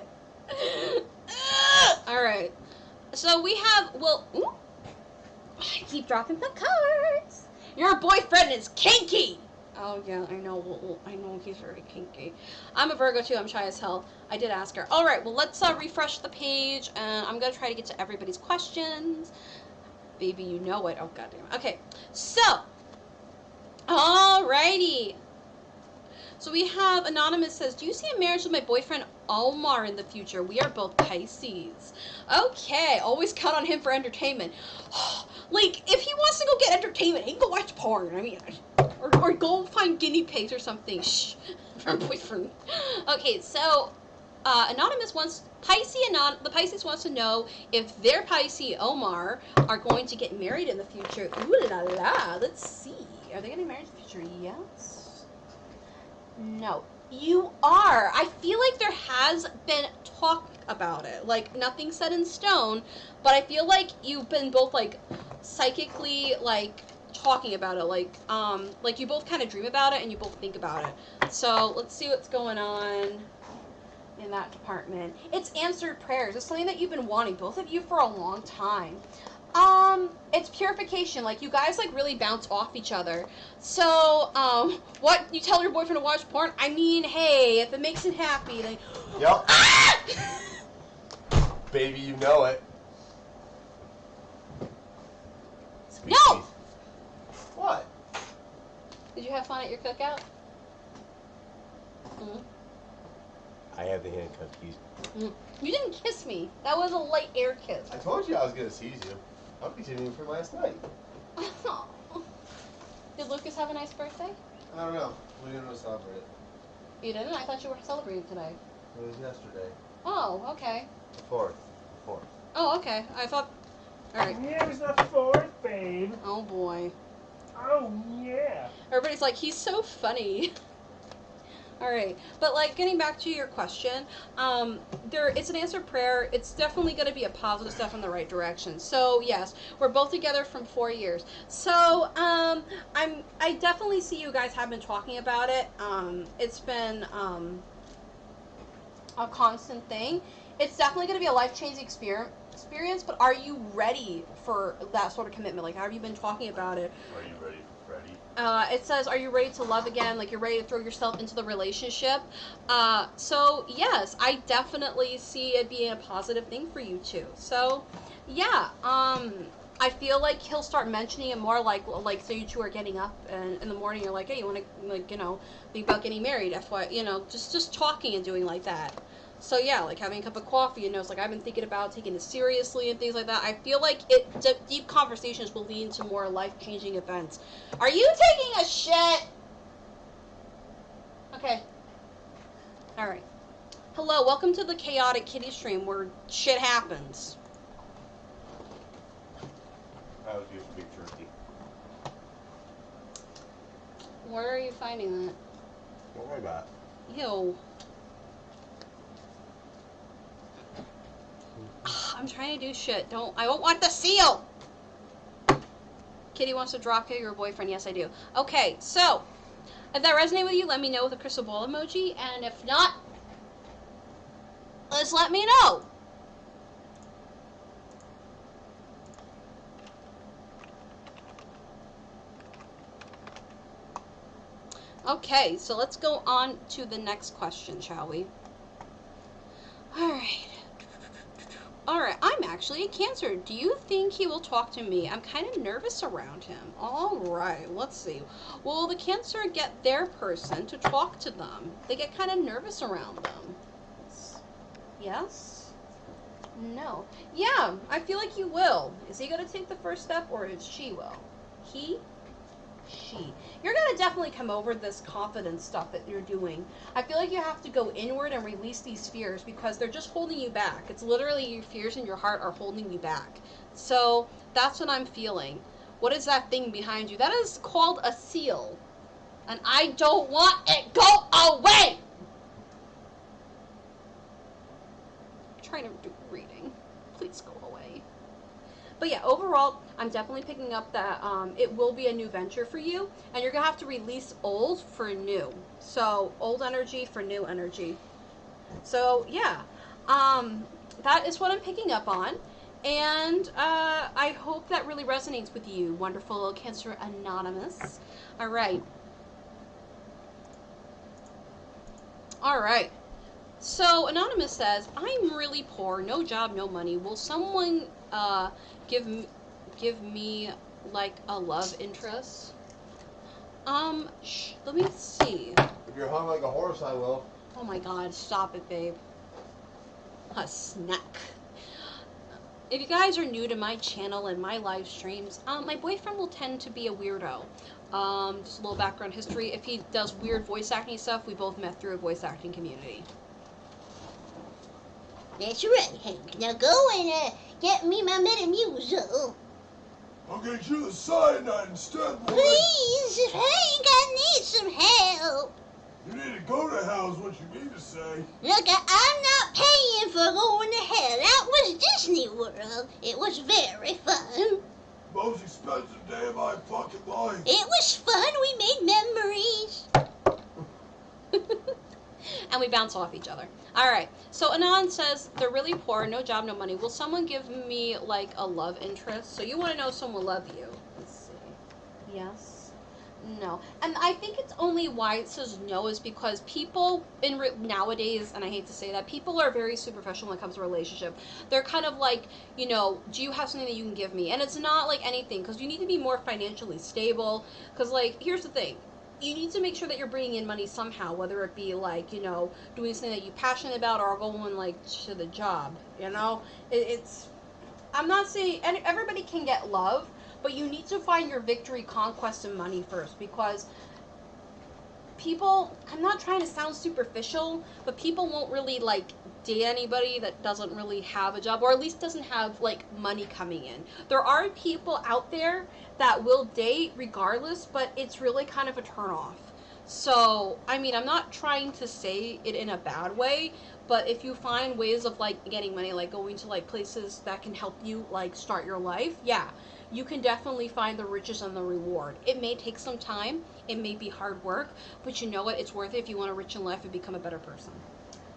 Alright. So we have, well, ooh, I keep dropping the cards. Your boyfriend is kinky! Oh yeah, I know he's very kinky. I'm a Virgo too, I'm shy as hell. I did ask her. Alright, well let's refresh the page, and I'm gonna try to get to everybody's questions. Baby, you know it. Oh, goddamn. Okay, so, alrighty. So we have Anonymous says, do you see a marriage with my boyfriend Omar in the future? We are both Pisces. Okay, always count on him for entertainment. Like, if he wants to go get entertainment, he can go watch porn. I mean, or go find guinea pigs or something. Shh, for a boyfriend. Okay, so Anonymous wants the Pisces wants to know if their Pisces Omar are going to get married in the future. Ooh la la. Let's see. Are they getting married in the future? Yes. No. You are. I feel like there has been talk about it. Like, nothing set in stone, but I feel like you've been both, like, psychically, like, talking about it. Like you both kind of dream about it and you both think about it. So, let's see what's going on in that department. It's answered prayers. It's something that you've been wanting, both of you, for a long time. It's purification. Like, you guys, like, really bounce off each other. So, what? You tell your boyfriend to watch porn? I mean, hey, if it makes him happy, then... Yep. Baby, you know it. Sweet No! teeth. What? Did you have fun at your cookout? Mm. I have the hand cookies. Mm. You didn't kiss me. That was a light air kiss. I told you I was going to seize you. I'm continuing from last night. Oh. Did Lucas have a nice birthday? I don't know. We didn't celebrate it. You didn't? I thought you were celebrating today. It was yesterday. Oh, okay. The 4th. Oh, okay. I thought... Alright. Here's the 4th, babe. Oh, boy. Oh, yeah. Everybody's like, he's so funny. Alright. But, like, getting back to your question, it's an answered prayer. It's definitely going to be a positive step in the right direction. So, yes, we're both together from 4 years. So, I definitely see you guys have been talking about it. It's been, a constant thing. It's definitely going to be a life-changing experience, but are you ready for that sort of commitment? Like, have you been talking about it? Are you ready for Freddy? It says, are you ready to love again? Like, you're ready to throw yourself into the relationship. So, yes, I definitely see it being a positive thing for you, too. So, yeah, I feel like he'll start mentioning it more, like so you two are getting up and in the morning, you're like, hey, you want to, like, you know, think about getting married, FY, you know, just talking and doing like that. So, yeah, like having a cup of coffee, you know, it's like I've been thinking about taking it seriously and things like that. I feel like deep conversations will lead to more life-changing events. Are you taking a shit? Okay. Alright. Hello, welcome to the Chaotic Kitty stream where shit happens. That was just big turkey. Where are you finding that? Don't worry about it. Ew. I'm trying to do shit. I don't want the seal! Kitty wants to drop kick your boyfriend. Yes, I do. Okay, so, if that resonated with you, let me know with a crystal ball emoji, and if not, just let me know. Okay, so let's go on to the next question, shall we? Alright. Alright, I'm actually a Cancer. Do you think he will talk to me? I'm kind of nervous around him. Alright, let's see. Will the Cancer get their person to talk to them? They get kind of nervous around them. Yes? No. Yeah, I feel like you will. Is he going to take the first step, or is she will? He? She. You're going to definitely come over this confidence stuff that you're doing. I feel like you have to go inward and release these fears because they're just holding you back. It's literally your fears in your heart are holding you back. So that's what I'm feeling. What is that thing behind you? That is called a seal. And I don't want it. Go away! I'm trying to do reading. Please go away. But yeah, overall, I'm definitely picking up that it will be a new venture for you, and you're going to have to release old for new. So, old energy for new energy. So, yeah, that is what I'm picking up on, and I hope that really resonates with you, wonderful Cancer Anonymous. All right. All right. So, Anonymous says, I'm really poor, no job, no money. Will someone give give me like a love interest? Let me see. If you're hung like a horse, I will. Oh my god, stop it, babe. A snack. If you guys are new to my channel and my live streams, my boyfriend will tend to be a weirdo. Just a little background history. If he does weird voice acting stuff, we both met through a voice acting community. That's right, Hank. Now go and get me my Metamucil. I'll get you the cyanide instead, boy. Please, Hank, I need some help. You need to go to hell is what you mean to say. Look, I'm not paying for going to hell. That was Disney World. It was very fun. Most expensive day of my fucking life. It was fun. We made memories. And we bounce off each other. Alright, so Anon says, they're really poor, no job, no money. Will someone give me, like, a love interest? So you want to know if someone will love you. Let's see. Yes. No. And I think it's only why it says no is because people nowadays, and I hate to say that, people are very superficial when it comes to relationship. They're kind of like, you know, do you have something that you can give me? And it's not like anything, because you need to be more financially stable. Because, like, here's the thing. You need to make sure that you're bringing in money somehow, whether it be, like, you know, doing something that you're passionate about or going, like, to the job, you know? I'm not saying, everybody can get love, but you need to find your victory, conquest, and money first, because people, I'm not trying to sound superficial, but people won't really, like, date anybody that doesn't really have a job, or at least doesn't have, like, money coming in. There are people out there that will date regardless, but it's really kind of a turnoff. So, I mean, I'm not trying to say it in a bad way, but if you find ways of, like, getting money, like going to, like, places that can help you, like, start your life, yeah, you can definitely find the riches and the reward. It may take some time, it may be hard work, but you know what, it's worth it if you want a rich in life and become a better person.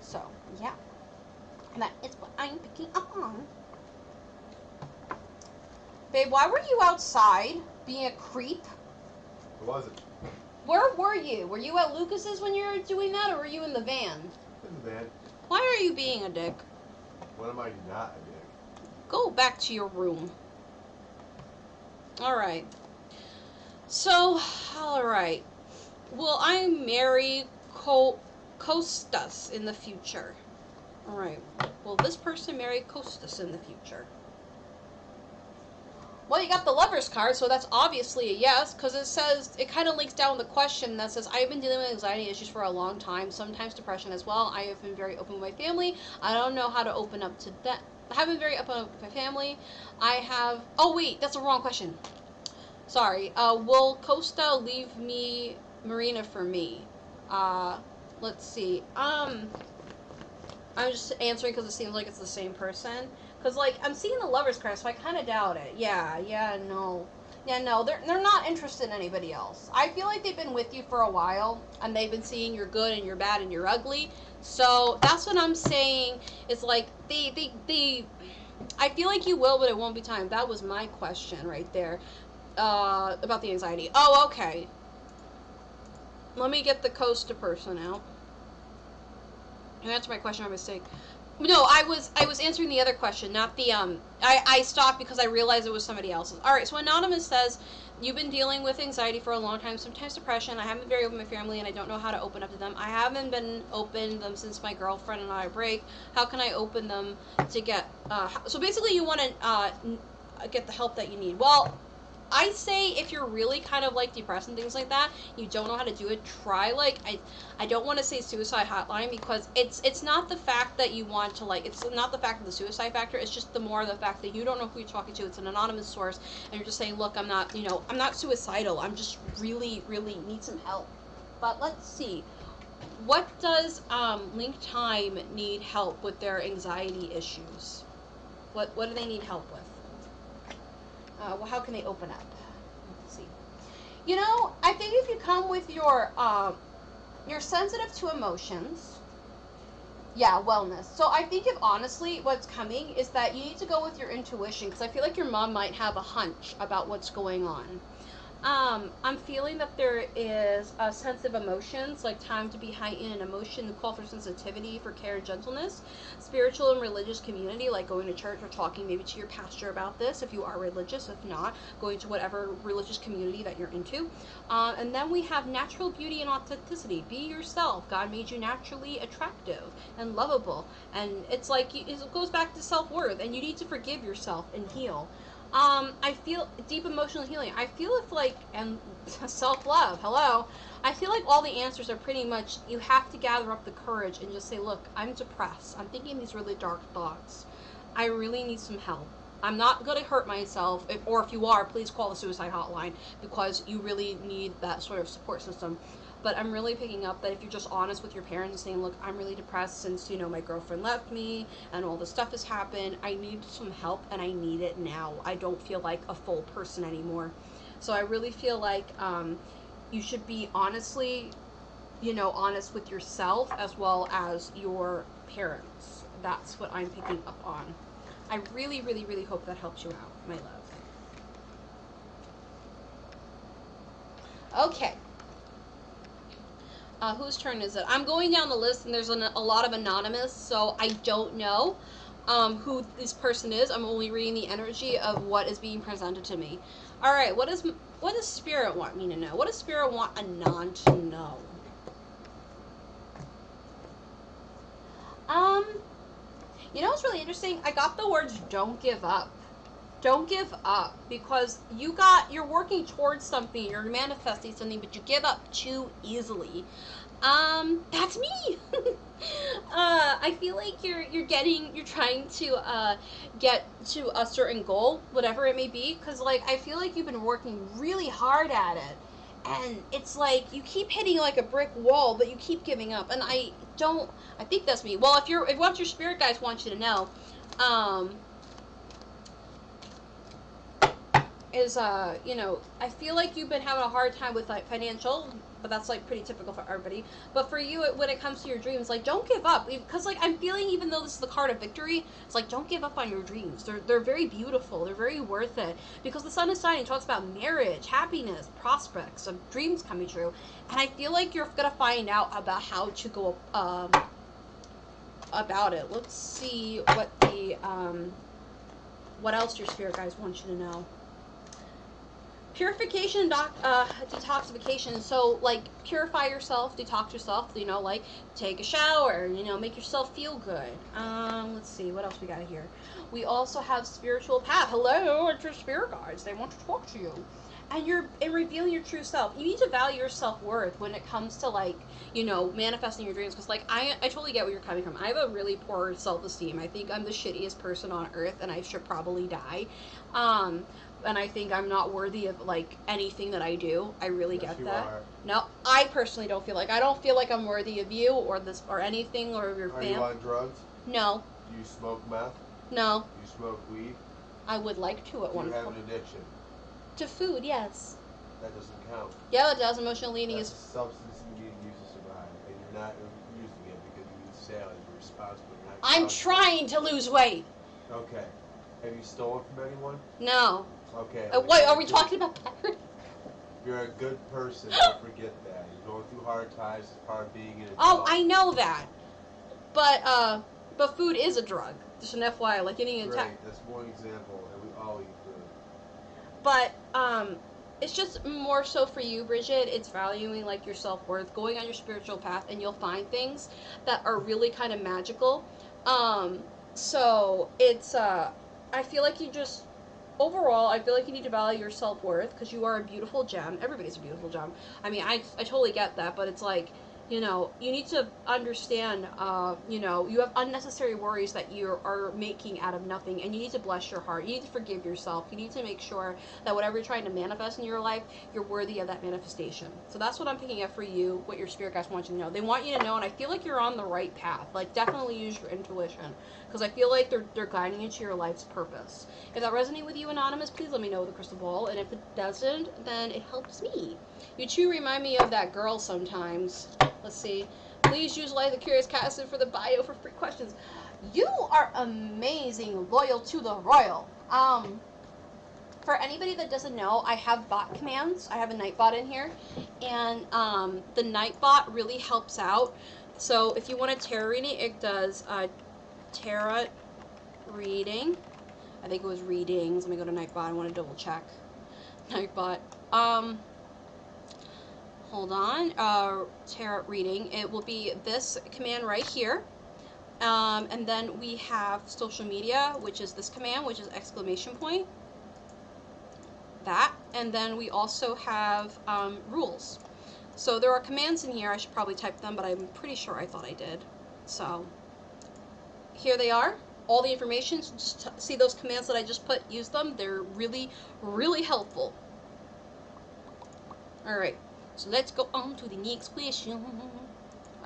So, yeah. And that is what I'm picking up on. Babe, why were you outside being a creep? Who was it? Where were you? Were you at Lucas's when you were doing that, or were you in the van? In the van. Why are you being a dick? When am I not a dick? Go back to your room. Alright. So, alright. Will I marry Costas in the future? Alright. Will this person marry Costas in the future? Well, you got the Lover's card, so that's obviously a yes, because it says, it kind of links down the question that says, I have been dealing with anxiety issues for a long time, sometimes depression as well. I have been very open with my family. I don't know how to open up to that. I haven't been very open with my family. I have, oh wait, that's a wrong question. Sorry. Will Costa leave me Marina for me? Let's see. I'm just answering because it seems like it's the same person. Because, like, I'm seeing the Lover's card, so I kind of doubt it. Yeah, no. Yeah, no, they're not interested in anybody else. I feel like they've been with you for a while, and they've been seeing you're good and you're bad and you're ugly. So, that's what I'm saying. It's like, I feel like you will, but it won't be time. That was my question right there. About the anxiety. Oh, okay. Let me get the Costa person out. You answered my question by mistake. No, I was answering the other question, not the, I stopped because I realized it was somebody else's. Alright, so Anonymous says, you've been dealing with anxiety for a long time, sometimes depression. I haven't been very open with my family, and I don't know how to open up to them. I haven't been open to them since my girlfriend and I break. How can I open them to get, so basically you want to, get the help that you need. Well, I say if you're really kind of like depressed and things like that, you don't know how to do it, try like, I don't want to say suicide hotline, because it's not the fact that you want to, like, it's not the fact of the suicide factor, it's just the more the fact that you don't know who you're talking to. It's an anonymous source, and you're just saying, look, I'm not, you know, I'm not suicidal, I'm just really need some help. But let's see, what does Link Time need help with their anxiety issues? What do they need help with? Well, how can they open up? Let's see. You know, I think if you come with your, you're sensitive to emotions. Yeah, wellness. So I think if honestly what's coming is that you need to go with your intuition, because I feel like your mom might have a hunch about what's going on. I'm feeling that there is a sense of emotions, like time to be heightened in emotion, the call for sensitivity, for care and gentleness, spiritual and religious community, like going to church or talking maybe to your pastor about this, if you are religious. If not, going to whatever religious community that you're into. And then we have natural beauty and authenticity. Be yourself. God made you naturally attractive and lovable. And it's like, it goes back to self-worth, and you need to forgive yourself and heal. I feel deep emotional healing. I feel if like, and self-love, hello. I feel like all the answers are pretty much, you have to gather up the courage and just say, look, I'm depressed. I'm thinking these really dark thoughts. I really need some help. I'm not going to hurt myself, or if you are, please call the suicide hotline, because you really need that sort of support system. But I'm really picking up that if you're just honest with your parents and saying, look, I'm really depressed since, my girlfriend left me and all this stuff has happened. I need some help, and I need it now. I don't feel like a full person anymore. So I really feel like you should be honest with yourself as well as your parents. That's what I'm picking up on. I really, really, really hope that helps you out, my love. Okay. Whose turn is it? I'm going down the list, and there's a lot of anonymous, so I don't know who this person is. I'm only reading the energy of what is being presented to me. All right, what does Spirit want me to know? What does Spirit want Anon to know? What's really interesting? I got the words "don't give up." Don't give up, because you're working towards something, you're manifesting something, but you give up too easily. That's me. I feel like you're trying to get to a certain goal, whatever it may be, because like I feel like you've been working really hard at it, and it's like you keep hitting like a brick wall, but you keep giving up, and I think that's me. Well, if what your spirit guides want you to know, is I feel like you've been having a hard time with like financial, but that's like pretty typical for everybody. But for you, when it comes to your dreams, like don't give up, because like I'm feeling, even though this is the card of victory, it's like don't give up on your dreams. They're very beautiful. They're very worth it, because the sun is shining. It talks about marriage, happiness, prospects of dreams coming true, and I feel like you're gonna find out about how to go about it. Let's see what else your spirit guides want you to know. Purification, detoxification. So, like, purify yourself, detox yourself. Like, take a shower. Make yourself feel good. Let's see, what else we got here? We also have spiritual path. Hello, it's your spirit guides. They want to talk to you. And revealing your true self. You need to value your self-worth when it comes to, like, manifesting your dreams. Because, like, I totally get where you're coming from. I have a really poor self-esteem. I think I'm the shittiest person on earth, and I should probably die. And I think I'm not worthy of, like, anything that I do. I really get that. Are. No, I personally don't feel like I'm worthy of you or this or anything or your family. Are you on drugs? No. Do you smoke meth? No. Do you smoke weed? I would like to at one point. Do you have an addiction? To food, yes. That doesn't count. Yeah, it does. Emotional eating That's is a substance you need to use to survive, and you're not using it because you need sales. You're responsible. I'm trying to lose weight. Okay. Have you stolen from anyone? No. Okay. Wait, are we talking about that? You're a good person. Don't forget that. You're going through hard times as part of being an adult. Oh, I know that. But food is a drug. Just an FYI, like getting an attack. Great. That's one example, and we all eat food. But it's just more so for you, Bridget. It's valuing like your self-worth, going on your spiritual path, and you'll find things that are really kind of magical. So it's I feel like overall, I feel like you need to value your self-worth, because you are a beautiful gem. Everybody's a beautiful gem. I mean, I totally get that, but it's like, you need to understand, you have unnecessary worries that you are making out of nothing, and you need to bless your heart. You need to forgive yourself. You need to make sure that whatever you're trying to manifest in your life, you're worthy of that manifestation. So that's what I'm picking up for you, what your spirit guides want you to know. They want you to know, and I feel like you're on the right path. Like, definitely use your intuition, because I feel like they're guiding you to your life's purpose. If that resonates with you, Anonymous, please let me know with the crystal ball, and if it doesn't, then it helps me. You too remind me of that girl sometimes. Let's see. Please use Light the Curious Castle for the bio for free questions. You are amazing, loyal to the royal. for anybody that doesn't know, I have bot commands. I have a night bot in here, and the night bot really helps out. So if you want a tarot reading, it does tarot reading. I think it was readings. Let me go to Nightbot. I want to double check. Nightbot. Hold on. Tarot reading. It will be this command right here. And then we have social media, which is this command, which is exclamation point. That. And then we also have rules. So there are commands in here. I should probably type them, but I'm pretty sure I thought I did. So here they are. All the information. Just see those commands that I just put. Use them. They're really, really helpful. Alright. So let's go on to the next question.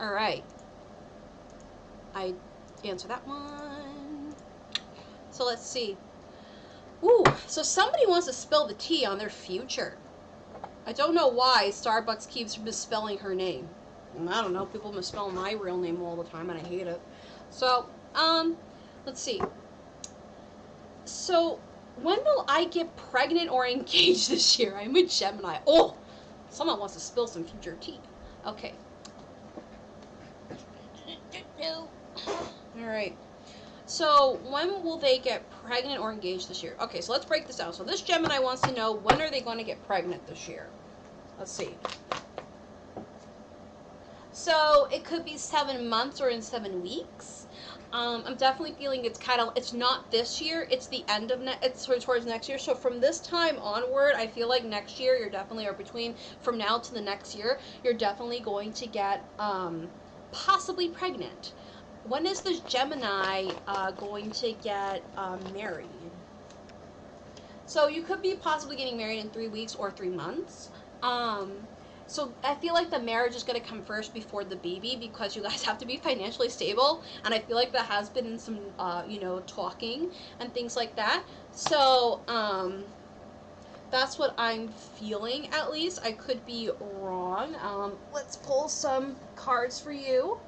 Alright. I answer that one. So let's see. Ooh, so somebody wants to spill the tea on their future. I don't know why Starbucks keeps misspelling her name. I don't know, people misspell my real name all the time and I hate it. So, let's see. So, when will I get pregnant or engaged this year? I'm a Gemini. Oh! Someone wants to spill some future tea. Okay. Alright. So, when will they get pregnant or engaged this year? Okay, so let's break this down. So, this Gemini wants to know, when are they going to get pregnant this year? Let's see. So, it could be 7 months or in 7 weeks. I'm definitely feeling it's not this year, it's the end of it's towards next year. So from this time onward, I feel like next year you're definitely, or between from now to the next year, you're definitely going to get possibly pregnant. When is this Gemini going to get married? So you could be possibly getting married in 3 weeks or 3 months. So I feel like the marriage is going to come first before the baby, because you guys have to be financially stable, and I feel like that has been some, talking and things like that. So, that's what I'm feeling, at least. I could be wrong. Let's pull some cards for you.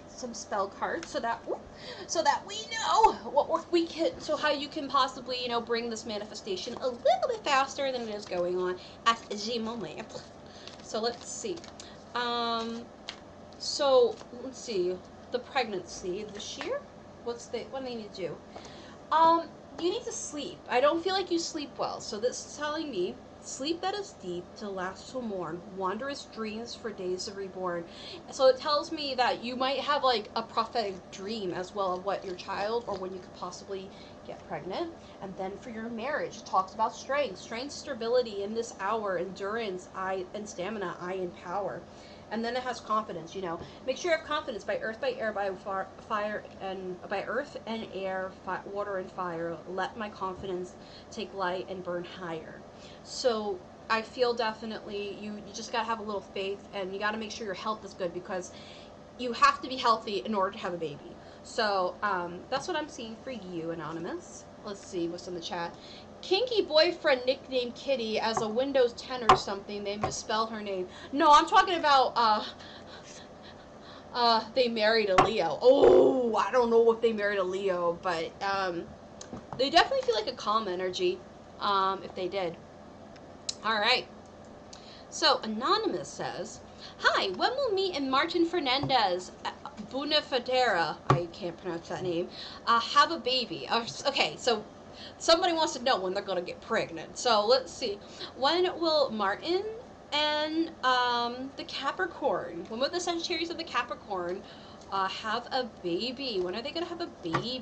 Some spell cards, so that we know what we can, so how you can possibly, bring this manifestation a little bit faster than it is going on at the moment. So let's see. So let's see. The pregnancy this year. What do they need to do? You need to sleep. I don't feel like you sleep well. So this is telling me, sleep that is deep to last till morn, wondrous dreams for days of reborn. So it tells me that you might have like a prophetic dream as well of what your child, or when you could possibly get pregnant. And then for your marriage, it talks about strength, stability in this hour, endurance, and stamina, and power. And then it has confidence, Make sure you have confidence by earth, by air, by fire, and by earth and air, water and fire. Let my confidence take light and burn higher. So I feel definitely you just got to have a little faith, and you got to make sure your health is good, because you have to be healthy in order to have a baby. So that's what I'm seeing for you, Anonymous. Let's see what's in the chat. Kinky boyfriend nicknamed Kitty as a Windows 10 or something. They misspell her name. No, I'm talking about they married a Leo. Oh, I don't know if they married a Leo, but they definitely feel like a calm energy if they did. All right. So Anonymous says, "Hi, when will me and Martin Fernandez Bunafadera, I can't pronounce that name, have a baby?" Okay, so somebody wants to know when they're going to get pregnant. So let's see. When will Martin and the Capricorn, when will the Sagittarius of the Capricorn have a baby? When are they going to have a baby?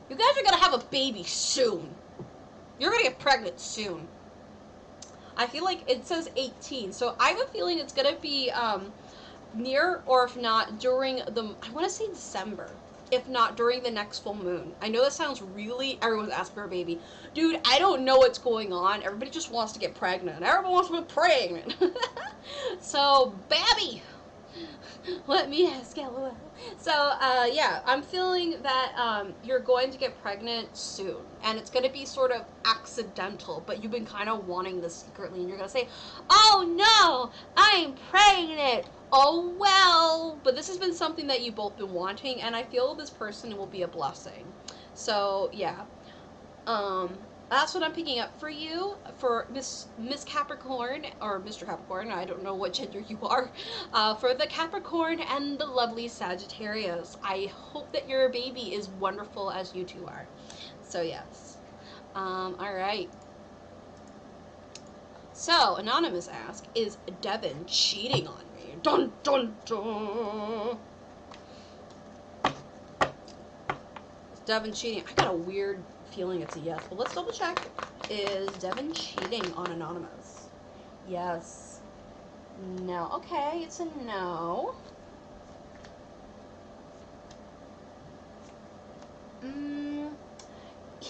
You guys are going to have a baby soon. You're going to get pregnant soon. I feel like it says 18, so I have a feeling it's going to be near, or if not, during I want to say December. If not, during the next full moon. I know that sounds really, everyone's asking for a baby. Dude, I don't know what's going on. Everybody just wants to get pregnant. Everyone wants to be pregnant. So, babby, let me ask you. So, yeah, I'm feeling that you're going to get pregnant soon. And it's going to be sort of accidental, but you've been kind of wanting this secretly. And you're going to say, "Oh no, I'm pregnant. Oh well." But this has been something that you've both been wanting, and I feel this person will be a blessing. So, yeah. That's what I'm picking up for you, for Miss Capricorn, or Mr. Capricorn, I don't know what gender you are, for the Capricorn and the lovely Sagittarius. I hope that your baby is wonderful as you two are. So yes. Alright. So, Anonymous asks, is Devin cheating on me? Dun dun dun! Is Devin cheating? I got a weird feeling it's a yes, but let's double check. Is Devin cheating on Anonymous? Yes. No. Okay, it's a no.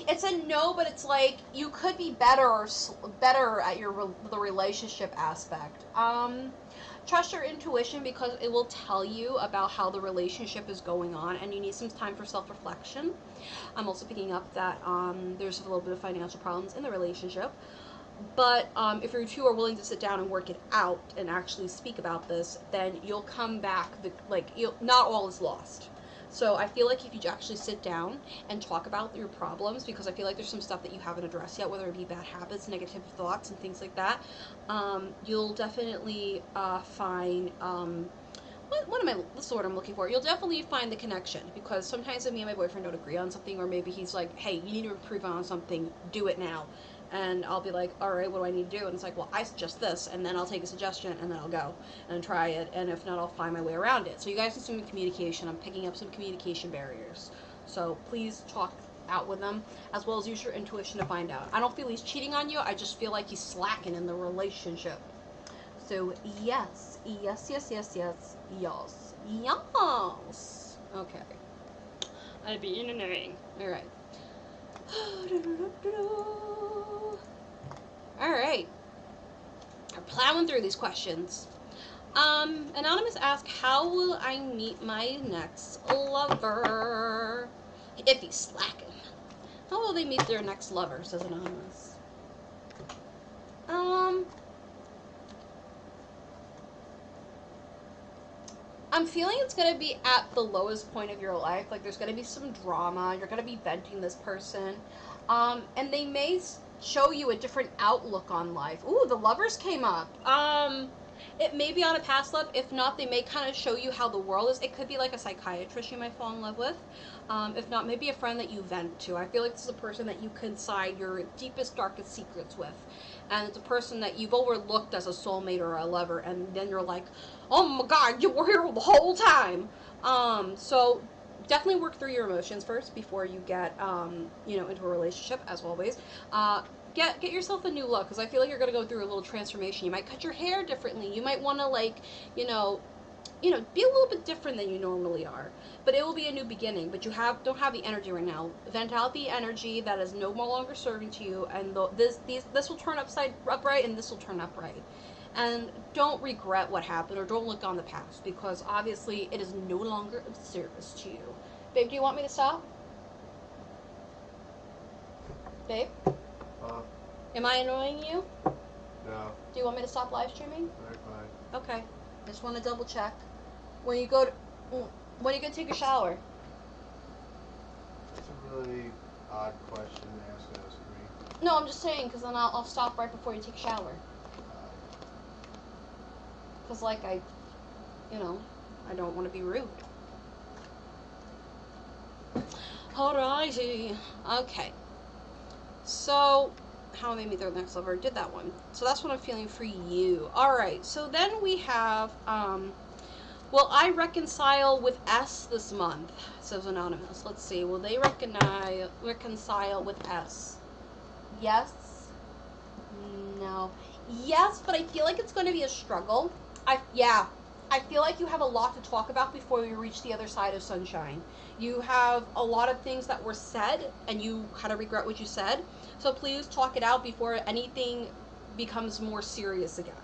It's a no, but it's like you could be better at the relationship aspect. Trust your intuition because it will tell you about how the relationship is going on, and you need some time for self-reflection. I'm also picking up that there's a little bit of financial problems in the relationship, but if you two are willing to sit down and work it out and actually speak about this, then you'll come back. Not all is lost. So I feel like if you actually sit down and talk about your problems, because I feel like there's some stuff that you haven't addressed yet, whether it be bad habits, negative thoughts, and things like that, you'll definitely find, what's the word I'm looking for? You'll definitely find the connection, because sometimes me and my boyfriend don't agree on something, or maybe he's like, hey, you need to improve on something, do it now. And I'll be like, all right, what do I need to do? And it's like, well, I suggest this, and then I'll take a suggestion, and then I'll go and try it, and if not, I'll find my way around it. So you guys need some communication. I'm picking up some communication barriers. So please talk out with them, as well as use your intuition to find out. I don't feel he's cheating on you. I just feel like he's slacking in the relationship. So yes, yes, yes, yes, yes, yes, yes. Okay. I'd be entertaining. All right. Alright. I'm plowing through these questions. Anonymous asks, how will I meet my next lover? If he's slacking. How will they meet their next lover, says Anonymous. I'm feeling it's going to be at the lowest point of your life. Like, there's going to be some drama. You're going to be venting this person. And they may show you a different outlook on life. Ooh, the lovers came up. It may be on a past love. If not, they may kind of show you how the world is. It could be like a psychiatrist you might fall in love with. If not, maybe a friend that you vent to. I feel like this is a person that you confide your deepest, darkest secrets with. And it's a person that you've overlooked as a soulmate or a lover. And then you're like, oh my God, you were here the whole time. So definitely work through your emotions first before you get, into a relationship, as always. Get yourself a new look, because I feel like you're going to go through a little transformation. You might cut your hair differently. You might want to, be a little bit different than you normally are. But it will be a new beginning. But you don't have the energy right now. Vent out the energy that is no longer serving to you, and this will turn upright, and this will turn upright. And don't regret what happened, or don't look on the past, because obviously it is no longer of service to you. Babe, do you want me to stop? Babe? Am I annoying you? No. Do you want me to stop live streaming? Alright, fine. Okay. I just want to double check. When you go to take a shower? That's a really odd question to ask on a screen. No, I'm just saying, because then I'll stop right before you take a shower. Because, I don't want to be rude. Alrighty. Okay. So, how I meet their next lover? Did that one. So that's what I'm feeling for you. Alright, so then we have, will I reconcile with S this month? Says Anonymous. Let's see. Will they reconcile with S? Yes. No. Yes, but I feel like it's going to be a struggle. I feel like you have a lot to talk about before you reach the other side of sunshine. You have a lot of things that were said, and you kind of regret what you said. So please talk it out before anything becomes more serious again.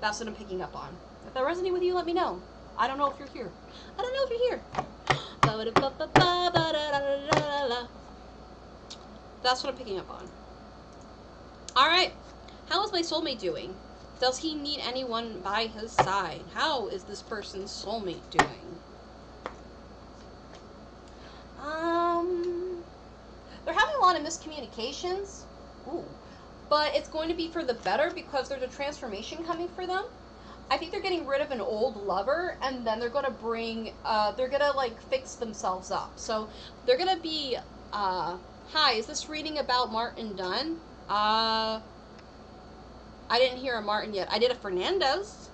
That's what I'm picking up on. If that resonates with you, let me know. I don't know if you're here. I don't know if you're here. That's what I'm picking up on. Alright. How is my soulmate doing? Does he need anyone by his side? How is this person's soulmate doing? They're having a lot of miscommunications. Ooh. But it's going to be for the better because there's a transformation coming for them. I think they're getting rid of an old lover, and then they're going to they're going to, like, fix themselves up. So they're going to be, hi, is this reading about Martin Dunn? I didn't hear a Martin yet. I did a Fernandez.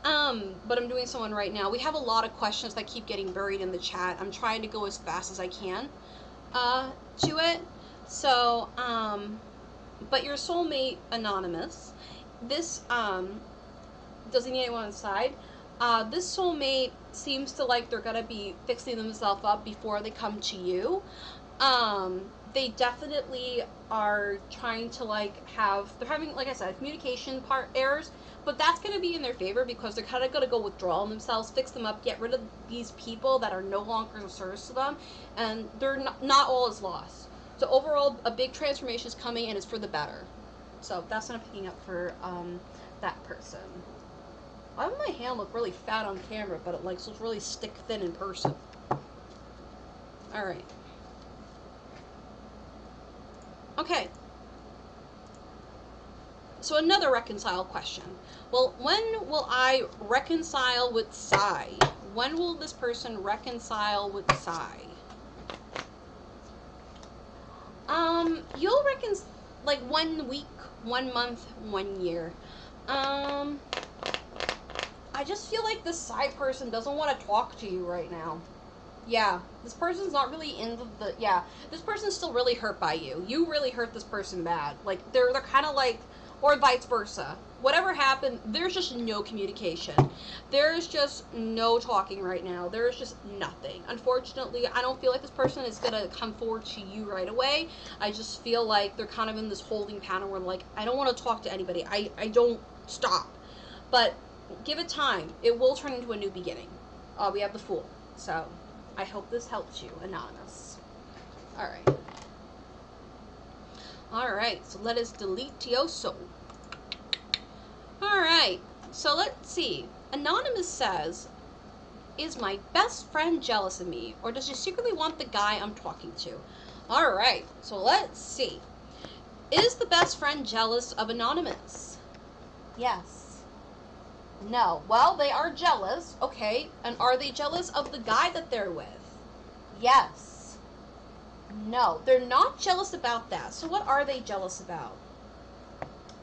But I'm doing someone right now. We have a lot of questions that keep getting buried in the chat. I'm trying to go as fast as I can, to it. So, but your soulmate, Anonymous, this, doesn't need anyone inside. This soulmate seems to like they're gonna be fixing themselves up before they come to you. They definitely are trying to, like, they're having, like I said, communication part errors, but that's going to be in their favor because they're kind of going to go withdraw themselves, fix them up, get rid of these people that are no longer of service to them, and they're not all is lost. So overall, a big transformation is coming, and it's for the better. So that's what I'm picking up for that person. Why would my hand look really fat on camera, but it, like, looks really stick thin in person? All right. Okay. So another reconcile question. Well, when will I reconcile with Sai? When will this person reconcile with Sai? You'll like 1 week, 1 month, 1 year. I just feel like this Sai person doesn't want to talk to you right now. Yeah, this person's not really into this person's still really hurt by you. You really hurt this person bad. Like, they're kind of like, or vice versa. Whatever happened, there's just no communication. There's just no talking right now. There's just nothing. Unfortunately, I don't feel like this person is going to come forward to you right away. I just feel like they're kind of in this holding pattern where, like, I don't want to talk to anybody. I don't stop. But give it time. It will turn into a new beginning. We have the Fool. So I hope this helps you, Anonymous. Alright. Alright, so let us delete your soul. Alright, so let's see. Anonymous says, is my best friend jealous of me, or does she secretly want the guy I'm talking to? Alright, so let's see. Is the best friend jealous of Anonymous? Yes. No. Well, they are jealous. Okay. And are they jealous of the guy that they're with? Yes. No. They're not jealous about that. So what are they jealous about?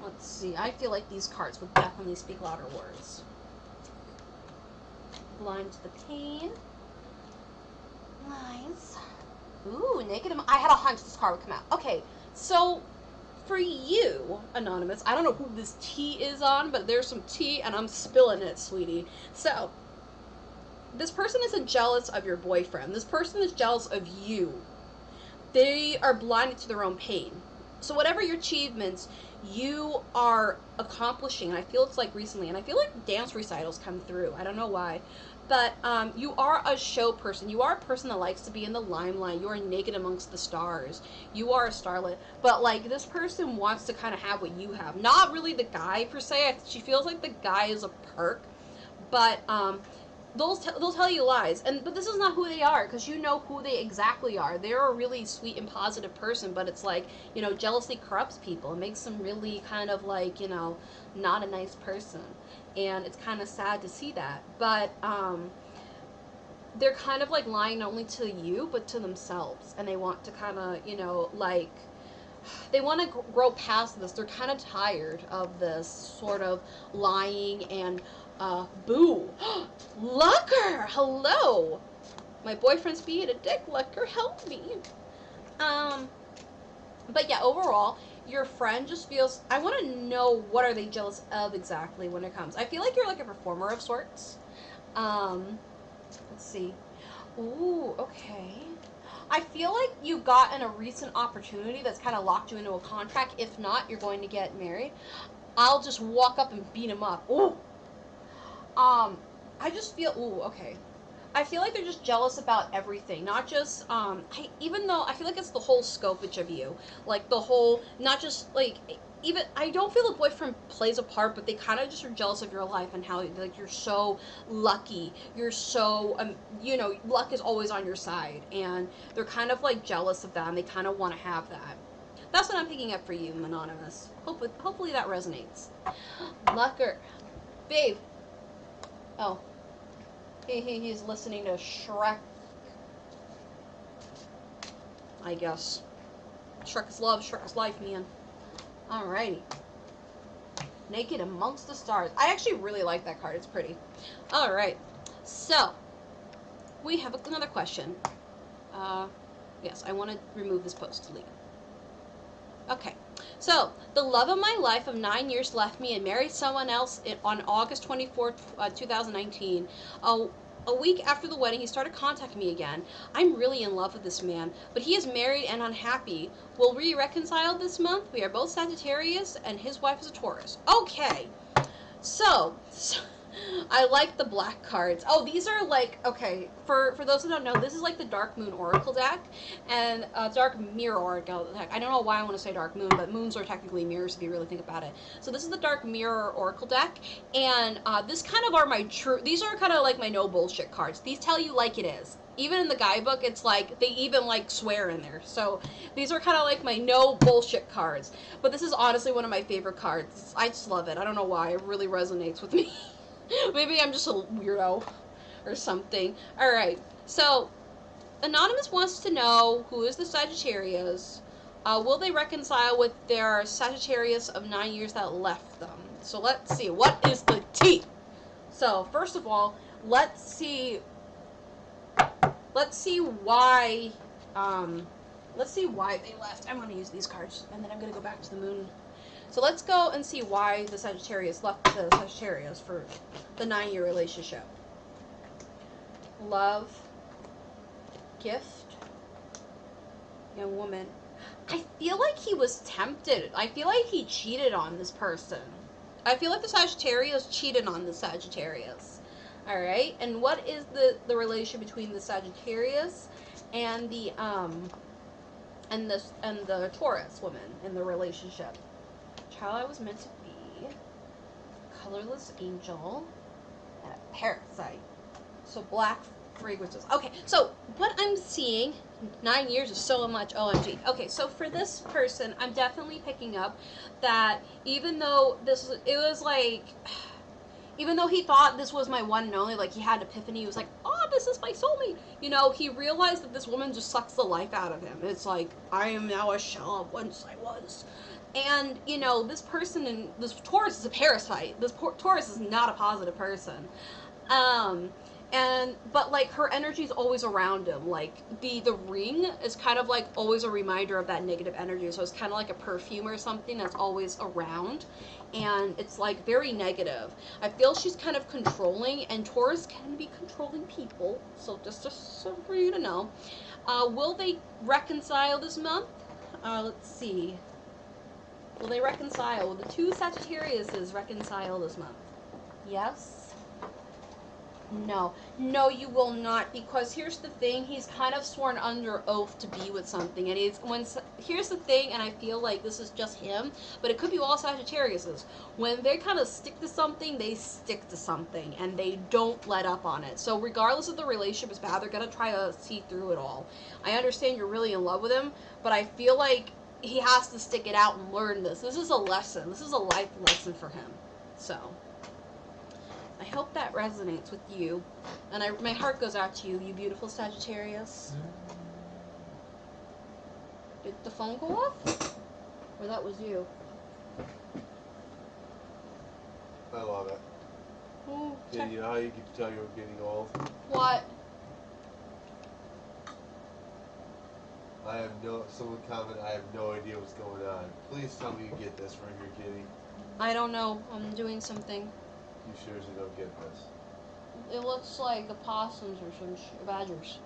Let's see. I feel like these cards would definitely speak louder words. Blind to the pain. Nice. Ooh, negative. I had a hunch this card would come out. Okay. So for you, Anonymous, I don't know who this tea is on, but there's some tea and I'm spilling it, sweetie. So, this person isn't jealous of your boyfriend. This person is jealous of you. They are blinded to their own pain. So whatever your achievements you are accomplishing, and I feel it's like recently, and I feel like dance recitals come through. I don't know why. But you are a show person. You are a person that likes to be in the limelight. You are naked amongst the stars. You are a starlet. But, like, this person wants to kind of have what you have. Not really the guy, per se. She feels like the guy is a perk. But they'll tell you lies. But this is not who they are, because you know who they exactly are. They're a really sweet and positive person, but it's like, you know, jealousy corrupts people. It makes them really kind of like, you know, not a nice person. And it's kind of sad to see that. But they're kind of like lying not only to you, but to themselves. And they want to kind of, you know, like, they want to grow past this. They're kind of tired of this sort of lying and, boo. Lucker! Hello! My boyfriend's being a dick. Lucker, help me. But yeah, overall, your friend just feels, I want to know what are they jealous of exactly when it comes. I feel like you're like a performer of sorts. Let's see. Ooh, okay. I feel like you got in a recent opportunity that's kind of locked you into a contract. If not, you're going to get married. I'll just walk up and beat him up. Ooh. I just feel, ooh, okay. I feel like they're just jealous about everything, not just even though I feel like it's the whole scopage of you, like the whole, not just like, even I don't feel the boyfriend plays a part, but they kind of just are jealous of your life and how like you're so lucky, you're so luck is always on your side, and they're kind of like jealous of that, and they kind of want to have that. That's what I'm picking up for you, Anonymous. Hopefully that resonates. Lucker, babe. Oh. He's listening to Shrek. I guess. Shrek is love, Shrek is life, man. Alrighty. Naked Amongst the Stars. I actually really like that card. It's pretty. Alright. So, we have another question. Yes, I want to remove this post. Delete it. Okay. So, the love of my life of 9 years left me and married someone else on August 24th, 2019. A week after the wedding, he started contacting me again. I'm really in love with this man, but he is married and unhappy. Will we reconcile this month? We are both Sagittarius, and his wife is a Taurus. Okay. So I like the black cards. Oh, these are like, okay, for those who don't know, this is like the Dark Moon Oracle deck, and Dark Mirror Oracle deck. I don't know why I want to say Dark Moon, but moons are technically mirrors if you really think about it. So this is the Dark Mirror Oracle deck, and this kind of are my these are kind of like my no bullshit cards. These tell you like it is. Even in the guidebook, it's like, they even like swear in there. So these are kind of like my no bullshit cards. But this is honestly one of my favorite cards. I just love it. I don't know why. It really resonates with me. Maybe I'm just a weirdo or something. Alright, so Anonymous wants to know, who is the Sagittarius? Will they reconcile with their Sagittarius of 9 years that left them? So let's see. What is the tea? So first of all, let's see why they left. I'm going to use these cards, and then I'm going to go back to the moon. So let's go and see why the Sagittarius left the Sagittarius for the 9-year relationship. Love, gift, young woman. I feel like he was tempted. I feel like he cheated on this person. I feel like the Sagittarius cheated on the Sagittarius. Alright, and what is the relation between the Sagittarius and the Taurus woman in the relationship? Child I was meant to be, colorless angel, and a parasite. So black fragrances. Okay, so what I'm seeing, 9 years is so much OMG. Okay, so for this person, I'm definitely picking up that even though even though he thought this was my one and only, like he had an epiphany, he was like, oh, this is my soulmate. You know, he realized that this woman just sucks the life out of him. It's like, I am now a shell of once I was. And, you know, this person, this Taurus is a parasite. This Taurus is not a positive person. But like her energy is always around him. Like the ring is kind of like always a reminder of that negative energy. So it's kind of like a perfume or something that's always around, and it's like very negative. I feel she's kind of controlling, and Taurus can be controlling people. So just so for you to know, will they reconcile this month? Let's see. Will they reconcile? Will the two Sagittariuses reconcile this month? Yes. No. No, you will not, because here's the thing, he's kind of sworn under oath to be with something, and here's the thing, and I feel like this is just him, but it could be all Sagittariuses. When they kind of stick to something, they stick to something, and they don't let up on it. So regardless of the relationship is bad, they're going to try to see through it all. I understand you're really in love with him, but I feel like he has to stick it out and learn this. This is a lesson. This is a life lesson for him. So I hope that resonates with you. And my heart goes out to you, you beautiful Sagittarius. Did the phone go off? Or that was you? I love it. Ooh, Yeah, you know how you can tell you're getting old? what? Someone commented, I have no idea what's going on. Please tell me you get this from your kitty. I don't know. I'm doing something. You sure you don't get this? It looks like opossums or some badgers.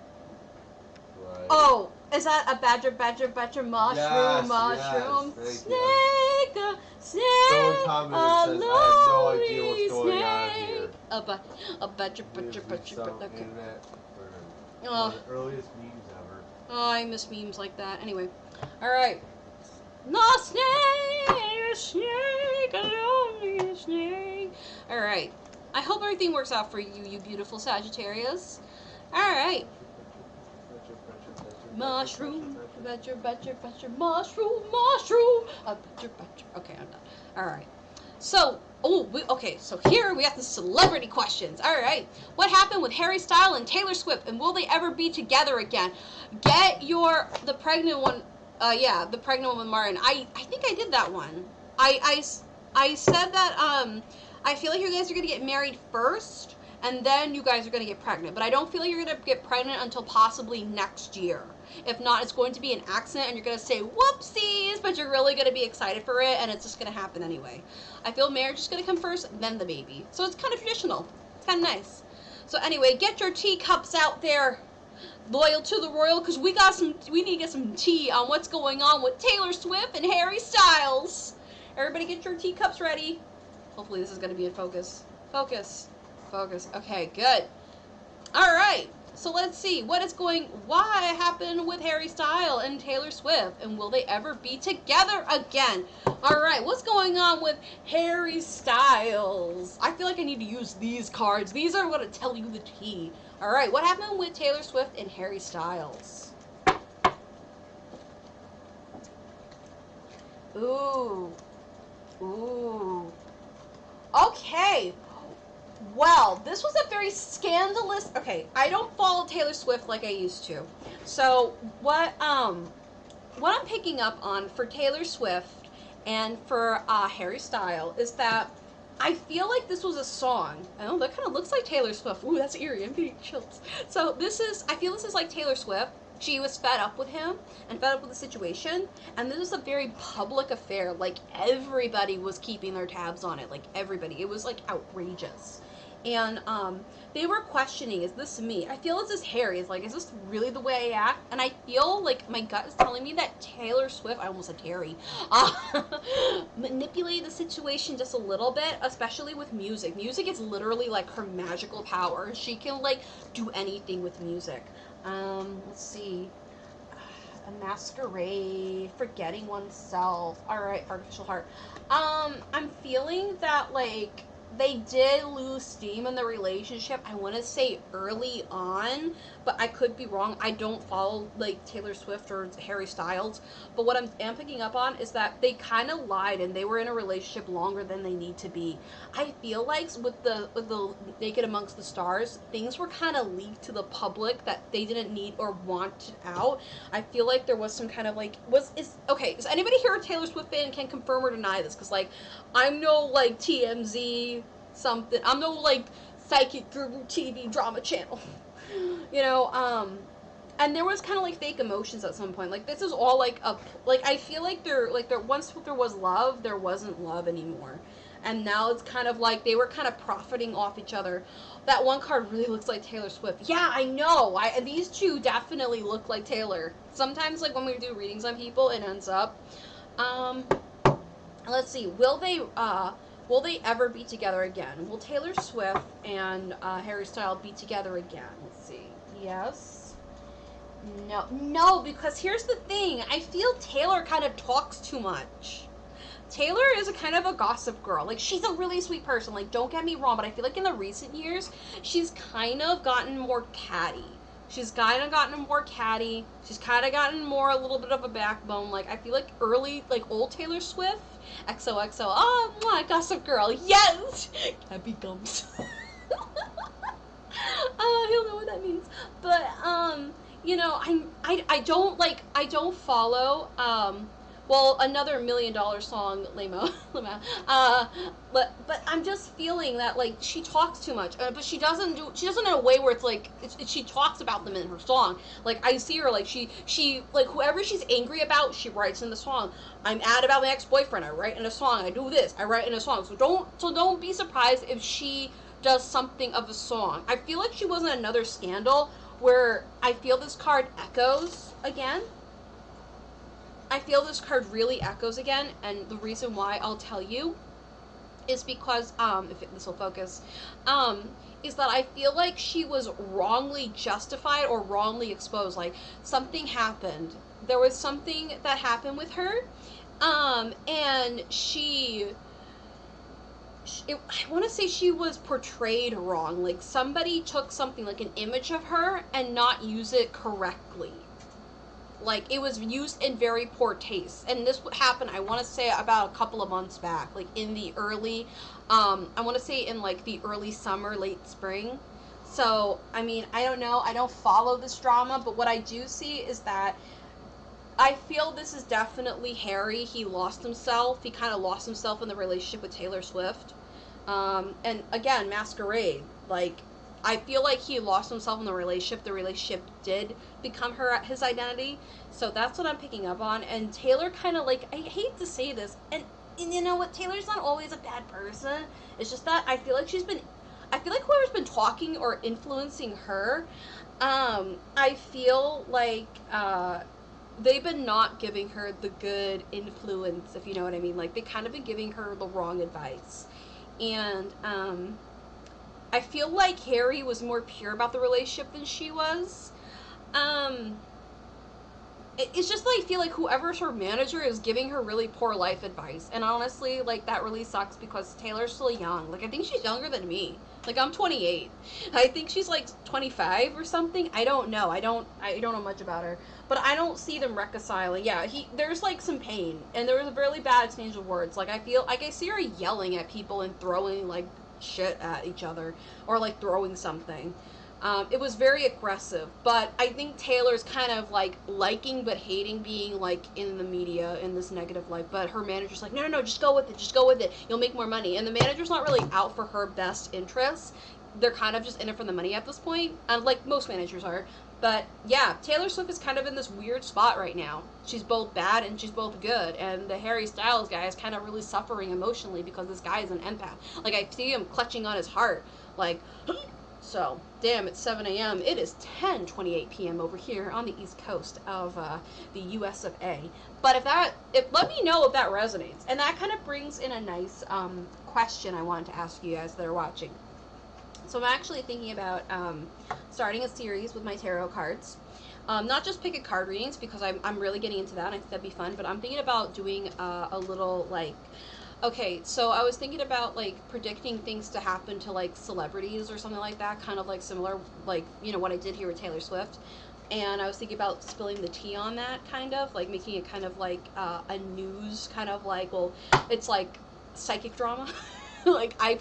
Right. Oh, is that a badger, mushroom, Yes, mushroom, yes, snake, snake, Someone commented a says, I have no idea lonely what's going on snake. here. A budget. Okay. One of the earliest memes ever. Oh, I miss memes like that. Anyway, all right. No snake, a snake. All right. I hope everything works out for you, you beautiful Sagittarius. All right. Mushroom, mushroom. Okay, I'm done. All right. So, so here we got the celebrity questions. All right. What happened with Harry Styles and Taylor Swift, and will they ever be together again? Get the pregnant one. The pregnant one with Martin. I think I did that one. I said that I feel like you guys are gonna get married first, and then you guys are gonna get pregnant. But I don't feel like you're gonna get pregnant until possibly next year. If not, it's going to be an accident, and you're gonna say whoopsies, but you're really gonna be excited for it, and it's just gonna happen anyway. I feel marriage is gonna come first, then the baby. So it's kind of traditional. It's kind of nice. So anyway, get your teacups out there, loyal to the royal, because we need to get some tea on what's going on with Taylor Swift and Harry Styles. Everybody get your teacups ready. Hopefully this is going to be in focus. Focus. Okay, good. All right. So let's see. What happened with Harry Styles and Taylor Swift? And will they ever be together again? All right. What's going on with Harry Styles? I feel like I need to use these cards. These are going to tell you the tea. All right. What happened with Taylor Swift and Harry Styles? Ooh. Okay. Well, this was a very scandalous. Okay, I don't follow Taylor Swift like I used to. So what I'm picking up on for Taylor Swift and for Harry Styles is that I feel like this was a song. Oh, that kind of looks like Taylor Swift. Ooh, that's eerie. I'm getting chills. So I feel this is like Taylor Swift. She was fed up with him and fed up with the situation, and this was a very public affair. Like, everybody was keeping their tabs on it. Like, everybody. It was, like, outrageous. And they were questioning, is this me? I feel this is Harry. It's like, is this really the way I act? And I feel like my gut is telling me that Taylor Swift, I almost said Harry, manipulated the situation just a little bit, especially with music. Music is literally, like, her magical power. She can, like, do anything with music. Let's see. A masquerade, forgetting oneself. Alright, artificial heart. I'm feeling that, like, they did lose steam in the relationship, I want to say early on, but I could be wrong. I don't follow, like, Taylor Swift or Harry Styles, but what I'm picking up on is that they kind of lied, and they were in a relationship longer than they need to be. I feel like with the Naked Amongst the Stars, things were kind of leaked to the public that they didn't need or wanted out. I feel like there was some kind of, like, is anybody here a Taylor Swift fan can confirm or deny this? Because, like, I'm no, like, TMZ something. I'm no, like, Psychic Guru TV drama channel. You know, and there was kind of, like, fake emotions at some point. Like, this is all, like, I feel like once there was love, there wasn't love anymore. And now it's kind of like they were kind of profiting off each other. That one card really looks like Taylor Swift. Yeah, I know. These two definitely look like Taylor. Sometimes, like, when we do readings on people, it ends up. Let's see. Will they ever be together again? Will Taylor Swift and Harry Styles be together again? Let's see. Yes. No, because here's the thing. I feel Taylor kind of talks too much. Taylor is a kind of a gossip girl. Like, she's a really sweet person. Like, don't get me wrong, but I feel like in the recent years, she's kind of gotten more catty. She's kind of gotten more catty. She's kind of gotten more a little bit of a backbone. Like, I feel like old Taylor Swift, XOXO, oh, my gossip girl, yes! Happy gums. I don't know what that means. But, you know, I don't follow, another $1 million song, Lamo. But I'm just feeling that, like, she talks too much. But she doesn't in a way where it's like, she talks about them in her song. Like, I see her, like, she like, whoever she's angry about, she writes in the song. I'm mad about my ex-boyfriend, I write in a song. I do this, I write in a song. So don't be surprised if she does something of a song. I feel like she was in another scandal where I feel this card echoes again. I feel this card really echoes again, and the reason why, I'll tell you. is because, this will focus, is that I feel like she was wrongly justified or wrongly exposed. Like, something happened. There was something that happened with her, and I want to say she was portrayed wrong. Like, somebody took something, like an image of her, and not use it correctly. Like, it was used in very poor taste. And this happened, I want to say, about a couple of months back. Like, in the early, I want to say in, like, the early summer, late spring. So, I mean, I don't know. I don't follow this drama. But what I do see is that I feel this is definitely Harry. He lost himself. He kind of lost himself in the relationship with Taylor Swift. And, again, Masquerade. Like, I feel like he lost himself in the relationship. The relationship did become his identity. So that's what I'm picking up on. And Taylor kind of, like, I hate to say this, and you know what? Taylor's not always a bad person. It's just that I feel like whoever's been talking or influencing her, I feel like, they've been not giving her the good influence, if you know what I mean. Like, they kind of been giving her the wrong advice. And, I feel like Harry was more pure about the relationship than she was. It's just like, I feel like whoever's her manager is giving her really poor life advice. And honestly, like, that really sucks because Taylor's still young. Like, I think she's younger than me. Like, I'm 28. I think she's, like, 25 or something. I don't know. I don't know much about her. But I don't see them reconciling. Yeah, there's, like, some pain. And there was a really bad exchange of words. Like, I feel, like, I see her yelling at people and throwing, like, shit at each other. Or, like, throwing something. It was very aggressive, but I think Taylor's kind of, like, liking but hating being, like, in the media in this negative light, but her manager's like, no, just go with it, you'll make more money, and the manager's not really out for her best interests. They're kind of just in it for the money at this point, like most managers are. But, yeah, Taylor Swift is kind of in this weird spot right now. She's both bad and she's both good, and the Harry Styles guy is kind of really suffering emotionally because this guy is an empath. Like, I see him clutching on his heart, like... So, damn, it's 7 a.m. It is 10:28 p.m. over here on the east coast of the U.S. of A. But let me know if that resonates. And that kind of brings in a nice question I wanted to ask you guys that are watching. So I'm actually thinking about starting a series with my tarot cards. Not just pick a card readings, because I'm really getting into that. I think that'd be fun. But I'm thinking about doing a little, like... Okay, so I was thinking about, like, predicting things to happen to, like, celebrities or something like that, kind of, like, similar, like, you know, what I did here with Taylor Swift. And I was thinking about spilling the tea on that, kind of, like, making it kind of, like, a news, kind of, like, well, it's, like, psychic drama. Like, I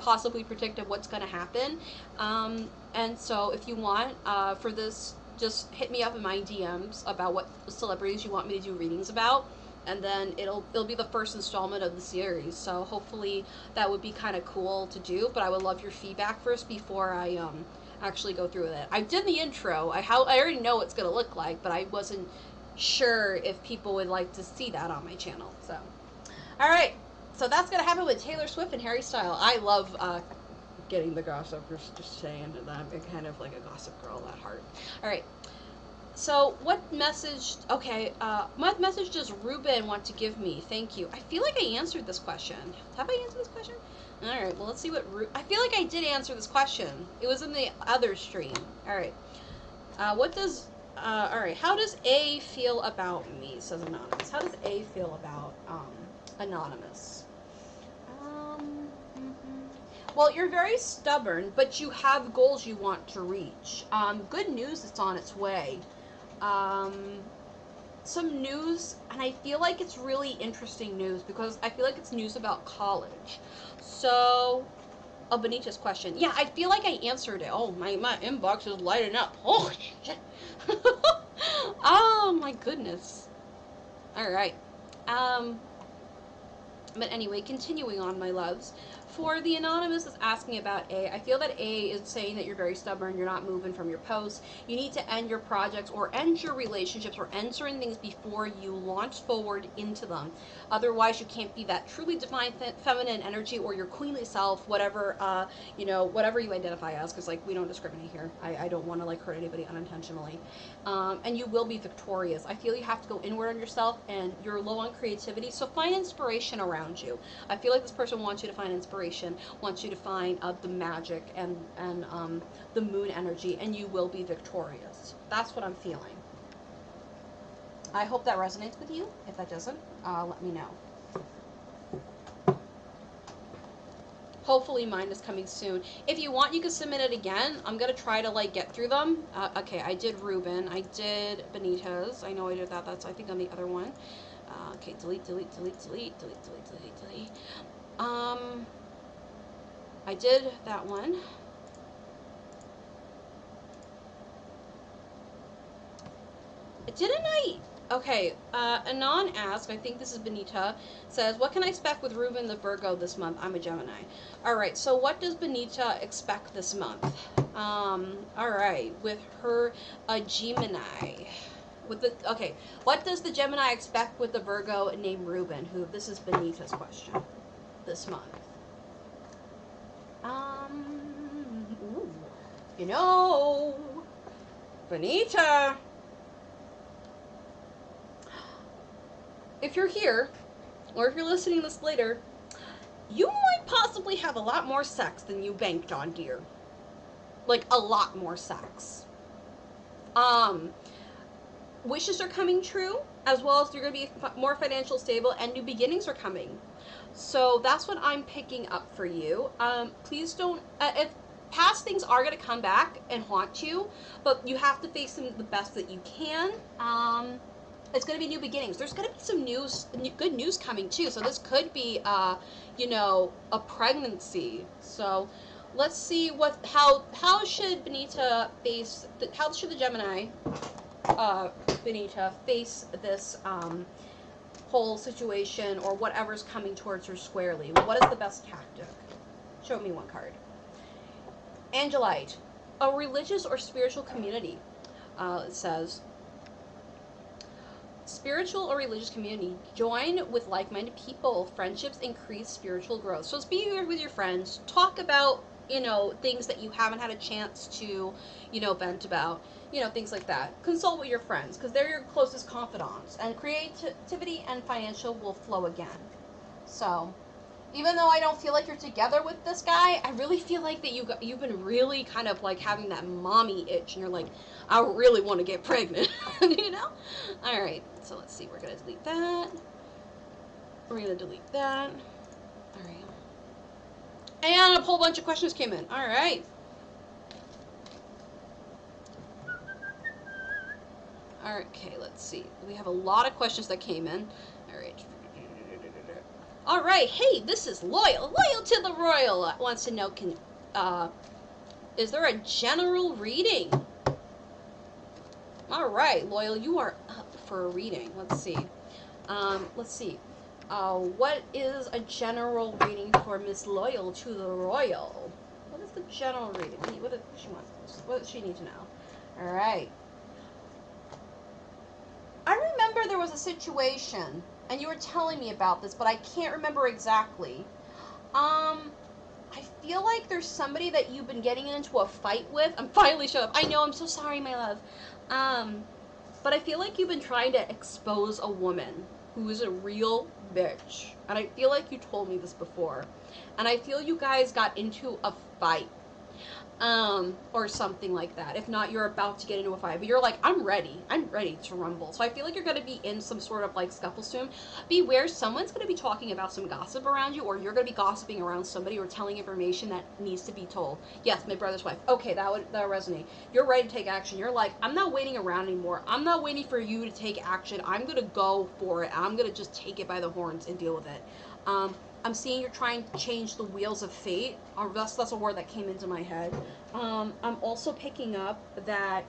possibly predicted what's gonna happen. And so, if you want, for this, just hit me up in my DMs about what celebrities you want me to do readings about. And then it'll be the first installment of the series. So hopefully that would be kind of cool to do. But I would love your feedback first before I actually go through with it. I did the intro. I already know what it's gonna look like, but I wasn't sure if people would like to see that on my channel. So, all right. So that's gonna happen with Taylor Swift and Harry Styles. I love getting the gossip. Just saying that I'm kind of like a gossip girl at heart. All right. So, what message does Ruben want to give me? Thank you. I feel like I answered this question. Have I answered this question? Alright, well, let's see what I feel like I did answer this question. It was in the other stream. Alright. Alright, how does A feel about me, says Anonymous. How does A feel about, Anonymous? Well, you're very stubborn, but you have goals you want to reach. Good news, it's on its way. Some news, and I feel like it's really interesting news because I feel like it's news about college. So, Benita's question. Yeah, I feel like I answered it. Oh, my inbox is lighting up. Holy shit. Oh, my goodness. Alright. But anyway, continuing on, my loves. For the anonymous that's asking about A, I feel that A is saying that you're very stubborn, you're not moving from your post. You need to end your projects or end your relationships or end certain things before you launch forward into them. Otherwise, you can't be that truly divine feminine energy or your queenly self, whatever, whatever you identify as, because, like, we don't discriminate here. I don't want to, like, hurt anybody unintentionally. And you will be victorious. I feel you have to go inward on yourself, and you're low on creativity, so find inspiration around you. I feel like this person wants you to find inspiration, wants you to find the magic and the moon energy, and you will be victorious. That's what I'm feeling. I hope that resonates with you. If that doesn't, let me know. Hopefully mine is coming soon. If you want, you can submit it again. I'm going to try to, like, get through them. Okay, I did Ruben. I did Benita's. I know I did that. That's, I think, on the other one. Okay, delete. I did that one. Didn't I? Okay, Anon asks, I think this is Benita, says, what can I expect with Ruben the Virgo this month? I'm a Gemini. Alright, so what does Benita expect this month? Alright, with her, a Gemini. Okay, what does the Gemini expect with the Virgo named Ruben, who, this is Benita's question, this month? Benita, if you're here, or if you're listening to this later, you might possibly have a lot more sex than you banked on, dear. Like, a lot more sex. Wishes are coming true, as well as you're going to be more financially stable, and new beginnings are coming. So that's what I'm picking up for you. Please don't, if past things are going to come back and haunt you, but you have to face them the best that you can. It's going to be new beginnings. There's going to be some good news coming too. So this could be, a pregnancy. So let's see how should Benita face, how should the Gemini, Benita, face this, whole situation or whatever's coming towards her squarely. What is the best tactic? Show me one card. Angelite, a religious or spiritual community. It says, spiritual or religious community. Join with like-minded people. Friendships increase spiritual growth. So be with your friends. Talk about, things that you haven't had a chance to, vent about. Things like that. Consult with your friends, because they're your closest confidants. And creativity and financial will flow again. So, even though I don't feel like you're together with this guy, I really feel like that you've been really kind of like having that mommy itch, and you're like, I really want to get pregnant, Alright, so let's see, we're going to delete that. We're going to delete that. Alright. And a whole bunch of questions came in. Alright. Okay, let's see. We have a lot of questions that came in. Alright. Alright, hey, this is Loyal. Loyal to the Royal wants to know, is there a general reading? Alright, Loyal, you are up for a reading. Let's see. What is a general reading for Miss Loyal to the Royal? What is the general reading? What does she want? What does she need to know? Alright. I remember there was a situation, and you were telling me about this, but I can't remember exactly. I feel like there's somebody that you've been getting into a fight with. I'm finally showing up. I know, I'm so sorry, my love. But I feel like you've been trying to expose a woman who is a real bitch. And I feel like you told me this before. And I feel you guys got into a fight. Or something like that. If not, you're about to get into a fight. But you're like, I'm ready to rumble. So I feel like you're going to be in some sort of, like, scuffle soon. Beware, someone's going to be talking about some gossip around you, or you're going to be gossiping around somebody or telling information that needs to be told. Yes, my brother's wife. Okay, that would resonate. You're ready to take action. You're like, I'm not waiting around anymore. I'm not waiting for you to take action. I'm going to go for it. I'm going to just take it by the horns and deal with it. I'm seeing you're trying to change the wheels of fate. That's a word that came into my head. I'm also picking up that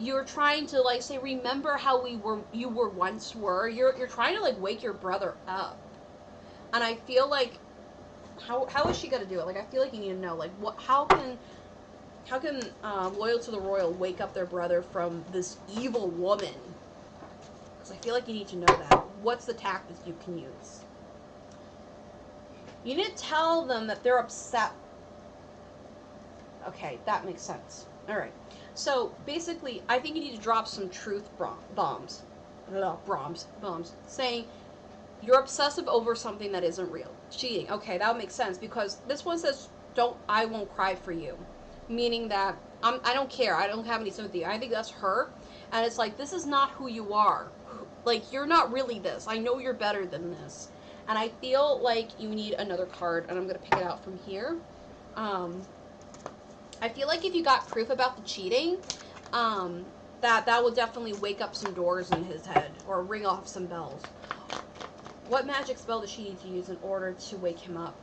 you're trying to, like, say, remember how you once were. You're trying to, like, wake your brother up. And I feel like, how is she gonna do it? Like, I feel like you need to know, like, how can Loyal to the Royal wake up their brother from this evil woman? Because I feel like you need to know that. What's the tactics you can use? You need to tell them that they're upset. Okay, that makes sense. Alright. So, basically, I think you need to drop some truth bombs. Saying, you're obsessive over something that isn't real. Cheating. Okay, that would make sense, because this one says, I won't cry for you. Meaning that, I don't care. I don't have any sympathy. I think that's her. And it's like, this is not who you are. Like, you're not really this. I know you're better than this. And I feel like you need another card, and I'm going to pick it out from here. I feel like if you got proof about the cheating, that will definitely wake up some doors in his head, or ring off some bells. What magic spell does she need to use in order to wake him up?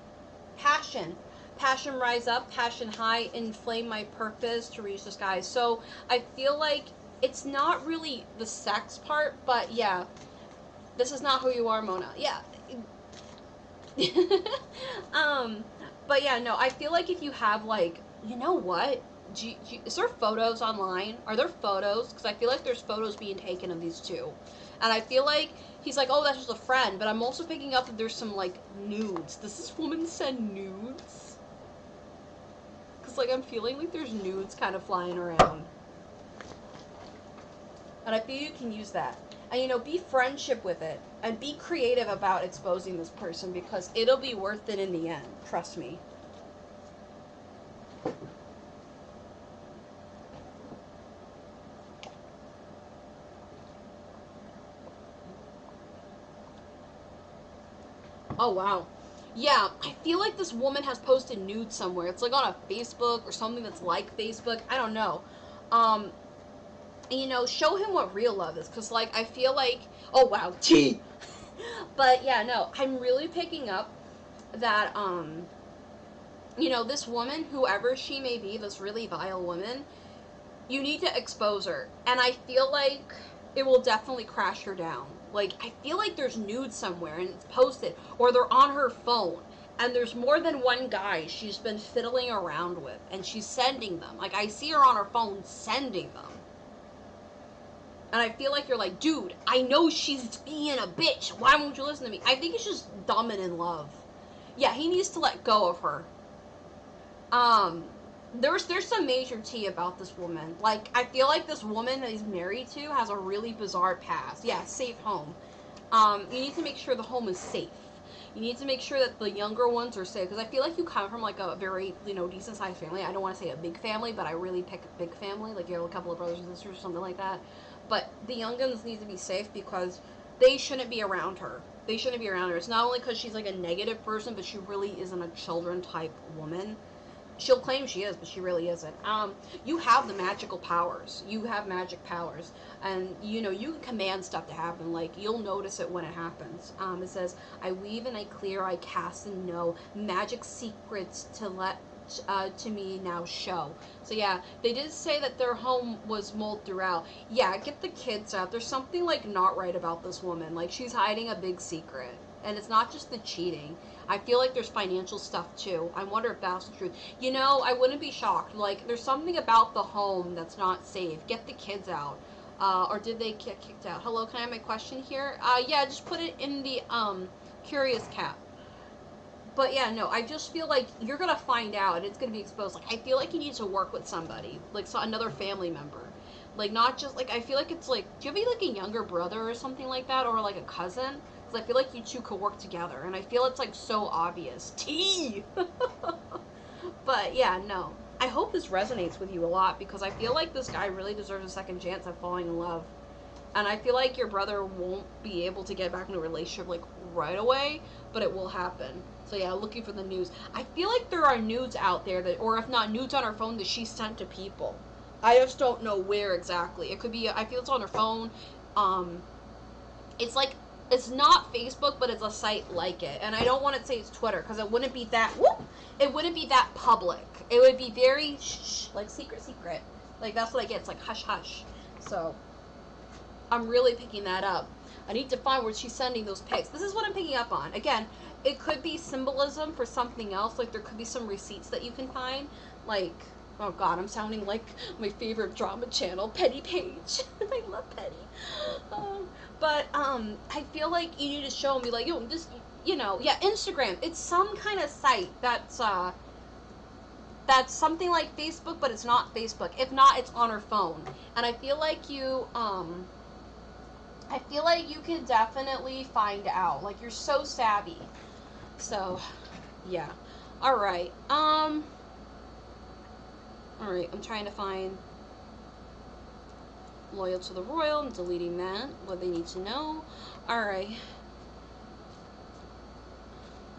Passion. Passion rise up, passion high, inflame my purpose to reach the skies. So I feel like it's not really the sex part, but yeah, this is not who you are, Mona. Yeah. But yeah, no, I feel like if you have, like, you know what? Is there photos online? Are there photos? Because I feel like there's photos being taken of these two. And I feel like he's like, oh, that's just a friend. But I'm also picking up that there's some, like, nudes. Does this woman send nudes? Because, like, I'm feeling like there's nudes kind of flying around. And I feel you can use that. And, you know, be friendship with it. And be creative about exposing this person, because it'll be worth it in the end. Trust me. Oh, wow. Yeah, I feel like this woman has posted nudes somewhere. It's like on a Facebook or something that's like Facebook. I don't know. You know, show him what real love is. Because, like, I feel like... Oh, wow. Tea! But, yeah, no. I'm really picking up that, you know, this woman, whoever she may be, this really vile woman, you need to expose her. And I feel like it will definitely crash her down. Like, I feel like there's nudes somewhere and it's posted, or they're on her phone, and there's more than one guy she's been fiddling around with, and she's sending them. Like, I see her on her phone sending them. And I feel like you're like, dude, I know she's being a bitch. Why won't you listen to me? I think he's just dumb and in love. Yeah, he needs to let go of her. There's some major tea about this woman. Like, I feel like this woman that he's married to has a really bizarre past. Yeah, safe home. You need to make sure the home is safe. You need to make sure that the younger ones are safe. Because I feel like you come from, like, a very, you know, decent-sized family. I don't want to say a big family, but I really pick a big family. Like, you have a couple of brothers and sisters or something like that. But the young ones need to be safe because they shouldn't be around her. They shouldn't be around her. It's not only because she's, like, a negative person, but she really isn't a children-type woman. She'll claim she is, but she really isn't. You have the magical powers. You have magic powers. And, you know, you can command stuff to happen. Like, you'll notice it when it happens. It says, I weave and I clear, I cast and know. Magic secrets to let to me now show. So, yeah, they did say that their home was mold throughout. Yeah, get the kids out. There's something, like, not right about this woman. Like, she's hiding a big secret. And it's not just the cheating. I feel like there's financial stuff, too. I wonder if that's the truth. You know, I wouldn't be shocked. Like, there's something about the home that's not safe. Get the kids out. Or did they get kicked out? Hello, can I have my question here? Yeah, just put it in the, curious cat. But, yeah, no, I just feel like you're gonna find out, and it's gonna be exposed. Like, I feel like you need to work with somebody. Like, another family member. Like, not just, like, I feel like it's, like, do you have, like, a younger brother or something like that? Or, like, a cousin? I feel like you two could work together, and I feel it's, like, so obvious. Tea! But, yeah, no. I hope this resonates with you a lot, because I feel like this guy really deserves a second chance at falling in love. And I feel like your brother won't be able to get back in a relationship, like, right away, but it will happen. So, yeah, looking for the news. I feel like there are nudes out there, that, or if not, nudes on her phone that she sent to people. I just don't know where exactly. It could be, I feel it's on her phone. It's like, it's not Facebook, but it's a site like it. And I don't want to say it's Twitter, because it wouldn't be that, it wouldn't be that public. It would be very, shh, like, secret. Like, that's what I get. It's like, hush, hush. So, I'm really picking that up. I need to find where she's sending those pics. This is what I'm picking up on. Again, it could be symbolism for something else. Like, there could be some receipts that you can find. Like, oh god, I'm sounding like my favorite drama channel, Petty Page. I love Petty. But I feel like you need to show me, like, yo, this, you know, yeah, Instagram. It's some kind of site that's something like Facebook, but it's not Facebook. If not, it's on her phone. And I feel like you can definitely find out. Like, you're so savvy. So, yeah. Alright. Alright, I'm trying to find loyal to the royal. I'm deleting that. What they need to know. Alright.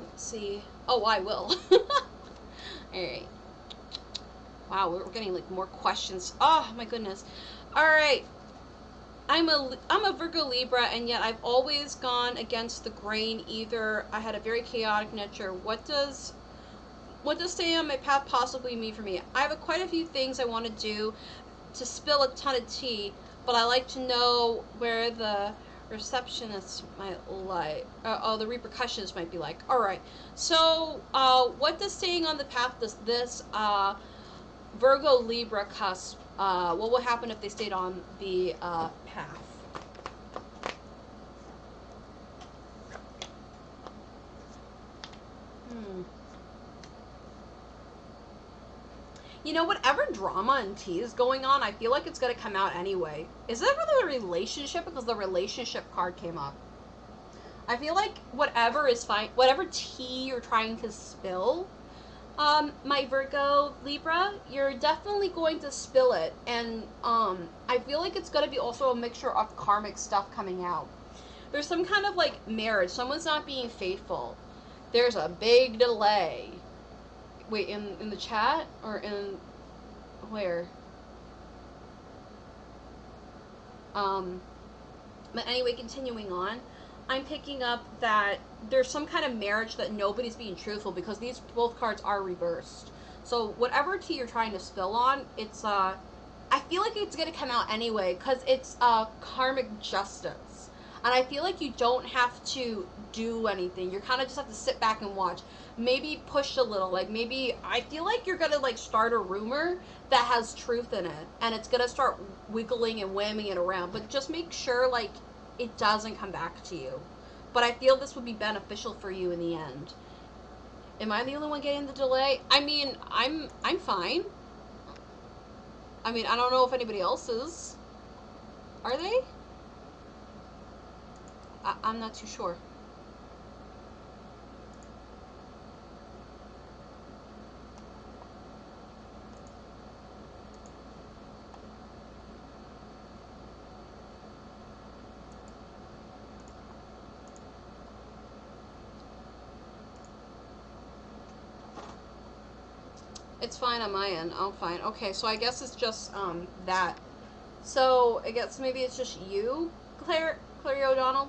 Let's see. Oh, I will. Alright. Wow, we're getting like more questions. Oh my goodness. Alright. I'm a Virgo Libra, and yet I've always gone against the grain. Either I had a very chaotic nature. What does staying on my path possibly mean for me? I have quite a few things I want to do to spill a ton of tea, but I like to know where the receptionists might like, the repercussions might be like. Alright, so what does staying on the path, this Virgo Libra cusp, what will happen if they stayed on the path? You know, whatever drama and tea is going on, I feel like it's going to come out anyway. Is it for the relationship? Because the relationship card came up. I feel like whatever is fine, whatever tea you're trying to spill, my Virgo Libra, you're definitely going to spill it. And I feel like it's going to be also a mixture of karmic stuff coming out. There's some kind of like marriage. Someone's not being faithful. There's a big delay. Wait, in the chat? Or in... where? But anyway, continuing on. I'm picking up that there's some kind of marriage that nobody's being truthful, because these both cards are reversed. So whatever tea you're trying to spill on, it's I feel like it's gonna come out anyway, because it's karmic justice. And I feel like you don't have to do anything. You kind of just have to sit back and watch. Maybe push a little. Like, maybe, I feel like you're going to, like, start a rumor that has truth in it. And it's going to start wiggling and whamming it around. But just make sure, like, it doesn't come back to you. But I feel this would be beneficial for you in the end. Am I the only one getting the delay? I mean, I'm fine. I mean, I don't know if anybody else is. Are they? I'm not too sure. It's fine on my end. I'm fine. Okay, so I guess it's just that. So I guess maybe it's just you, Claire O'Donnell.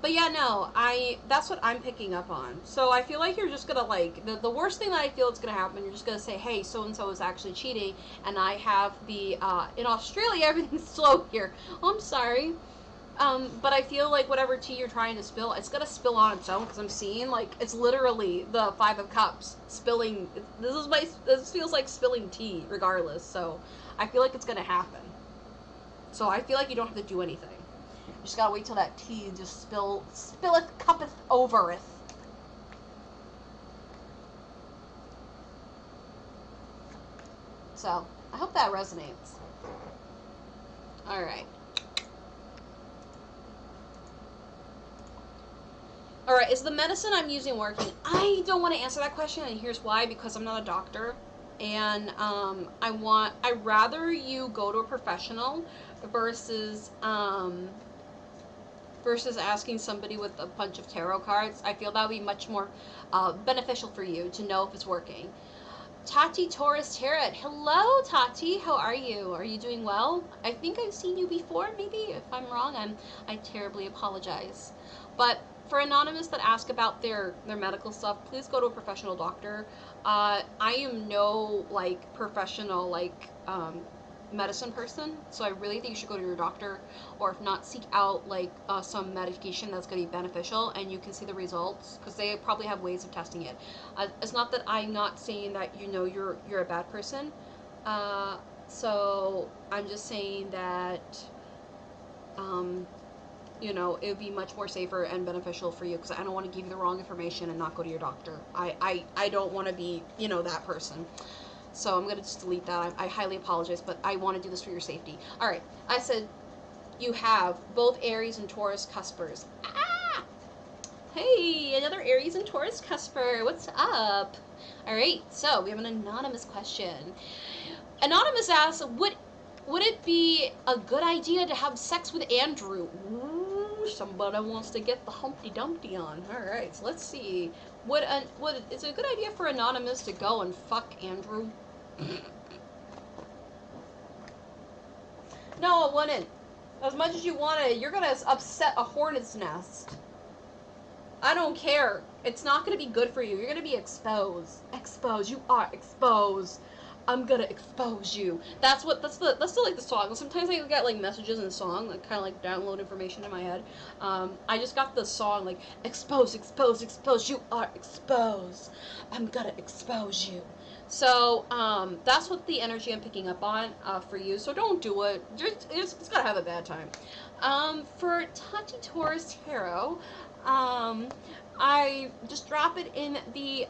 But yeah, no, that's what I'm picking up on. So I feel like you're just gonna, like, the worst thing that I feel is gonna happen, you're just gonna say, hey, so-and-so is actually cheating, and I have the, in Australia, everything's slow here. Oh, I'm sorry. But I feel like whatever tea you're trying to spill, it's gonna spill on its own, because I'm seeing, like, it's literally the Five of Cups spilling. This feels like spilling tea, regardless, so I feel like it's gonna happen. So I feel like you don't have to do anything. You just gotta wait till that tea just spilleth, cuppeth overeth. So, I hope that resonates. Alright. Alright, is the medicine I'm using working? I don't want to answer that question, and here's why. Because I'm not a doctor. And, I'd rather you go to a professional versus asking somebody with a bunch of tarot cards. I feel that would be much more beneficial for you to know if it's working. Tati Taurus Tarot. Hello, Tati. How are you? Are you doing well? I think I've seen you before, maybe. If I'm wrong, I terribly apologize. But for anonymous that ask about their medical stuff, please go to a professional doctor. I am no, like, professional, like, medicine person, so I really think you should go to your doctor, or if not, seek out like some medication that's going to be beneficial, and you can see the results, because they probably have ways of testing it. It's not that I'm not saying that you're a bad person, so I'm just saying that it would be much more safer and beneficial for you, because I don't want to give you the wrong information and not go to your doctor. I don't want to be that person. So I'm going to just delete that. I highly apologize, but I want to do this for your safety. Alright, I said you have both Aries and Taurus cuspers. Ah! Hey, another Aries and Taurus cusper. What's up? Alright, so we have an anonymous question. Anonymous asks, would it be a good idea to have sex with Andrew? Ooh, somebody wants to get the Humpty Dumpty on. Alright, so let's see. Is it a good idea for Anonymous to go and fuck Andrew? No, it wouldn't. As much as you want it, you're gonna upset a hornet's nest. I don't care. It's not gonna be good for you. You're gonna be exposed. Exposed. You are exposed. I'm gonna expose you. That's the song. Sometimes I get like messages in the song, like kind of like download information in my head. I just got the song like expose, expose, expose. You are exposed. I'm gonna expose you. So that's what the energy I'm picking up on for you. So don't do it. It's gonna have a bad time. For Tati Taurus Tarot, I just drop it in the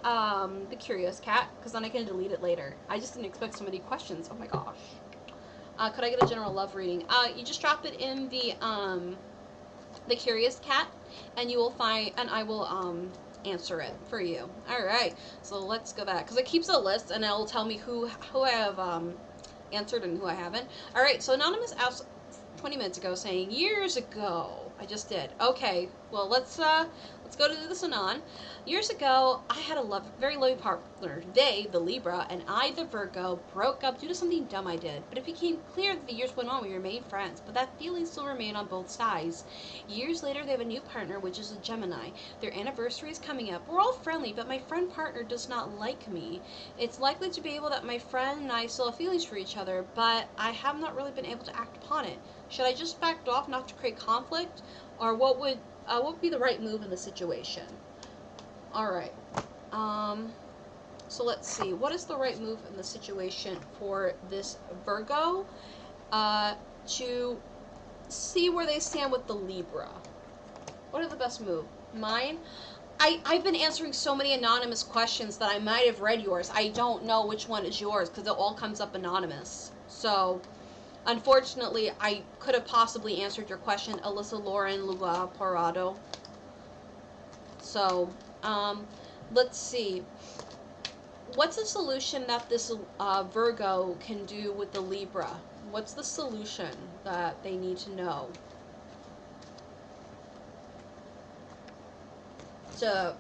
Curious Cat, because then I can delete it later. I just didn't expect so many questions. Oh my gosh. Could I get a general love reading? You just drop it in the Curious Cat, and you will find, and I will answer it for you. All right. So let's go back, because it keeps a list, and it'll tell me who I have answered and who I haven't. All right. So Anonymous asked 20 minutes ago, saying years ago. I just did. Okay. Well, let's go to this Anon. Years ago, I had a very loving partner. They, the Libra, and I, the Virgo, broke up due to something dumb I did. But it became clear that the years went on, we remained friends, but that feeling still remained on both sides. Years later, they have a new partner, which is a Gemini. Their anniversary is coming up. We're all friendly, but my friend partner does not like me. It's likely to be able that my friend and I still have feelings for each other, but I have not really been able to act upon it. Should I just back off not to create conflict? Or what would be the right move in the situation? Alright. So let's see. What is the right move in the situation for this Virgo? To see where they stand with the Libra. What is the best move? Mine? I've been answering so many anonymous questions that I might have read yours. I don't know which one is yours, because it all comes up anonymous. So, unfortunately, I could have possibly answered your question, Alyssa Lauren Lua Parado. So, let's see. What's the solution that this Virgo can do with the Libra? What's the solution that they need to know to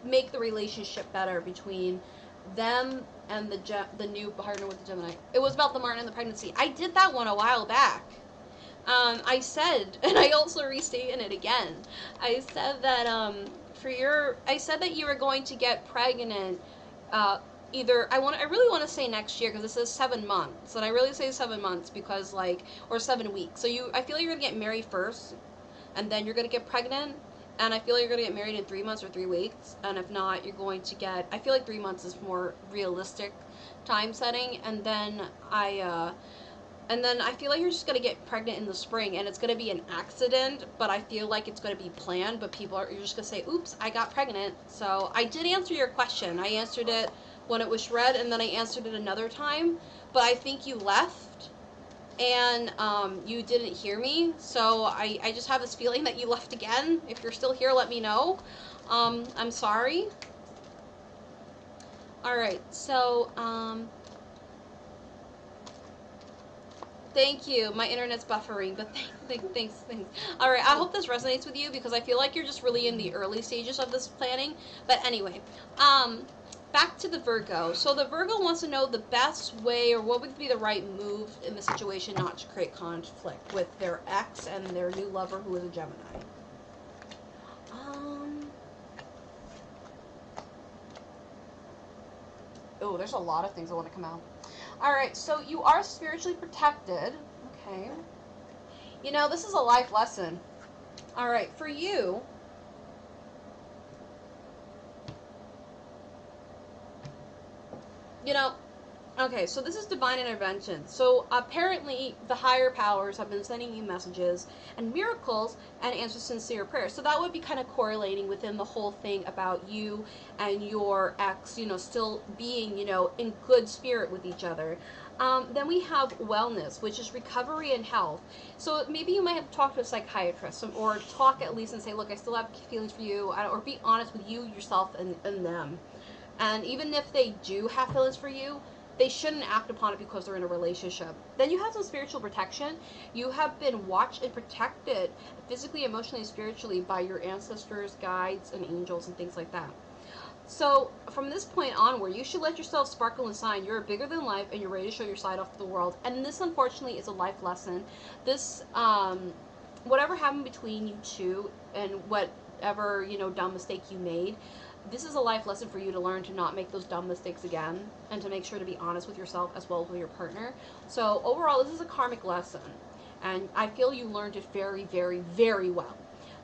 make the relationship better between them and the new partner with the Gemini? It was about the Martin and the pregnancy. I did that one a while back. I said, and I also restated it again. I said that you were going to get pregnant. I really want to say next year, because it says 7 months, and I really say 7 months because or 7 weeks. So I feel like you're gonna get married first, and then you're gonna get pregnant. And I feel like you're going to get married in 3 months or 3 weeks. And if not, you're going to get... I feel like 3 months is more realistic time setting. And then I feel like you're just going to get pregnant in the spring. And it's going to be an accident. But I feel like it's going to be planned. But you're just going to say, oops, I got pregnant. So I did answer your question. I answered it when it was read. And then I answered it another time. But I think you left. And you didn't hear me, so I just have this feeling that you left again. If you're still here, let me know. I'm sorry. Alright, so, thank you. My internet's buffering, but thanks. Alright, I hope this resonates with you, because I feel like you're just really in the early stages of this planning. But anyway, back to the Virgo. So the Virgo wants to know the best way, or what would be the right move in the situation not to create conflict with their ex and their new lover who is a Gemini. Oh, there's a lot of things I want to come out. Alright, so you are spiritually protected. Okay. You know, this is a life lesson. Alright, for you, you know, okay, so this is divine intervention. So apparently the higher powers have been sending you messages and miracles and answer sincere prayers. So that would be kind of correlating within the whole thing about you and your ex, you know, still being, you know, in good spirit with each other. Then we have wellness, which is recovery and health. So maybe you might have to talk to a psychiatrist or talk at least and say, look, I still have feelings for you, or be honest with you, yourself, and them. And even if they do have feelings for you, they shouldn't act upon it because they're in a relationship. Then you have some spiritual protection. You have been watched and protected physically, emotionally, and spiritually by your ancestors, guides, and angels, and things like that. So from this point onward, you should let yourself sparkle and shine. You're bigger than life, and you're ready to show your side off to the world. And this, unfortunately, is a life lesson. This, whatever happened between you two, and whatever, you know, dumb mistake you made, this is a life lesson for you to learn to not make those dumb mistakes again, and to make sure to be honest with yourself as well as with your partner. So overall, this is a karmic lesson, and I feel you learned it very, very, very well.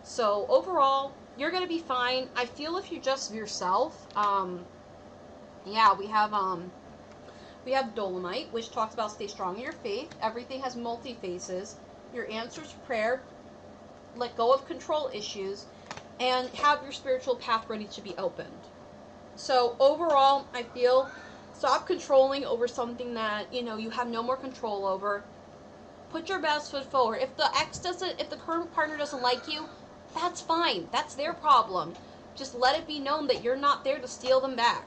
So overall, you're gonna be fine. I feel if you're just yourself, yeah, we have Dolomite, which talks about stay strong in your faith. Everything has multi-faces. Your answers to prayer, let go of control issues, and have your spiritual path ready to be opened. So overall, I feel stop controlling over something that, you know, you have no more control over. Put your best foot forward. If the current partner doesn't like you, that's fine. That's their problem. Just let it be known that you're not there to steal them back.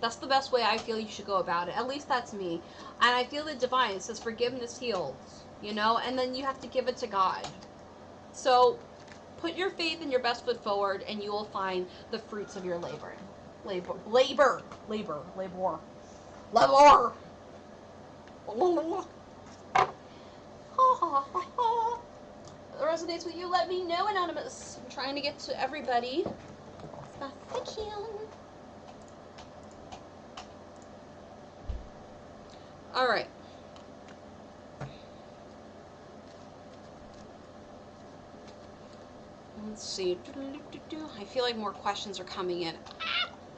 That's the best way I feel you should go about it. At least that's me. And I feel the divine says forgiveness heals, you know, and then you have to give it to God. So put your faith and your best foot forward, and you will find the fruits of your labor. Resonates with you, let me know, Anonymous. I'm trying to get to everybody. Thank you. Alright. Let's see. I feel like more questions are coming in.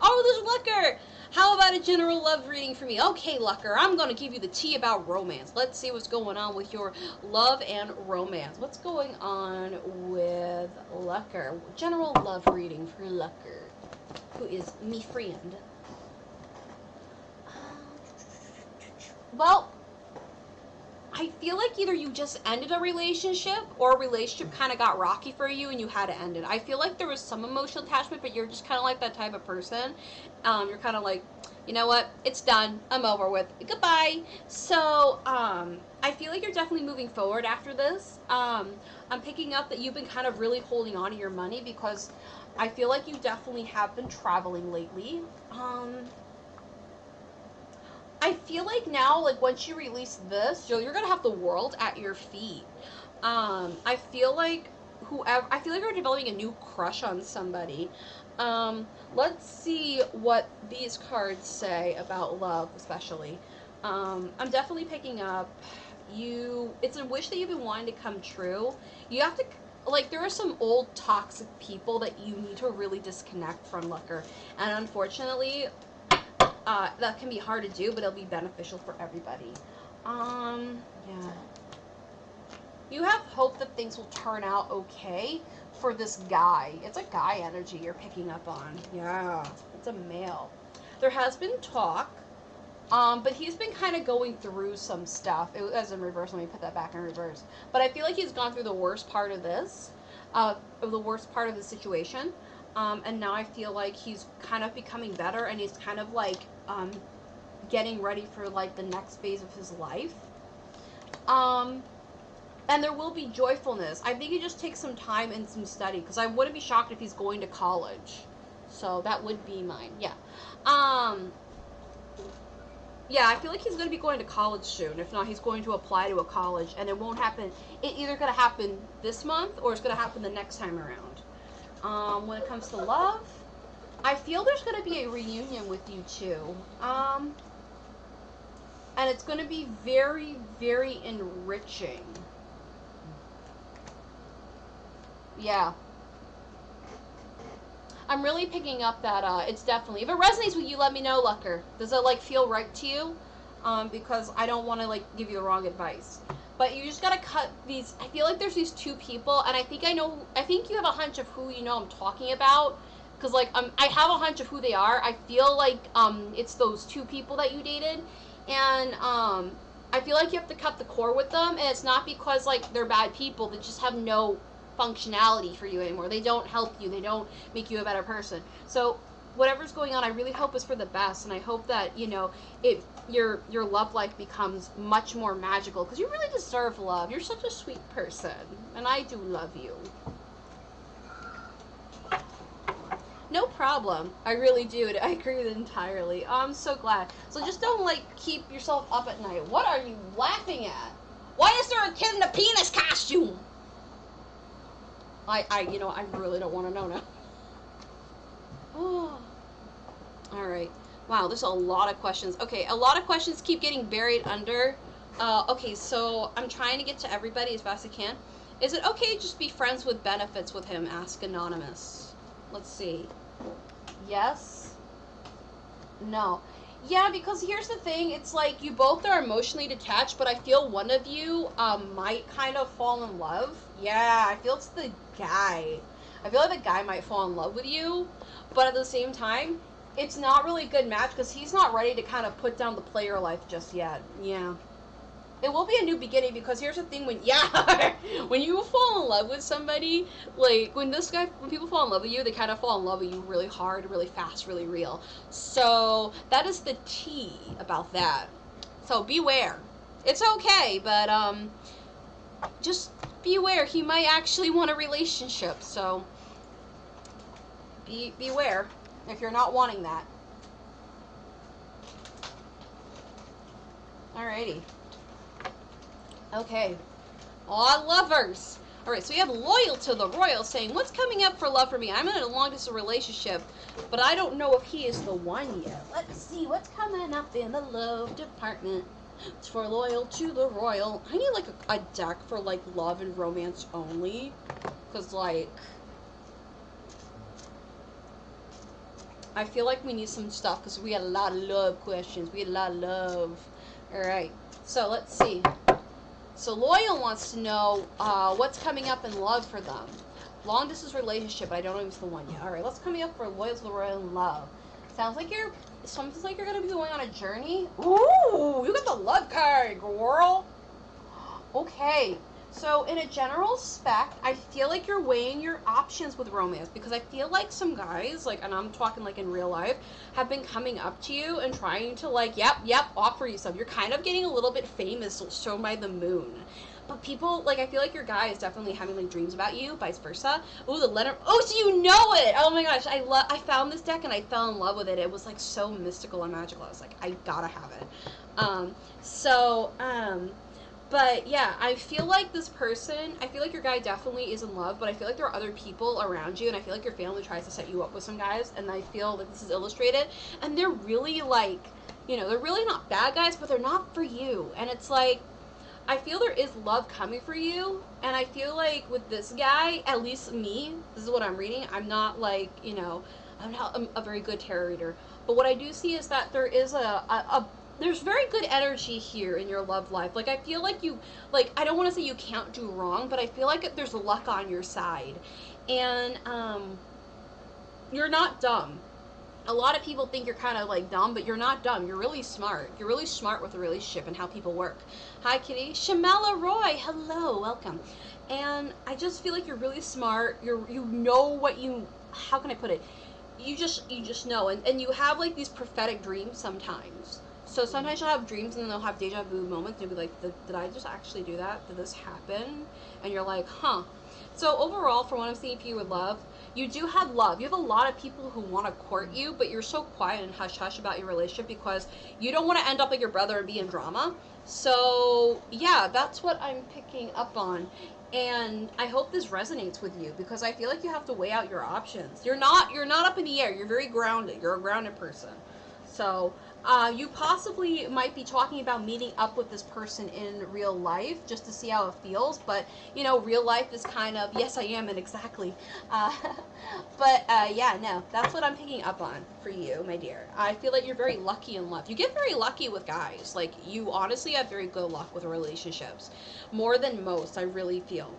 Oh, there's Lucker! How about a general love reading for me? Okay, Lucker, I'm going to give you the tea about romance. Let's see what's going on with your love and romance. What's going on with Lucker? General love reading for Lucker, who is me friend. Well, I feel like either you just ended a relationship, or a relationship kind of got rocky for you and you had to end it. I feel like there was some emotional attachment, but you're just kind of like that type of person. You're kind of like, you know what, it's done, I'm over with, goodbye. So I feel like you're definitely moving forward after this. I'm picking up that you've been kind of really holding on to your money, because I feel like you definitely have been traveling lately. I feel like now, like, once you release this, you're gonna have the world at your feet. I feel like you're developing a new crush on somebody. Let's see what these cards say about love, especially. I'm definitely picking up it's a wish that you've been wanting to come true. You have to, like, there are some old toxic people that you need to really disconnect from, Lucker. And unfortunately, that can be hard to do, but it'll be beneficial for everybody. Yeah. You have hope that things will turn out okay for this guy. It's a guy energy you're picking up on. Yeah, it's a male. There has been talk, but he's been kind of going through some stuff. It was in reverse. Let me put that back in reverse. But I feel like he's gone through the worst part of this, the worst part of the situation. And now I feel like he's kind of becoming better, and he's kind of like getting ready for like the next phase of his life. And there will be joyfulness. I think he just takes some time and some study, because I wouldn't be shocked if he's going to college. So that would be mine. Yeah. Yeah, I feel like he's going to be going to college soon. If not, he's going to apply to a college, and it won't happen. It's either going to happen this month, or it's going to happen the next time around. When it comes to love, I feel there's going to be a reunion with you two. And it's going to be very, very enriching. Yeah. I'm really picking up that it's definitely, if it resonates with you, let me know, Lucker. Does it like feel right to you? Because I don't want to like give you the wrong advice. But you just gotta cut these. I feel like there's these two people, and I think you have a hunch of who you know I'm talking about. Because like I have a hunch of who they are. I feel like it's those two people that you dated, and I feel like you have to cut the cord with them, and it's not because like they're bad people. They just have no functionality for you anymore. They don't help you. They don't make you a better person. So whatever's going on, I really hope is for the best, and I hope that, you know, if your love life becomes much more magical, because you really deserve love. You're such a sweet person, and I do love you. No problem. I really do. I agree with it entirely. Oh, I'm so glad. So just don't, like, keep yourself up at night. What are you laughing at? Why is there a kid in a penis costume? You know, I really don't want to know now. Oh. Alright. Wow, there's a lot of questions. Okay, a lot of questions keep getting buried under. Okay, so I'm trying to get to everybody as fast as I can. Is it okay to just be friends with benefits with him? Ask Anonymous. Let's see. Yes? No. Yeah, because here's the thing. It's like you both are emotionally detached, but I feel one of you might kind of fall in love. Yeah, I feel it's the guy. I feel like the guy might fall in love with you, but at the same time, it's not really a good match because he's not ready to kind of put down the player life just yet. Yeah. It will be a new beginning because here's the thing, when you fall in love with somebody, like when people fall in love with you, they kind of fall in love with you really hard, really fast, really real. So that is the tea about that. So beware. It's okay, but just beware. He might actually want a relationship, so beware if you're not wanting that. Alrighty. Okay. Aw, lovers. Alright, so we have Loyal to the Royal saying, what's coming up for love for me? I'm in a long-distance relationship, but I don't know if he is the one yet. Let's see what's coming up in the love department. It's for Loyal to the Royal. I need, like, a deck for, like, love and romance only. Because, like, I feel like we need some stuff because we had a lot of love questions. We had a lot of love. Alright, so let's see. So Loyal wants to know what's coming up in love for them. Long distance relationship, I don't know if it's the one yet. Alright, what's coming up for Loyal to the Royal in love? Sounds like you're gonna be going on a journey. Ooh, you got the love card, girl. Okay. So in a general spec, I feel like you're weighing your options with romance because I feel like some guys, like, and I'm talking like in real life, have been coming up to you and trying to like, yep, offer you some. You're kind of getting a little bit famous, shown by the moon. But people, like, I feel like your guy is definitely having like dreams about you, vice versa. Ooh, the letter. Oh, so you know it. Oh my gosh, I found this deck and I fell in love with it. It was like so mystical and magical. I was like, I gotta have it. But yeah, I feel like this person, I feel like your guy definitely is in love, but I feel like there are other people around you, and I feel like your family tries to set you up with some guys, and I feel like this is illustrated, and they're really like, you know, they're really not bad guys, but they're not for you, and it's like, I feel there is love coming for you, and I feel like with this guy, at least me, this is what I'm reading, I'm not like, you know, I'm not a very good tarot reader, but what I do see is that there is there's very good energy here in your love life. Like, I feel like you, like, I don't want to say you can't do wrong, but I feel like there's luck on your side. And, you're not dumb. A lot of people think you're kind of, like, dumb, but you're not dumb. You're really smart. You're really smart with a relationship and how people work. Hi, Kitty. Shamela Roy. Hello. Welcome. And I just feel like you're really smart. You know what you, how can I put it? You just know. And you have, like, these prophetic dreams sometimes. So sometimes you'll have dreams and then they'll have deja vu moments and you'll be like, did I just actually do that? Did this happen? And you're like, huh. So overall, for what I'm seeing for you with love, you do have love. You have a lot of people who want to court you, but you're so quiet and hush-hush about your relationship because you don't want to end up like your brother and be in drama. So yeah, that's what I'm picking up on. And I hope this resonates with you because I feel like you have to weigh out your options. You're not up in the air. You're very grounded. You're a grounded person. So You possibly might be talking about meeting up with this person in real life just to see how it feels, but, you know, real life is kind of, yes, I am, and exactly. Yeah, no, that's what I'm picking up on for you, my dear. I feel like you're very lucky in love. You get very lucky with guys. Like, you honestly have very good luck with relationships. More than most, I really feel.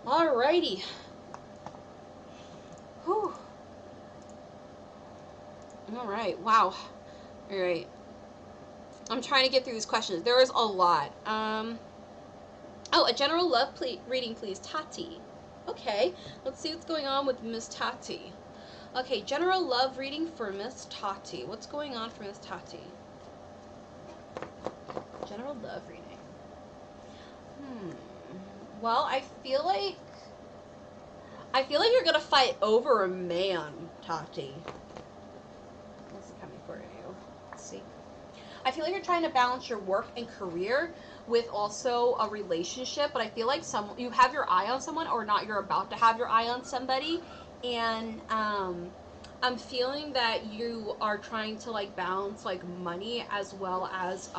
Alrighty. Whew. Alright, wow. Alright. I'm trying to get through these questions. There is a lot. Oh, a general love reading, please. Tati. Okay, let's see what's going on with Miss Tati. Okay, general love reading for Miss Tati. What's going on for Miss Tati? General love reading. Well, I feel like you're gonna fight over a man, Tati. What's coming for you? Let's see. I feel like you're trying to balance your work and career with also a relationship, but I feel like you have your eye on someone, or not, you're about to have your eye on somebody, and I'm feeling that you are trying to like balance like money as well as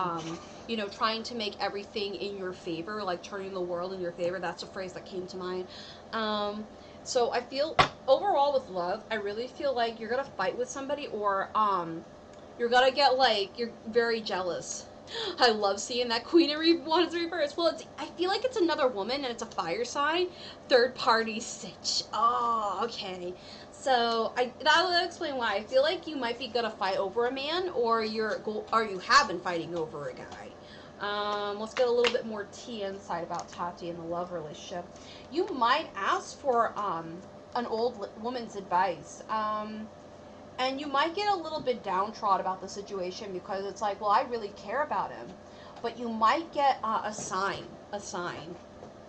you know, trying to make everything in your favor, like turning the world in your favor. That's a phrase that came to mind. So I feel overall with love, I really feel like you're gonna fight with somebody, or you're gonna get like, you're very jealous. I love seeing that Queen of Wands reverse. Well, I feel like it's another woman and it's a fire sign. Third party sitch. Oh, okay. So that will explain why. I feel like you might be gonna fight over a man, or you have been fighting over a guy. Let's get a little bit more tea inside about Tati and the love relationship. You might ask for an old woman's advice. And you might get a little bit downtrodden about the situation, because it's like, well, I really care about him. But you might get a sign.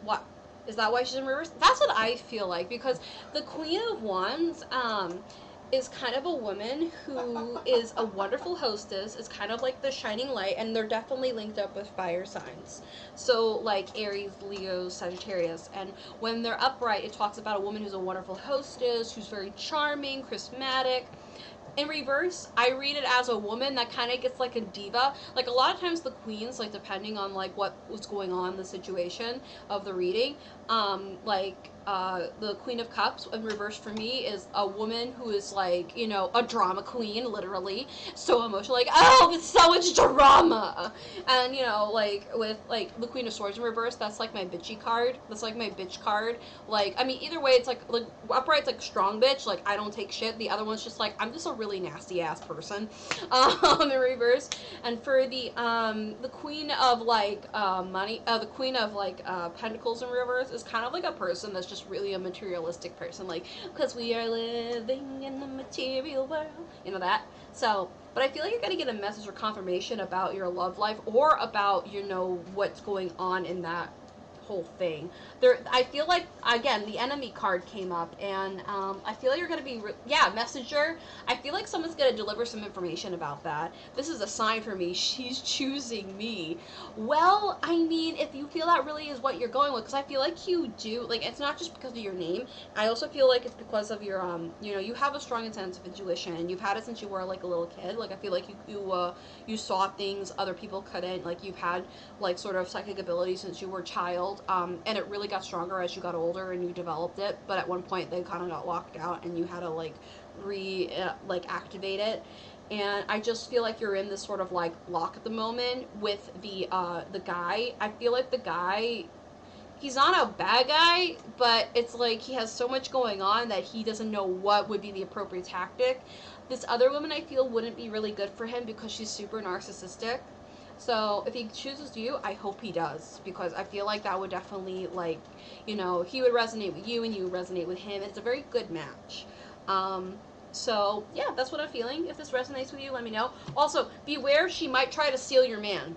What? Is that why she's in reverse? That's what I feel like, because the Queen of Wands is kind of a woman who is a wonderful hostess, is kind of like the shining light, and they're definitely linked up with fire signs. So like Aries, Leo, Sagittarius, and when they're upright, it talks about a woman who's a wonderful hostess, who's very charming, charismatic. In reverse, I read it as a woman that kind of gets like a diva. Like a lot of times the queens, like depending on like what was going on in the situation of the reading, the Queen of Cups in reverse for me is a woman who is like, you know, a drama queen, literally, so emotional, like, oh, there's so much drama. And, you know, like with like the Queen of Swords in reverse, that's like my bitchy card. That's like my bitch card. Like, I mean, either way, it's like upright's like strong bitch, like I don't take shit. The other one's just like, I'm just a really nasty ass person. In reverse. And for the Queen of like money, the Queen of like Pentacles in reverse is kind of like a person that's just really a materialistic person, like, because we are living in the material world, you know that. So, but I feel like you're going to get a message or confirmation about your love life, or about, you know, what's going on in that whole thing. I feel like, again, the enemy card came up, and I feel like you're going to be, messenger. I feel like someone's going to deliver some information about that. This is a sign for me. She's choosing me. Well, I mean, if you feel that really is what you're going with, because I feel like you do, like, it's not just because of your name. I also feel like it's because of your, you know, you have a strong sense of intuition, and you've had it since you were, like, a little kid. Like, I feel like you saw things other people couldn't. Like, you've had, like, sort of psychic ability since you were a child, and it really got stronger as you got older and you developed it, but at one point they kind of got locked out and you had to like activate it. And I just feel like you're in this sort of like lock at the moment with the guy. I feel like the guy, he's not a bad guy, but it's like he has so much going on that he doesn't know what would be the appropriate tactic. This other woman I feel wouldn't be really good for him because she's super narcissistic. So if he chooses you, I hope he does, because I feel like that would definitely, like, you know, he would resonate with you and you would resonate with him. It's a very good match. So yeah, that's what I'm feeling. If this resonates with you, let me know. Also, beware, she might try to steal your man.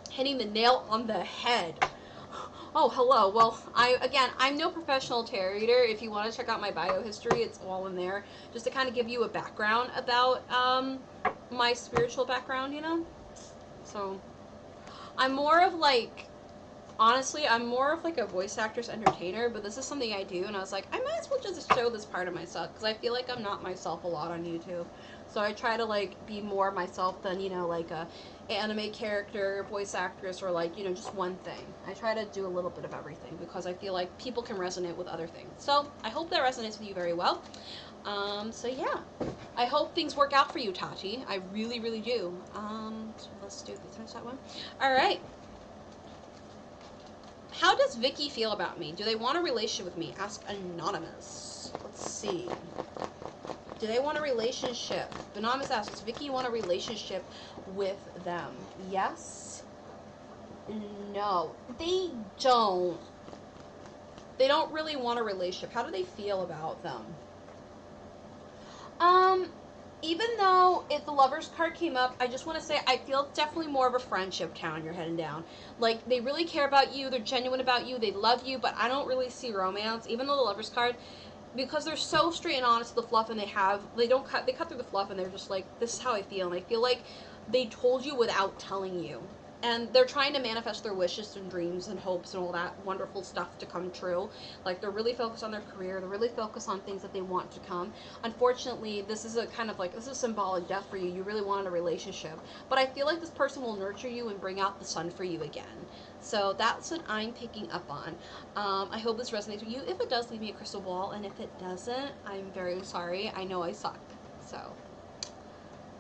Hitting the nail on the head. Oh, hello. Well, I'm no professional tarot reader. If you want to check out my bio history, it's all in there, just to kind of give you a background about my spiritual background, you know? So, I'm more of like, honestly, I'm more of like a voice actress entertainer, but this is something I do, and I was like, I might as well just show this part of myself, because I feel like I'm not myself a lot on YouTube. So I try to like be more myself than, you know, like a anime character, voice actress, or like, you know, just one thing. I try to do a little bit of everything because I feel like people can resonate with other things. So I hope that resonates with you very well. So yeah, I hope things work out for you, Tati. I really, really do. So let's finish that one. All right. How does Vicky feel about me? Do they want a relationship with me? Ask Anonymous. Let's see. Do they want a relationship? Anonymous asks, does Vicky want a relationship with them? Yes. No. They don't. They don't really want a relationship. How do they feel about them? Even though if the Lover's card came up, I just want to say I feel it's definitely more of a friendship town you're heading down. Like, they really care about you, they're genuine about you, they love you, but I don't really see romance, even though the Lover's card, because they're so straight and honest with the fluff, and they cut through the fluff, and they're just like, this is how I feel, and I feel like they told you without telling you. And they're trying to manifest their wishes and dreams and hopes and all that wonderful stuff to come true. Like, they're really focused on their career. They're really focused on things that they want to come. Unfortunately, this is a kind of like, this is symbolic death for you. You really wanted a relationship. But I feel like this person will nurture you and bring out the sun for you again. So that's what I'm picking up on. I hope this resonates with you. If it does, leave me a crystal ball. And if it doesn't, I'm very sorry. I know I suck. So,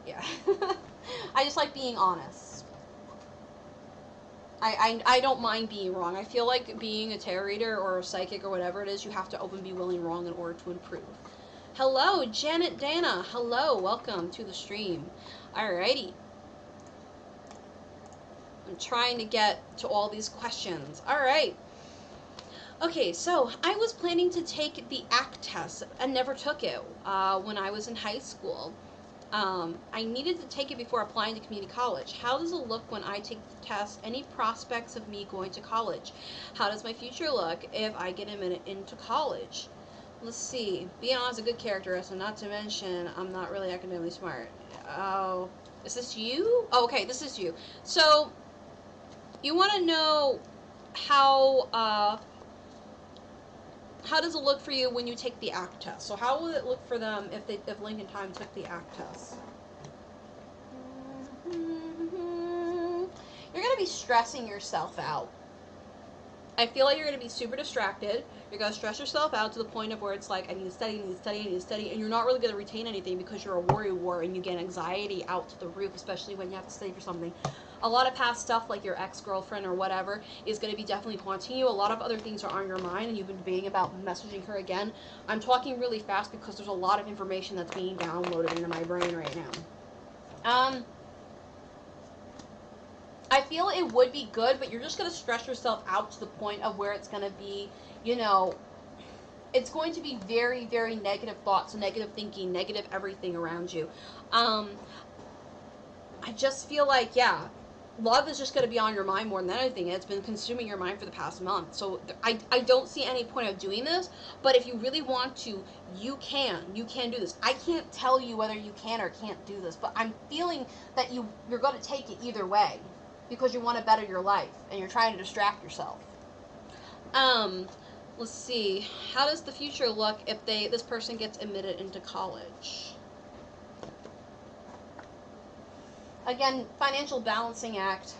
yeah. I just like being honest. I don't mind being wrong. I feel like being a tarot reader or a psychic or whatever it is, you have to open be willing wrong in order to improve. Hello, Janet Dana. Hello, welcome to the stream. Alrighty. I'm trying to get to all these questions. Alright. Okay, so I was planning to take the ACT test and never took it when I was in high school. I needed to take it before applying to community college. How does it look when I take the test? Any prospects of me going to college? How does my future look if I get admitted into college? Let's see. Being honest, a good character, so not to mention, I'm not really academically smart. Oh, is this you? Oh, okay, this is you. So, you want to know how does it look for you when you take the ACT test? So how will it look for them if Lincoln Time took the ACT test? You're going to be stressing yourself out. I feel like you're going to be super distracted. You're going to stress yourself out to the point of where it's like, I need to study, I need to study, I need to study, and you're not really going to retain anything because you're a worry and you get anxiety out to the roof, especially when you have to study for something. A lot of past stuff, like your ex-girlfriend or whatever, is going to be definitely haunting you. A lot of other things are on your mind, and you've been debating about messaging her again. I'm talking really fast because there's a lot of information that's being downloaded into my brain right now. I feel it would be good, but you're just going to stress yourself out to the point of where it's going to be, you know, it's going to be very, very negative thoughts, negative thinking, negative everything around you. I just feel like, yeah, love is just going to be on your mind more than anything. It's been consuming your mind for the past month. So I don't see any point of doing this, but if you really want to, you can do this. I can't tell you whether you can or can't do this, but I'm feeling that you're going to take it either way because you want to better your life and you're trying to distract yourself. Let's see. How does the future look if this person gets admitted into college? Again, financial balancing act.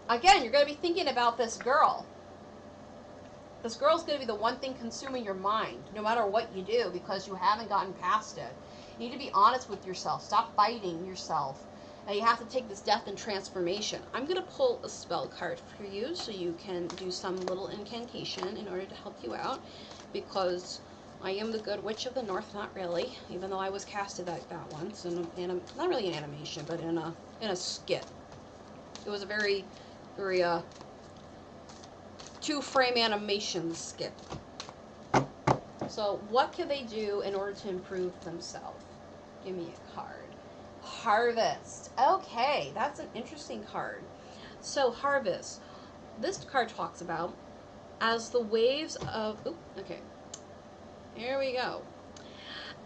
Again, you're going to be thinking about this girl. This girl's going to be the one thing consuming your mind, no matter what you do, because you haven't gotten past it. You need to be honest with yourself. Stop fighting yourself. And you have to take this death and transformation. I'm going to pull a spell card for you so you can do some little incantation in order to help you out, because I am the good witch of the north, not really, even though I was casted that once, not really an animation, but in a skit. It was a very, very, two-frame animation skit. So, what can they do in order to improve themselves? Give me a card. Harvest. Okay, that's an interesting card. So, Harvest. This card talks about as the waves of... Ooh, okay. Here we go.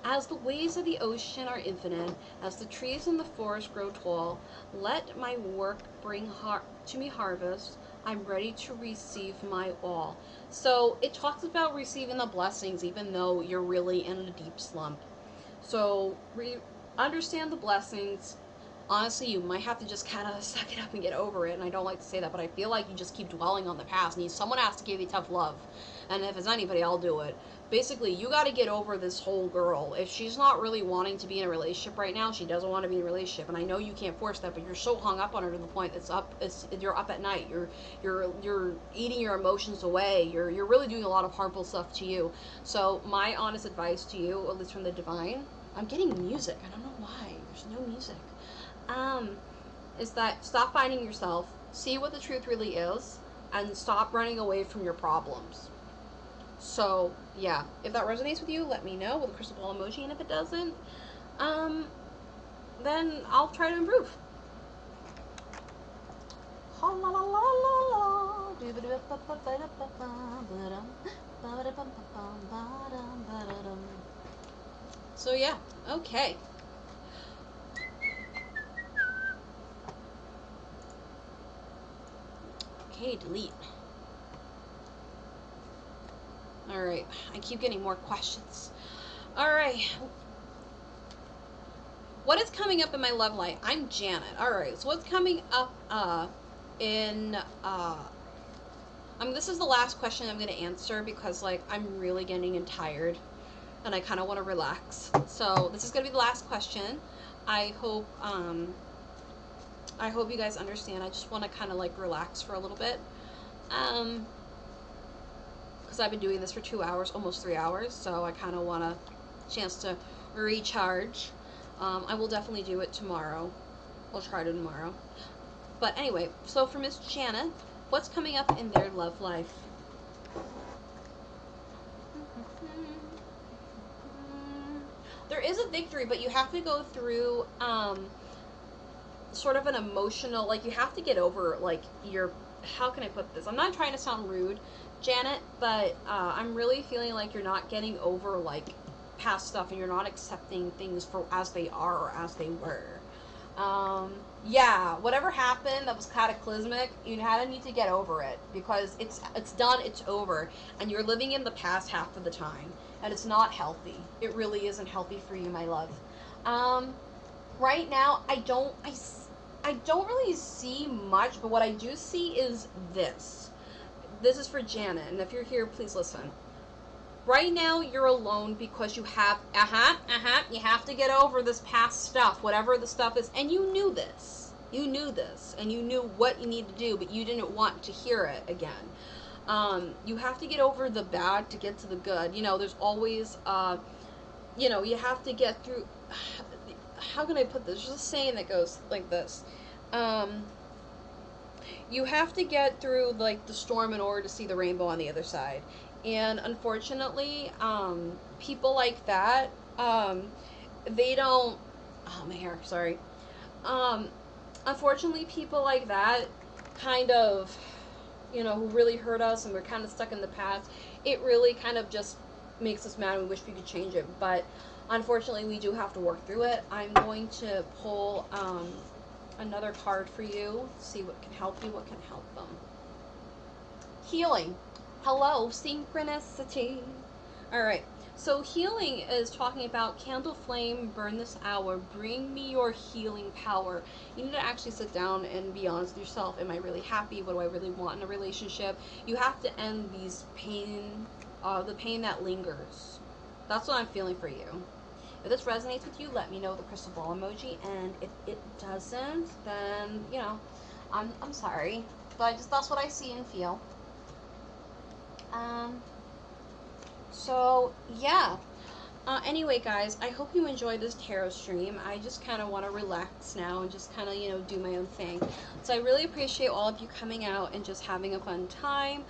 As the waves of the ocean are infinite, as the trees in the forest grow tall, let my work bring to me harvest. I'm ready to receive my all. So it talks about receiving the blessings even though you're really in a deep slump. So understand the blessings. Honestly, you might have to just kind of suck it up and get over it. And I don't like to say that, but I feel like you just keep dwelling on the past. And someone has to give you tough love. And if it's anybody, I'll do it. Basically, you got to get over this whole girl. If she's not really wanting to be in a relationship right now, she doesn't want to be in a relationship. And I know you can't force that, but you're so hung up on her to the point you're up at night. You're eating your emotions away. You're really doing a lot of harmful stuff to you. So my honest advice to you, at least from the divine, I'm getting music. I don't know why. There's no music. Is that stop fighting yourself, see what the truth really is, and stop running away from your problems. So, yeah, if that resonates with you, let me know with a crystal ball emoji, and if it doesn't, then I'll try to improve. So, yeah, okay. Okay, delete. Alright, I keep getting more questions. Alright. What is coming up in my love life? I'm Janet. Alright, so what's coming up this is the last question I'm going to answer because, like, I'm really getting tired and I kind of want to relax. So, this is going to be the last question. I hope you guys understand. I just want to kind of like relax for a little bit. Because I've been doing this for 2 hours, almost 3 hours, so I kind of want a chance to recharge. I will definitely do it tomorrow. I'll try to tomorrow. But anyway, so for Miss Janet, what's coming up in their love life? There is a victory, but you have to go through sort of an emotional, like, you have to get over, like, how can I put this? I'm not trying to sound rude, Janet, but I'm really feeling like you're not getting over, like, past stuff, and you're not accepting things for as they are or as they were. Yeah, whatever happened that was cataclysmic, you need to get over it, because it's done, it's over, and you're living in the past half of the time, and it's not healthy. It really isn't healthy for you, my love. Right now, I don't really see much, but what I do see is this. This is for Janet, and if you're here, please listen. Right now, you're alone because you have, you have to get over this past stuff, whatever the stuff is, and you knew this. You knew this, and you knew what you need to do, but you didn't want to hear it again. You have to get over the bad to get to the good. You know, there's always, you have to get through, how can I put this? There's a saying that goes like this. You have to get through, like, the storm in order to see the rainbow on the other side. And unfortunately, people like that, they don't, oh, my hair, sorry. Unfortunately, people like that kind of, who really hurt us and we're kind of stuck in the past, it really kind of just makes us mad and we wish we could change it. But unfortunately, we do have to work through it. I'm going to pull another card for you, see what can help you, what can help them. Healing. Hello, synchronicity. Alright, so healing is talking about candle flame, burn this hour, bring me your healing power. You need to actually sit down and be honest with yourself. Am I really happy? What do I really want in a relationship? You have to end these pain, the pain that lingers. That's what I'm feeling for you. If this resonates with you, let me know, the crystal ball emoji, and if it doesn't, then, I'm sorry. But that's what I see and feel. So, yeah. Anyway, guys, I hope you enjoyed this tarot stream. I just kind of want to relax now and just kind of, do my own thing. So I really appreciate all of you coming out and just having a fun time.